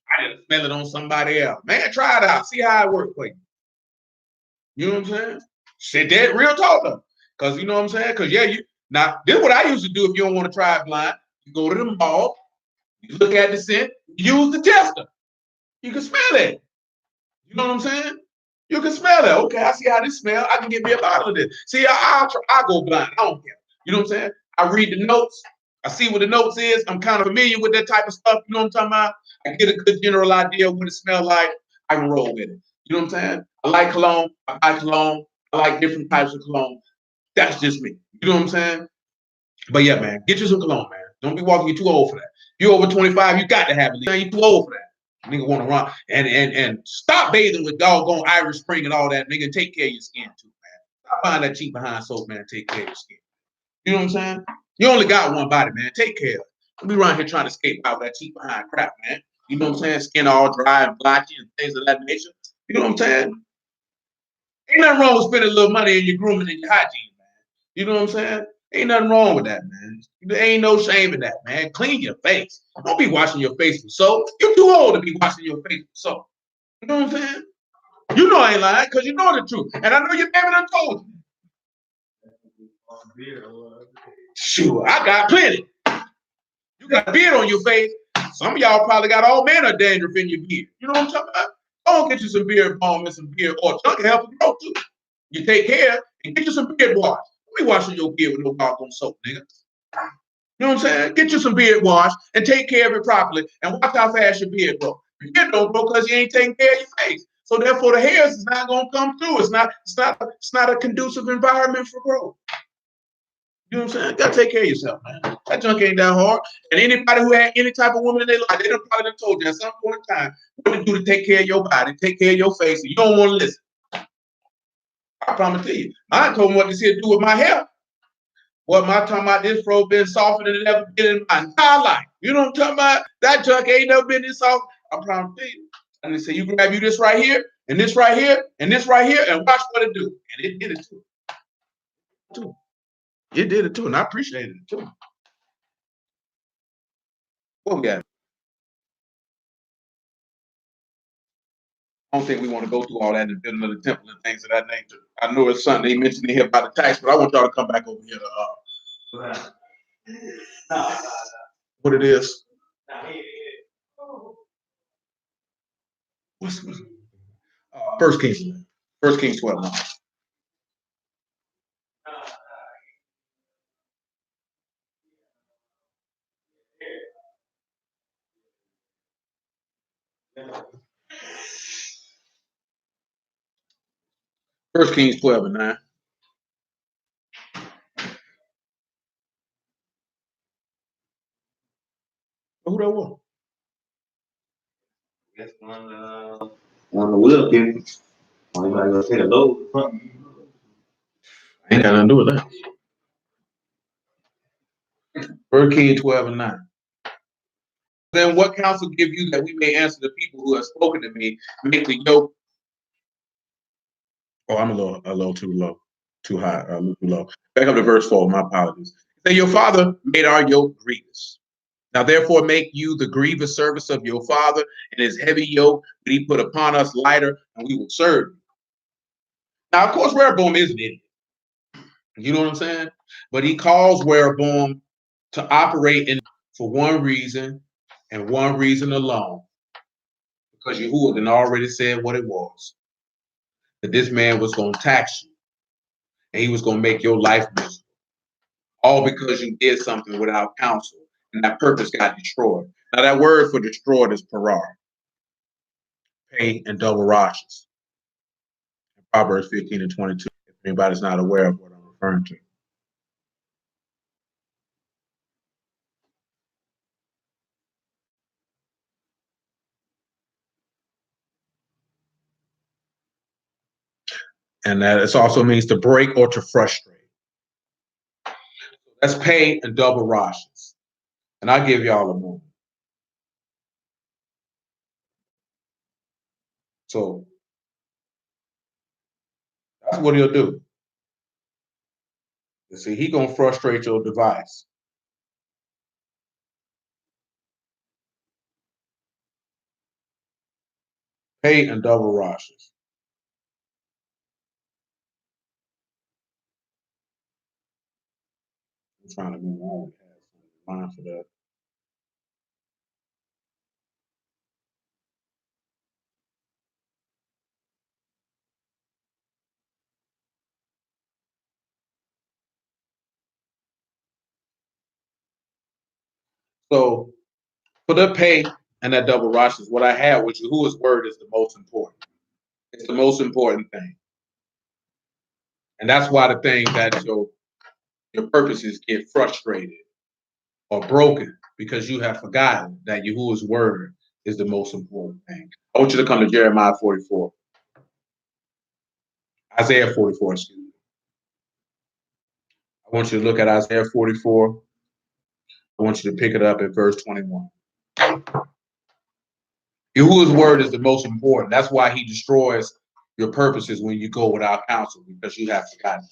I gotta smell it on somebody else. Man, try it out. See how it works for you. You know what I'm saying? Shit, that real talk though. Cause you know what I'm saying? Cause yeah, now this is what I used to do if you don't want to try it blind. You go to the mall, you look at the scent, use the tester. You can smell it. You know what I'm saying? You can smell it. Okay, I see how this smells. I can get me a bottle of this. See, I go blind. I don't care. You know what I'm saying? I read the notes. I see what the notes is. I'm kind of familiar with that type of stuff. You know what I'm talking about? I get a good general idea of what it smells like. I can roll with it. You know what I'm saying? I like cologne. I like cologne. I like different types of cologne. That's just me. You know what I'm saying? But yeah, man, get you some cologne, man. Don't be walking. You're too old for that. You're over 25. You got to have it. You're too old for that. Nigga want to run and stop bathing with doggone Irish Spring and all that. Nigga, take care of your skin too, man. Stop buying that cheap behind soap, man. Take care of your skin. You know what I'm saying? You only got one body, man. Take care of it. Don't be around here trying to escape out that cheap behind crap, man. You know what I'm saying? Skin all dry and blotchy and things of that nature. You know what I'm saying? Ain't nothing wrong with spending a little money in your grooming and your hygiene, man. You know what I'm saying? Ain't nothing wrong with that, man. There ain't no shame in that, man. Clean your face. Don't be washing your face with soap. You're too old to be washing your face with soap. You know what I'm saying? You know I ain't lying because you know the truth. And I know your baby done told you. Sure, I got plenty. You got a beard on your face. Some of y'all probably got all manner of dandruff in your beard. You know what I'm talking about? Go get you some beard balm and some beard oil. Chunk can help you grow too. You take care and get you some beard wash. Don't be washing your beard with no doggone soap, nigga. You know what I'm saying? Get you some beard wash and take care of it properly and watch how fast your beard grows. Your beard don't grow because you ain't taking care of your face. So therefore the hairs is not gonna come through. It's not a conducive environment for growth. You know what I'm saying? You gotta take care of yourself, man. That junk ain't that hard. And anybody who had any type of woman in their life, they done probably done told you at some point in time what to do to take care of your body, take care of your face, and you don't want to listen. I promise to you. I told them what this here to do with my hair. What am I talking about? This fro been softer than it ever been in my entire life. You know what I'm talking about? That junk ain't never been this soft. I'm trying to tell you. And they say, you grab you this right here, and this right here, and this right here, and watch what it do. And it did it too. It did it too, and I appreciated it too. What we got? I don't think we want to go through all that in the building of the temple and things of that nature. I know it's something they mentioned in here about the tax, but I want y'all to come back over here to what it is. What's First Kings 12. Now. First Kings 12 and 9. Who that was? That's one of the wheel people. You might go say hello. Ain't got nothing to do with that. First Kings 12 and 9. Then what counsel give you that we may answer the people who have spoken to me, make the yoke? Oh, I'm a little too low, too high, a little too low. Back up to verse 4. My apologies. Say, your father made our yoke grievous. Now therefore make you the grievous service of your father, and his heavy yoke that he put upon us lighter, and we will serve you. Now, of course, Rehoboam is an idiot. You know what I'm saying? But he calls Rehoboam to operate in for one reason and one reason alone. Because Yahuwah had already said what it was. That this man was going to tax you. And he was going to make your life miserable. All because you did something without counsel. And that purpose got destroyed. Now that word for destroyed is parar. Pay and double rashes. Proverbs 15 and 22. If anybody's not aware of what I'm referring to. And that it also means to break or to frustrate. That's pay and double rashes. And I'll give y'all a moment. So that's what he'll do. You see, he's gonna frustrate your device. Pay and double rashes. I'm trying to move on. Mind for that. So for the pay and that double rashes, what I had with Yahuwah's word is the most important. It's the most important thing. And that's why the thing that your purposes get frustrated or broken because you have forgotten that Yahuwah's word is the most important thing. I want you to come to Jeremiah 44. Isaiah 44, excuse me. I want you to look at Isaiah 44. I want you to pick it up at verse 21. Yahuwah's word is the most important. That's why he destroys your purposes when you go without counsel, because you have forgotten.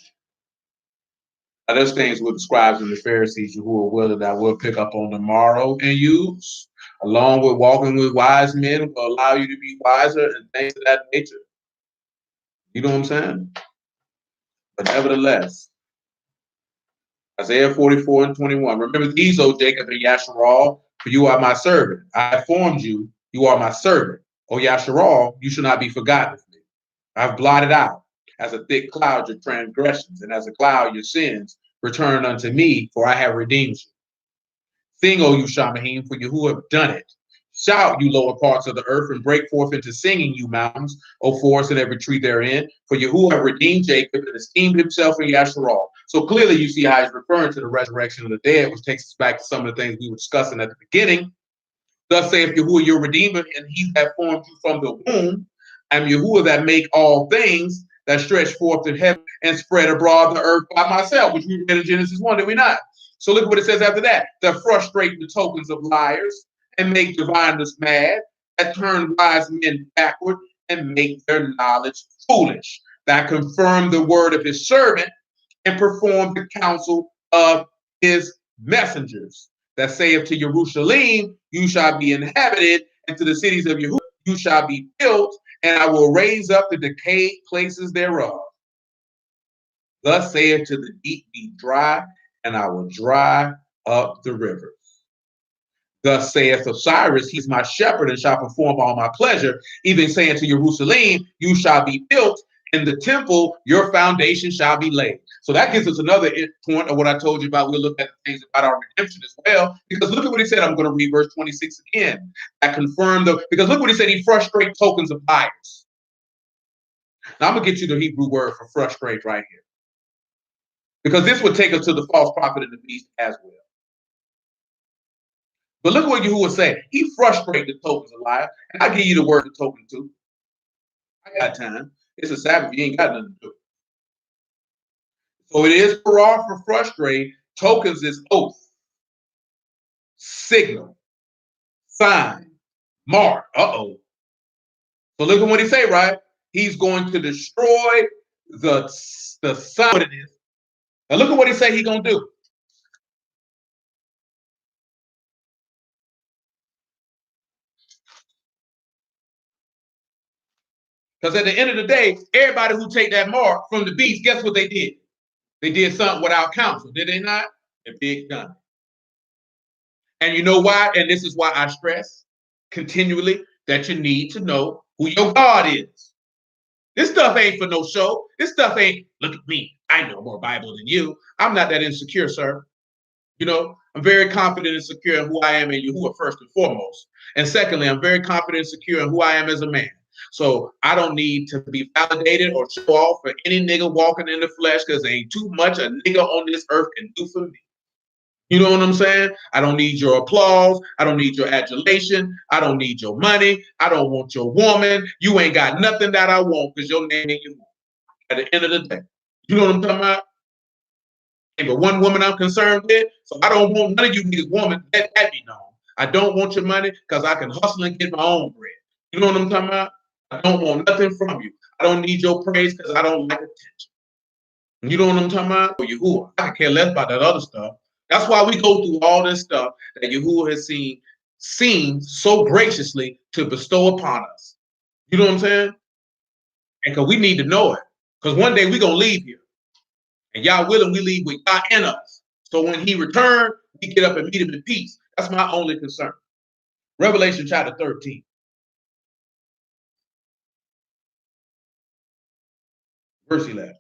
Now, there's things with the scribes and the Pharisees Yahuwah will that we'll pick up on tomorrow and use, along with walking with wise men, will allow you to be wiser and things of that nature. You know what I'm saying? But nevertheless, Isaiah 44 and 21. Remember these, O Jacob and Yasharal, for you are my servant. I formed you, you are my servant. O Yasharal, you shall not be forgotten of me. I've blotted out as a thick cloud your transgressions, and as a cloud your sins. Return unto me, for I have redeemed you. Sing, O you Shamahim, for you who have done it. Shout, you lower parts of the earth, and break forth into singing, you mountains, O forest and every tree therein. For Yahuwah have redeemed Jacob and esteemed himself in Yasharal. So clearly you see how he's referring to the resurrection of the dead, which takes us back to some of the things we were discussing at the beginning. Thus saith Yahuwah your Redeemer, and he that formed you from the womb, and Yahuwah that make all things, that stretched forth in heaven and spread abroad the earth by myself, which we read in Genesis 1, did we not? So look what it says after that. That frustrate the tokens of liars and make diviners mad, that turn wise men backward and make their knowledge foolish, that confirm the word of his servant and perform the counsel of his messengers, that saith to Jerusalem, you shall be inhabited, and to the cities of Yehudah, you shall be built, and I will raise up the decayed places thereof. Thus saith to the deep, be dry, and I will dry up the rivers. Thus saith Osiris, he is my shepherd and shall perform all my pleasure, even saying to Jerusalem, you shall be built, and the temple, your foundation shall be laid. So that gives us another point of what I told you about. We'll look at the things about our redemption as well, because look at what he said. I'm going to read verse 26 again. That confirmed because look what he said. He frustrates tokens of liars. Now I'm going to get you the Hebrew word for frustrate right here, because this would take us to the false prophet and the beast as well. But look at what Yahuwah said. He frustrated the tokens of liars. And I give you the word to token too. I got time. It's a Sabbath. You ain't got nothing to do. So it is for frustrate. Tokens is oath, signal, sign, mark. Uh-oh. So look at what he say, right? He's going to destroy the sign. What it is. Now look at what he say he's going to do. Because at the end of the day, everybody who take that mark from the beast, guess what they did? They did something without counsel, did they not? A big gun. And you know why? And this is why I stress continually that you need to know who your God is. This stuff ain't for no show. This stuff ain't, look at me. I know more Bible than you. I'm not that insecure, sir. You know, I'm very confident and secure in who I am in Yahuwah first and foremost. And secondly, I'm very confident and secure in who I am as a man. So I don't need to be validated or show off for any nigga walking in the flesh, because there ain't too much a nigga on this earth can do for me. You know what I'm saying? I don't need your applause. I don't need your adulation. I don't need your money. I don't want your woman. You ain't got nothing that I want, because your name ain't you. At the end of the day, you know what I'm talking about? But one woman I'm concerned with, so I don't want none of you niggas woman. Let that be known. I don't want your money because I can hustle and get my own bread. You know what I'm talking about? I don't want nothing from you. I don't need your praise because I don't like attention. You know what I'm talking about? Or Yahuwah. I can care less about that other stuff. That's why we go through all this stuff that Yahuwah has seen so graciously to bestow upon us. You know what I'm saying? And because we need to know it. Because one day we're going to leave here. And y'all willing, we leave with God in us. So when he returned, we get up and meet him in peace. That's my only concern. Revelation chapter 13. Verse 11.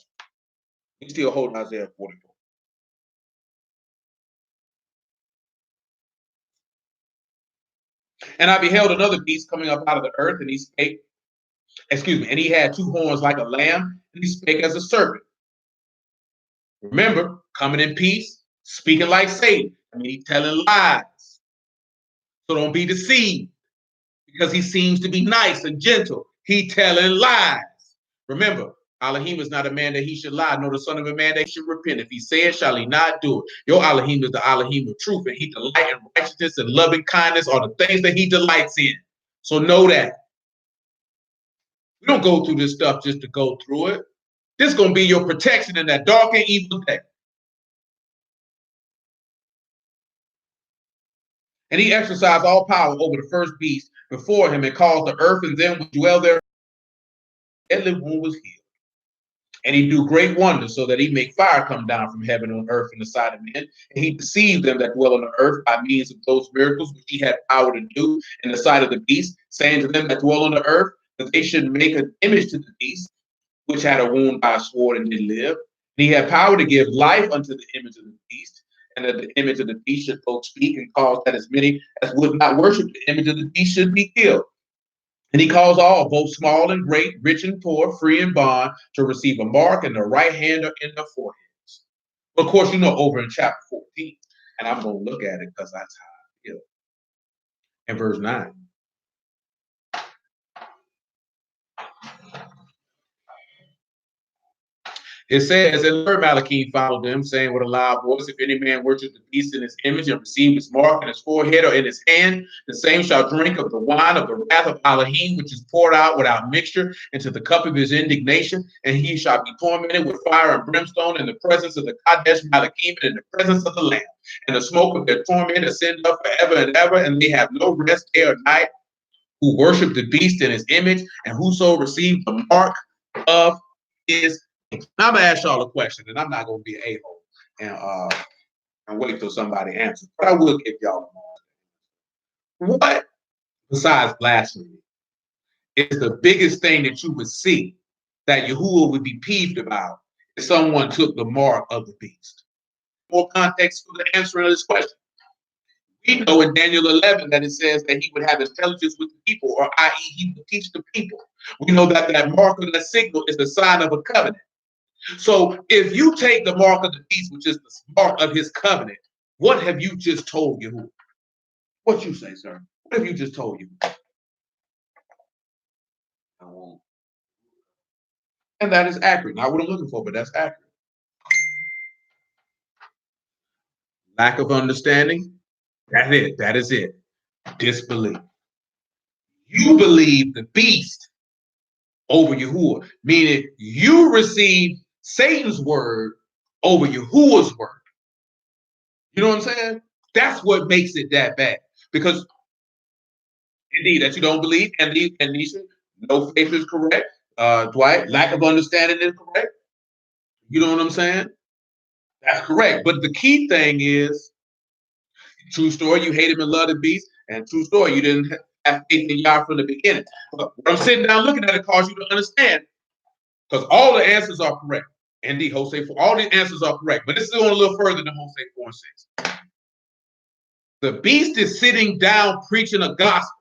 We still holding Isaiah 44. And I beheld another beast coming up out of the earth, and he spake, and he had two horns like a lamb, and he spake as a serpent. Remember, coming in peace, speaking like Satan. I mean, he's telling lies. So don't be deceived, because he seems to be nice and gentle. He telling lies. Remember, Elohim is not a man that he should lie, nor the son of a man that he should repent. If he said, shall he not do it? Your Elohim is the Elohim of truth, and he delights in righteousness and loving kindness are the things that he delights in. So know that. We don't go through this stuff just to go through it. This is going to be your protection in that dark and evil day. And he exercised all power over the first beast before him, and caused the earth and them which dwell there. Deadly wound was healed. And he do great wonders, so that he make fire come down from heaven on earth in the sight of men. And he deceived them that dwell on the earth by means of those miracles which he had power to do in the sight of the beast, saying to them that dwell on the earth that they should make an image to the beast, which had a wound by a sword and did live. And he had power to give life unto the image of the beast, and that the image of the beast should both speak, and cause that as many as would not worship the image of the beast should be killed. And he calls all, both small and great, rich and poor, free and bond, to receive a mark in their right hand or in their foreheads. But of course, you know, over in chapter 14, and I'm going to look at it because that's how I feel. In verse 9. It says, and Lord Malachim followed them, saying with a loud voice, if any man worship the beast in his image and receive his mark in his forehead or in his hand, the same shall drink of the wine of the wrath of Elohim, which is poured out without mixture into the cup of his indignation, and he shall be tormented with fire and brimstone in the presence of the Kadesh Malachim and in the presence of the Lamb. And the smoke of their torment ascends up forever and ever, and they have no rest day or night, who worship the beast in his image, and whoso received the mark of his. Now I'm gonna ask y'all a question, and I'm not gonna be an a-hole and wait till somebody answers, but I will give y'all a moment. What, besides blasphemy, is the biggest thing that you would see that Yahuwah would be peeved about if someone took the mark of the beast? More context for the answer of this question. We know in Daniel 11 that it says that he would have intelligence with the people, or i.e., he would teach the people. We know that that mark of that signal is the sign of a covenant. So if you take the mark of the beast, which is the mark of his covenant, what have you just told Yahuwah? What you say, sir? What have you just told you? And that is accurate. Not what I'm looking for, but that's accurate. Lack of understanding. That's it. That is it. Disbelief. You believe the beast over Yahuwah, meaning you receive Satan's word over Yahuwah's word. You know what I'm saying? That's what makes it that bad. Because indeed, that you don't believe, and Nisha, no faith is correct. Dwight, lack of understanding is correct. You know what I'm saying? That's correct. But the key thing is, true story, you hate him and love the beast, and true story, you didn't have faith in Yah from the beginning. But I'm sitting down looking at it cause you to understand, because all the answers are correct. Indeed, Hosea 4, all the answers are correct. But this is going a little further than Hosea 4 and 6. The beast is sitting down preaching a gospel.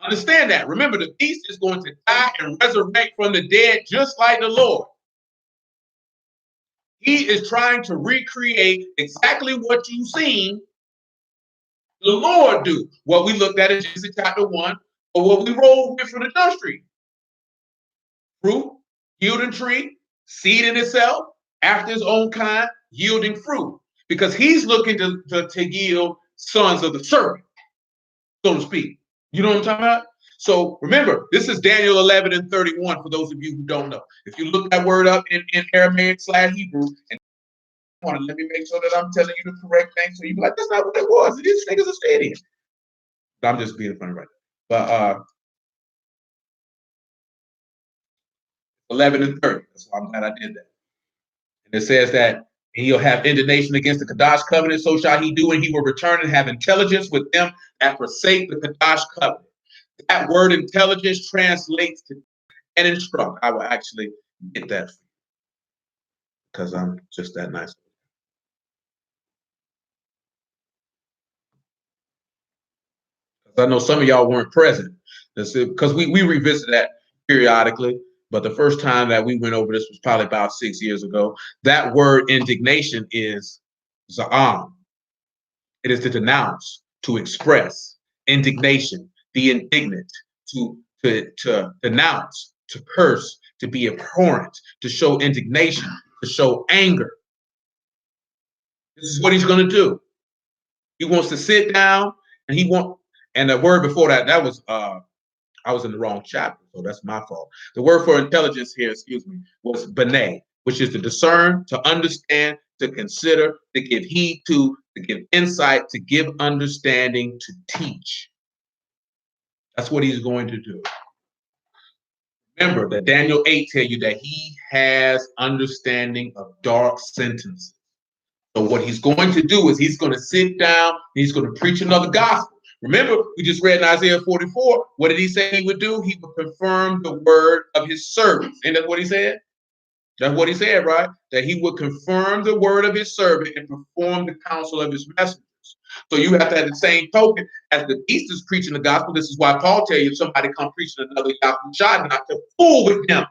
Understand that. Remember, the beast is going to die and resurrect from the dead just like the Lord. He is trying to recreate exactly what you've seen the Lord do. What we looked at in Genesis chapter 1, or what we rolled with from the Jump Street. Fruit, yielding tree, seed in itself, after his own kind, yielding fruit. Because he's looking to yield sons of the serpent, so to speak. You know what I'm talking about? So remember, this is Daniel 11 and 31 for those of you who don't know. If you look that word up in Aramaic/Hebrew, and let me make sure that I'm telling you the correct thing, so you be like, that's not what it was. These niggas are stadium. I'm just being funny right now. But 11 and 30. That's why I'm glad I did that. And it says that he'll have indignation against the Kadash covenant, so shall he do, and he will return and have intelligence with them that forsake the Kadash covenant. That word intelligence translates to and instruct. I will actually get that for you because I'm just that nice. I know some of y'all weren't present because we revisit that periodically. But the first time that we went over this was probably about 6 years ago. That word indignation is za'am. It is to denounce, to express indignation, be indignant, to denounce, to curse, to be abhorrent, to show indignation, to show anger. This is what he's going to do. He wants to sit down, and the word before that was I was in the wrong chapter, so that's my fault. The word for intelligence here, was benay, which is to discern, to understand, to consider, to give heed to give insight, to give understanding, to teach. That's what he's going to do. Remember that Daniel 8 tell you that he has understanding of dark sentences. So what he's going to do is he's going to sit down, he's going to preach another gospel. Remember, we just read in Isaiah 44, what did he say he would do? He would confirm the word of his servants. And that's what he said? That's what he said, right? That he would confirm the word of his servant and perform the counsel of his messengers. So you have to have the same token as the beast is preaching the gospel. This is why Paul tells you if somebody come preaching another Yahweh not to fool with them.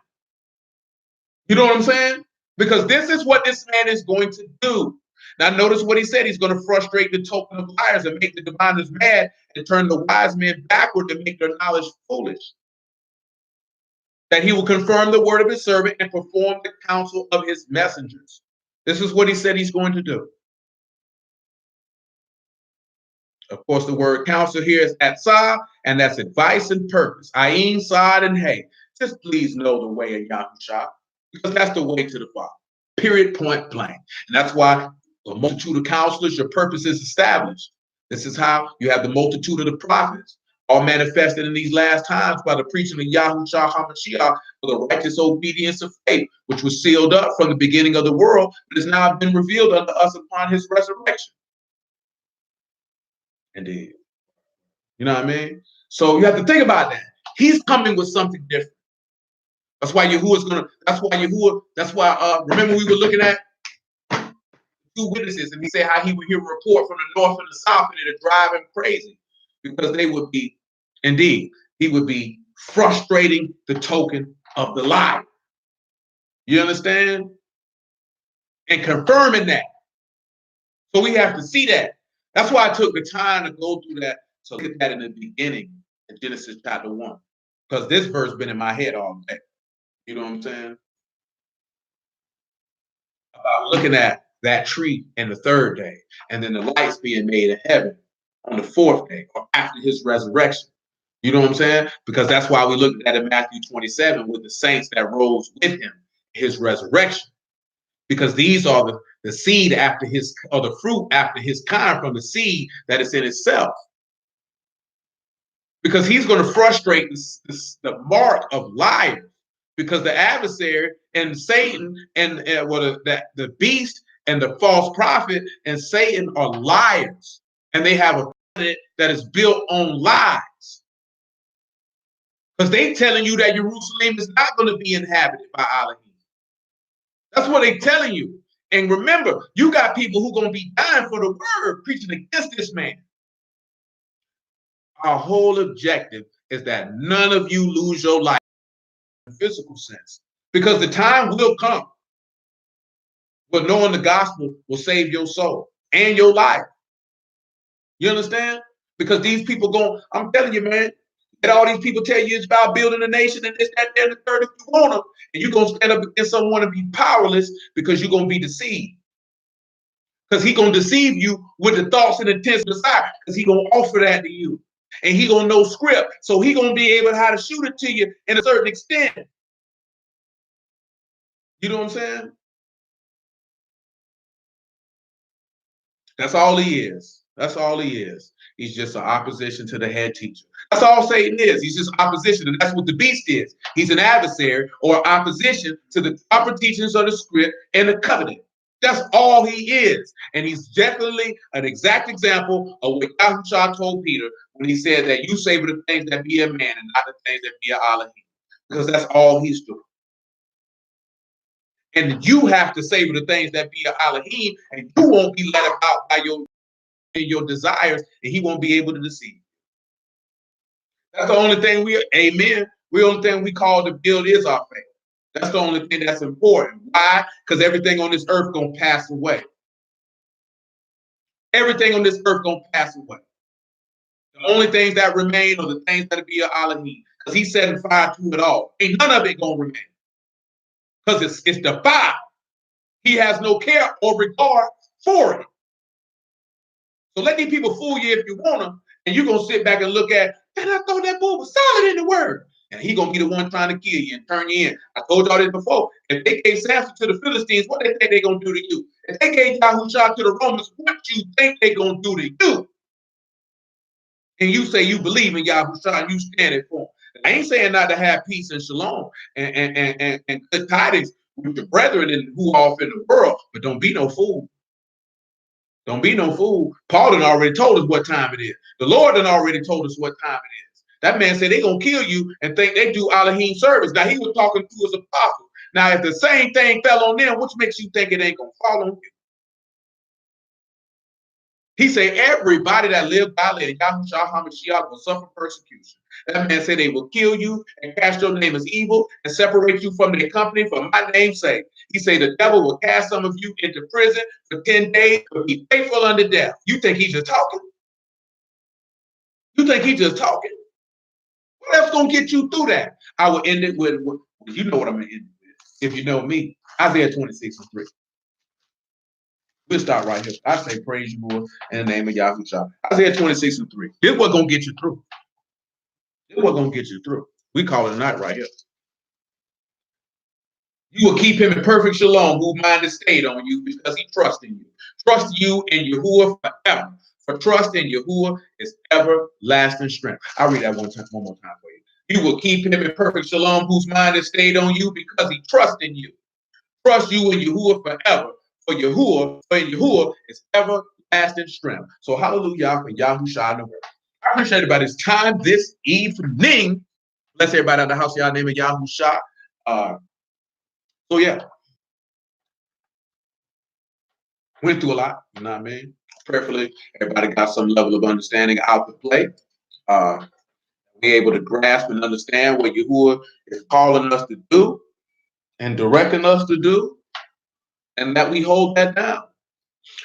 You know what I'm saying? Because this is what this man is going to do. Now notice what he said. He's going to frustrate the token of liars and make the diviners mad and turn the wise men backward to make their knowledge foolish. that he will confirm the word of his servant and perform the counsel of his messengers. This is what he said he's going to do. Of course, the word counsel here is atzah, and that's advice and purpose. Ayin, sod, and hay. Just please know the way of Yahushua, because that's the way to the Father. Period, point blank. And that's why a multitude of counselors, your purpose is established. This is how you have the multitude of the prophets, all manifested in these last times by the preaching of Yahushua HaMashiach for the righteous obedience of faith, which was sealed up from the beginning of the world, but has now been revealed unto us upon his resurrection. Indeed. You know what I mean? So you have to think about that. He's coming with something different. That's why Yahuwah's gonna, remember we were looking at two witnesses, and he said how he would hear a report from the north and the south, and it'd drive him crazy. Because they would be, indeed, he would be frustrating the token of the lie. You understand? And confirming that. So we have to see that. That's why I took the time to go through that, to look at that in the beginning in Genesis chapter 1. Because this verse been in my head all day. You know what I'm saying? About looking at that tree in the third day, and then the lights being made in heaven on the fourth day, or after his resurrection. You know what I'm saying? Because that's why we looked at it in Matthew 27 with the saints that rose with him, his resurrection. Because these are the seed after his, or the fruit after his kind from the seed that is in itself. Because he's going to frustrate the mark of liars. Because the adversary and Satan and the beast and the false prophet and Satan are liars. And they have a planet that is built on lies. Because they telling you that Jerusalem is not going to be inhabited by Elohim. That's what they're telling you. And remember, you got people who are going to be dying for the word, preaching against this man. Our whole objective is that none of you lose your life in a physical sense. Because the time will come where knowing the gospel will save your soul and your life. You understand? Because these people I'm telling you, man, and all these people tell you it's about building a nation and this, that, and the third if you want them. And you're going to stand up against someone and be powerless because you're going to be deceived. Because he's going to deceive you with the thoughts and intents of desire, because he's going to offer that to you. And he's going to know script. So he's going to be able how to shoot it to you in a certain extent. You know what I'm saying? That's all he is. That's all he is. He's just an opposition to the head teacher. That's all Satan is. He's just opposition. And that's what the beast is. He's an adversary or opposition to the proper teachings of the script and the covenant. That's all he is. And he's definitely an exact example of what Yahushua told Peter when he said that you savor the things that be a man and not the things that be a Elohim. Because that's all he's doing. And you have to savor the things that be a Elohim, and you won't be led about by your desires, and he won't be able to deceive you. That's the only thing amen. The only thing we call to build is our faith. That's the only thing that's important. Why? Because everything on this earth gonna pass away. Everything on this earth gonna pass away. The only things that remain are the things that be a Elohim. Because he setting fire to it all. Ain't none of it gonna remain. Because it's defiled. He has no care or regard for it. So let these people fool you if you want them, and you're going to sit back and look at, and I thought that boy was solid in the word. And he's going to be the one trying to kill you and turn you in. I told y'all this before. If they gave Samson to the Philistines, what they think they're going to do to you? If they gave Yahushua to the Romans, what you think they're going to do to you? And you say you believe in Yahushua and you stand it for him. I ain't saying not to have peace and shalom and good tidings with your brethren and who off in the world, but don't be no fool. Don't be no fool. Paul done already told us what time it is. The Lord done already told us what time it is. That man said they're going to kill you and think they do Elohim service. Now, he was talking to his apostles. Now, if the same thing fell on them, which makes you think it ain't going to fall on you? He said everybody that lived by the Yahushua HaMashiach will suffer persecution. That man said they will kill you and cast your name as evil and separate you from their company for my name's sake. He said the devil will cast some of you into prison for 10 days, but be faithful unto death. You think he's just talking? You think he's just talking? What else gonna get you through that? I will end it with, you know what I'm going to end it with. If you know me, Isaiah 26:3. We'll start right here. I say praise you, Lord, in the name of Yahushua. Isaiah 26:3. This is what's going to get you through. This is what's going to get you through. We call it a night right here. You will keep him in perfect shalom, whose mind is stayed on you because he trusts in you. Trust you in Yahuwah forever. For trust in Yahuwah is everlasting strength. I'll read that one more time for you. You will keep him in perfect shalom, whose mind is stayed on you because he trusts in you. Trust you in Yahuwah forever. For in Yahuwah is everlasting strength. So hallelujah for Yahushua. I appreciate everybody's time this evening. Bless everybody in the house, y'all name of Yahushua. So yeah, went through a lot, you know what I mean? Prayerfully, everybody got some level of understanding out to play. Be able to grasp and understand what Yahuwah is calling us to do and directing us to do, and that we hold that down.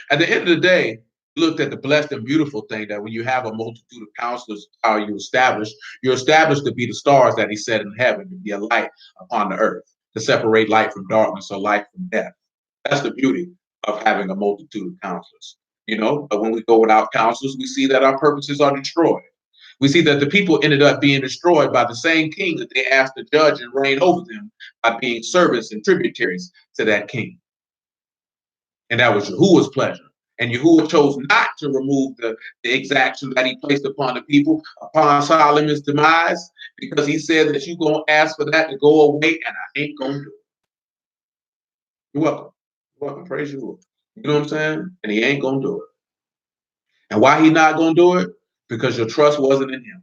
At the end of the day, looked at the blessed and beautiful thing that when you have a multitude of counselors, how you're established to be the stars that he set in heaven, to be a light upon the earth, to separate light from darkness or light from death. That's the beauty of having a multitude of counselors. You know, but when we go without counselors, we see that our purposes are destroyed. We see that the people ended up being destroyed by the same king that they asked to judge and reign over them by being servants and tributaries to that king. And that was Yahuwah's pleasure. And Yahuwah chose not to remove the exaction that he placed upon the people upon Solomon's demise, because he said that you're going to ask for that to go away, and I ain't going to do it. You're welcome. You're welcome. Praise Yahuwah. You know what I'm saying? And he ain't going to do it. And why he not going to do it? Because your trust wasn't in him.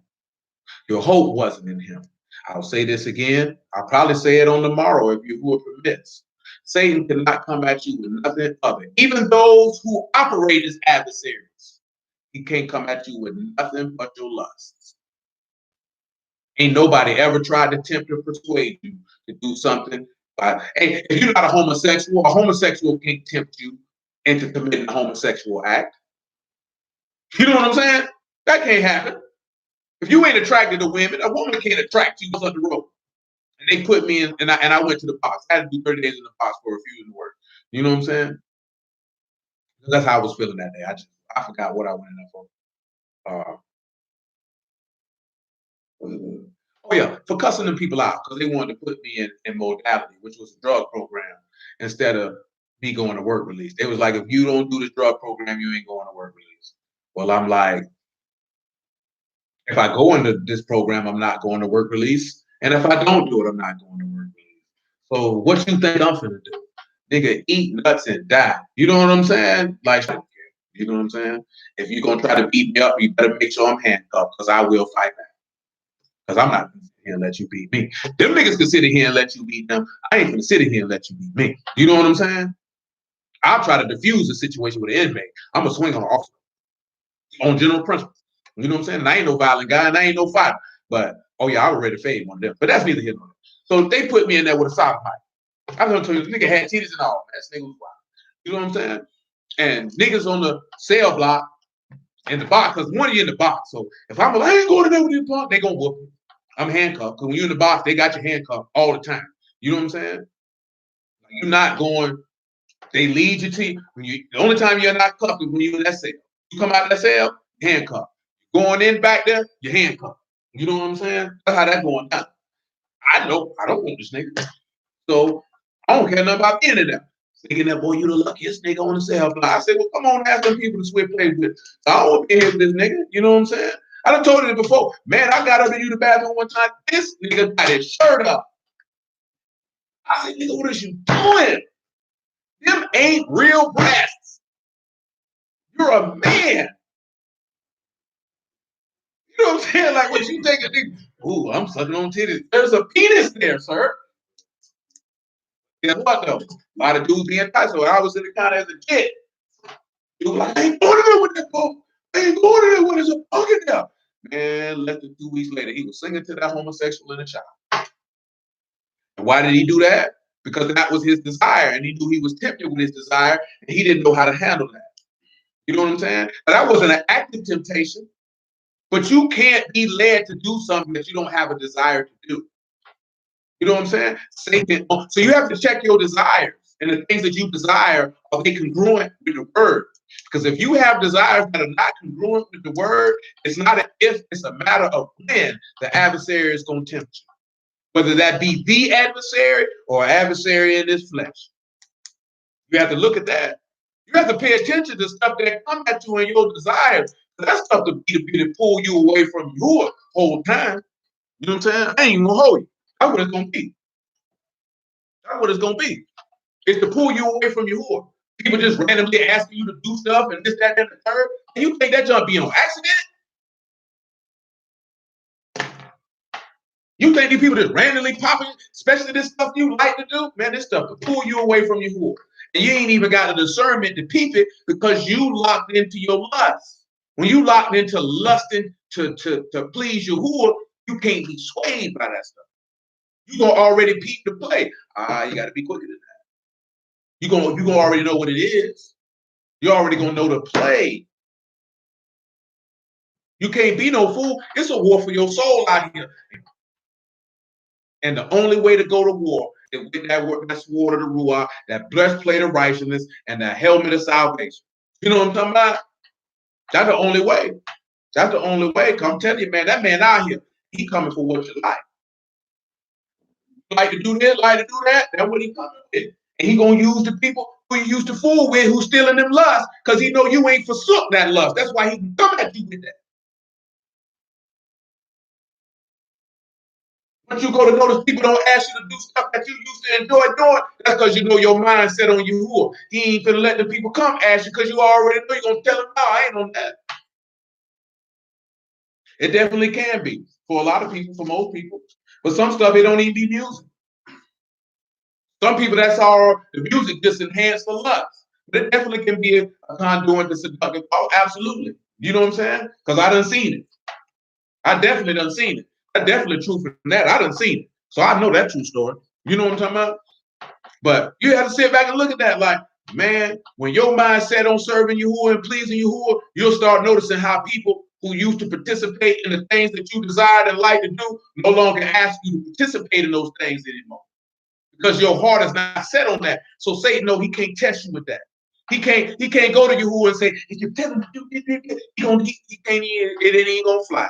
Your hope wasn't in him. I'll say this again. I'll probably say it on tomorrow if Yahuwah permits. Satan cannot come at you with nothing other. Even those who operate as adversaries, he can't come at you with nothing but your lusts. Ain't nobody ever tried to tempt or persuade you to do something. Hey, if you're not a homosexual can't tempt you into committing a homosexual act. You know what I'm saying? That can't happen. If you ain't attracted to women, a woman can't attract you on the road. And they put me in, and I went to the box. I had to do 30 days in the box for refusing to work. You know what I'm saying? That's how I was feeling that day. I forgot what I went in there for. Oh yeah, for cussing them people out because they wanted to put me in modality, which was a drug program, instead of me going to work release. They was like, if you don't do this drug program, you ain't going to work release. Well, I'm like, if I go into this program, I'm not going to work release. And if I don't do it, I'm not going to work release. So what you think I'm finna do? Nigga, eat nuts and die. You know what I'm saying? Like, you know what I'm saying? If you're gonna try to beat me up, you better make sure I'm handcuffed, because I will fight back. Because I'm not gonna sit here and let you beat me. Them niggas can sit in here and let you beat them. I ain't gonna sit in here and let you beat me. You know what I'm saying? I'll try to diffuse the situation with an inmate. I'm gonna swing on an officer on general principle. You know what I'm saying? And I ain't no violent guy, and I ain't no fighter. But oh yeah, I was ready to fade one of them. But that's neither here nor there. So they put me in there with a sock pipe. I'm gonna tell you, this nigga had titties and all. That nigga was wild. You know what I'm saying? And niggas on the cell block in the box, because one of you in the box. So if I'm like, I ain't going to there with this punk, they gonna whoop me. I'm handcuffed. Because when you're in the box, they got your handcuffed all the time. You know what I'm saying? You're not going, they lead you to you. The only time you're not cuffed is when you're in that cell. You come out of that cell, handcuffed. Going in back there, you're handcuffed. You know what I'm saying? That's how that's going down. I know I don't want this nigga. So I don't care nothing about any of them. Thinking that, boy, you the luckiest nigga on the cell block. I said, well, come on, ask them people to switch plays with. So I don't want to be here with this nigga. You know what I'm saying? I done told you this before. Man, I got up to use the bathroom one time. This nigga got his shirt up. I said, nigga, what is you doing? Them ain't real breasts. You're a man. You know what I'm saying? Like, what you think of nigga? Ooh, I'm sucking on titties. There's a penis there, sir. Guess what, though? A lot of dudes being tight. So when I was in the county as a kid, he was like, I ain't going to there with that boy. I ain't going to there when there's a punk in there. Man, less than 2 weeks later, he was singing to that homosexual in the shower. And why did he do that? Because that was his desire, and he knew he was tempted with his desire, and he didn't know how to handle that. You know what I'm saying? But that wasn't an active temptation, but you can't be led to do something that you don't have a desire to do. You know what I'm saying? Satan. So you have to check your desires and the things that you desire, are they congruent with the word? Because if you have desires that are not congruent with the word, it's not an if, it's a matter of when the adversary is going to tempt you. Whether that be the adversary or adversary in this flesh. You have to look at that. You have to pay attention to stuff that come at you in your desires. That's stuff to pull you away from your whole time. You know what I'm saying? I ain't even gonna hold you. That's what it's gonna be. That's what it's gonna be. It's to pull you away from your whore. People just randomly asking you to do stuff and this, that, and the third. And you think that junk be on accident? You think these people just randomly popping, especially this stuff you like to do? Man, this stuff to pull you away from your whore. And you ain't even got the discernment to peep it because you locked into your lust. When you locked into lusting to please your whore, you can't be swayed by that stuff. You gonna already peep the play. You gotta be quicker than that. You gonna already know what it is. You already gonna know the play. You can't be no fool. It's a war for your soul out here. And the only way to go to war is with that sword of the Ruach, that breastplate of righteousness, and that helmet of salvation. You know what I'm talking about? That's the only way. That's the only way. Come tell you, man, that man out here, he coming for what you like. Like to do this, like to do that. That's what he coming with. And he gonna use the people who he used to fool with, who's stealing them lust, because he know you ain't forsook that lust. That's why he can come at you with that. Once you go to notice people don't ask you to do stuff that you used to enjoy doing, that's because you know your mind set on you. Who he ain't gonna let the people come ask you because you already know you're gonna tell them, no, I ain't on that. It definitely can be for a lot of people, for most people. But some stuff it don't even be music. Some people that's all the music just enhance the lust. But it definitely can be a conduit to seductive. Oh, absolutely. You know what I'm saying? Because I done seen it. I definitely done seen it. That's definitely true from that. I done seen it. So I know that true story. You know what I'm talking about? But you have to sit back and look at that like, man, when your mind set on serving Yahuwah and pleasing Yahuwah, you'll start noticing how people who used to participate in the things that you desired and like to do no longer ask you to participate in those things anymore. Because your heart is not set on that. So Satan, no, he can't test you with that. He can't go to Yahuwah and say, if you tell him to do this, he can't, it ain't gonna fly.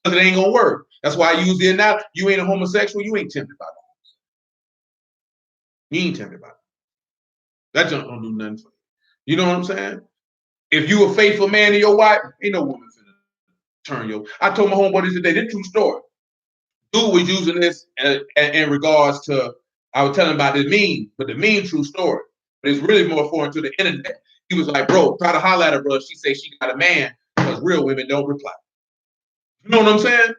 Because it ain't gonna work. That's why I use it now. You ain't a homosexual, you ain't tempted by it. You ain't tempted by it. That junk don't do nothing for you. You know what I'm saying? If you a faithful man to your wife, ain't no woman finna turn you. I told my homeboy today, this true story. Dude was using this in regards to, I was telling about the meme, but the meme true story. But it's really more foreign to the internet. He was like, bro, try to holler at her, bro. She say she got a man because real women don't reply. You know what I'm saying?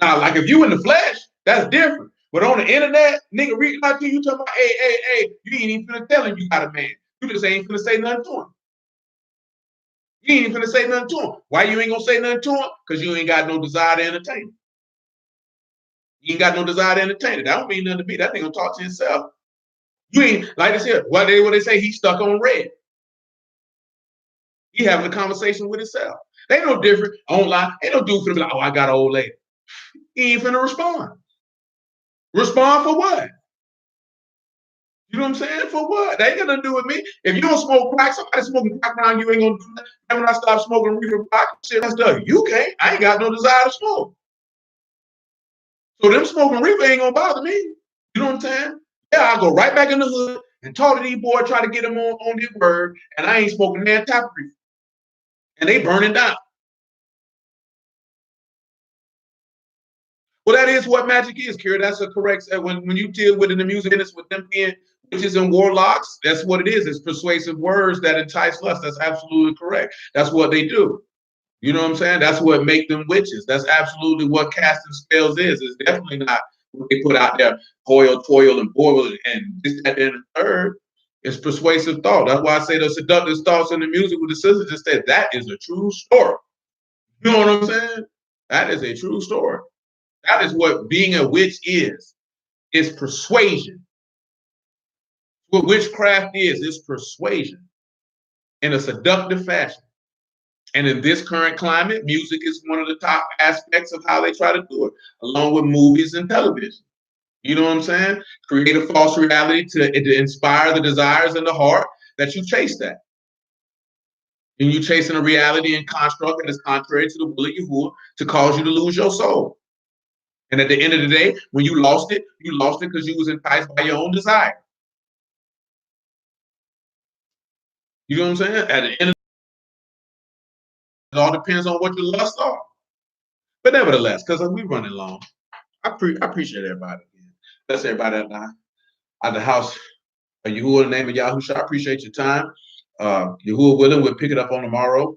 Now, like if you in the flesh, that's different. But on the internet, nigga reaching out to you talking about, hey, you ain't even finna tell him you got a man. You just ain't finna say nothing to him. You ain't even finna say nothing to him. Why you ain't gonna say nothing to him? Because you ain't got no desire to entertain him. You ain't got no desire to entertain it. That don't mean nothing to me. That ain't gonna talk to himself. You ain't, like I said, what they say, he's stuck on red. He having a conversation with himself. They no different. Online, ain't no dude finna be like, oh, I got an old lady. He ain't finna respond. Respond for what? You know what I'm saying? For what? That ain't got nothing to do with me. If you don't smoke crack, somebody smoking crack around you ain't gonna do that. And when I stop smoking reefer crack, shit, that's done. You can't. I ain't got no desire to smoke. So them smoking reefer ain't gonna bother me. You know what I'm saying? Yeah, I go right back in the hood and talk to these boys, try to get them on their word, and I ain't smoking that type of reefer. And they burning down. Well, that is what magic is, Kira. That's a correct. When you deal with in the music business with them being witches and warlocks, that's what it is. It's persuasive words that entice lust. That's absolutely correct. That's what they do. You know what I'm saying? That's what make them witches. That's absolutely what casting spells is. It's definitely not what they put out there, toil, and boil, and this, that, and the third. It's persuasive thought. That's why I say the seductive thoughts in the music with the sisters instead. That is a true story. You know what I'm saying? That is a true story. That is what being a witch is. It's persuasion. What witchcraft is, it's persuasion in a seductive fashion. And in this current climate, music is one of the top aspects of how they try to do it, along with movies and television. You know what I'm saying? Create a false reality to inspire the desires in the heart that you chase that. And you chasing a reality and construct that is contrary to the will of Yahuwah to cause you to lose your soul. And at the end of the day, when you lost it because you was enticed by your own desire. You know what I'm saying? At the end of it all depends on what your lusts are. But nevertheless, because we running long, I appreciate everybody. Bless everybody at the house. Yahuwah, in the name of Yahusha, I appreciate your time. Yahuwah willing, we'll pick it up on tomorrow.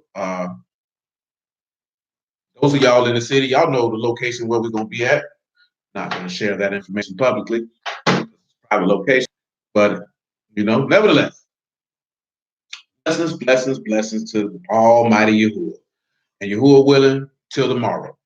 Those of y'all in the city, y'all know the location where we're going to be at. Not going to share that information publicly. Private location. But, nevertheless, blessings to Almighty Yahuwah. And Yahuwah willing, till tomorrow.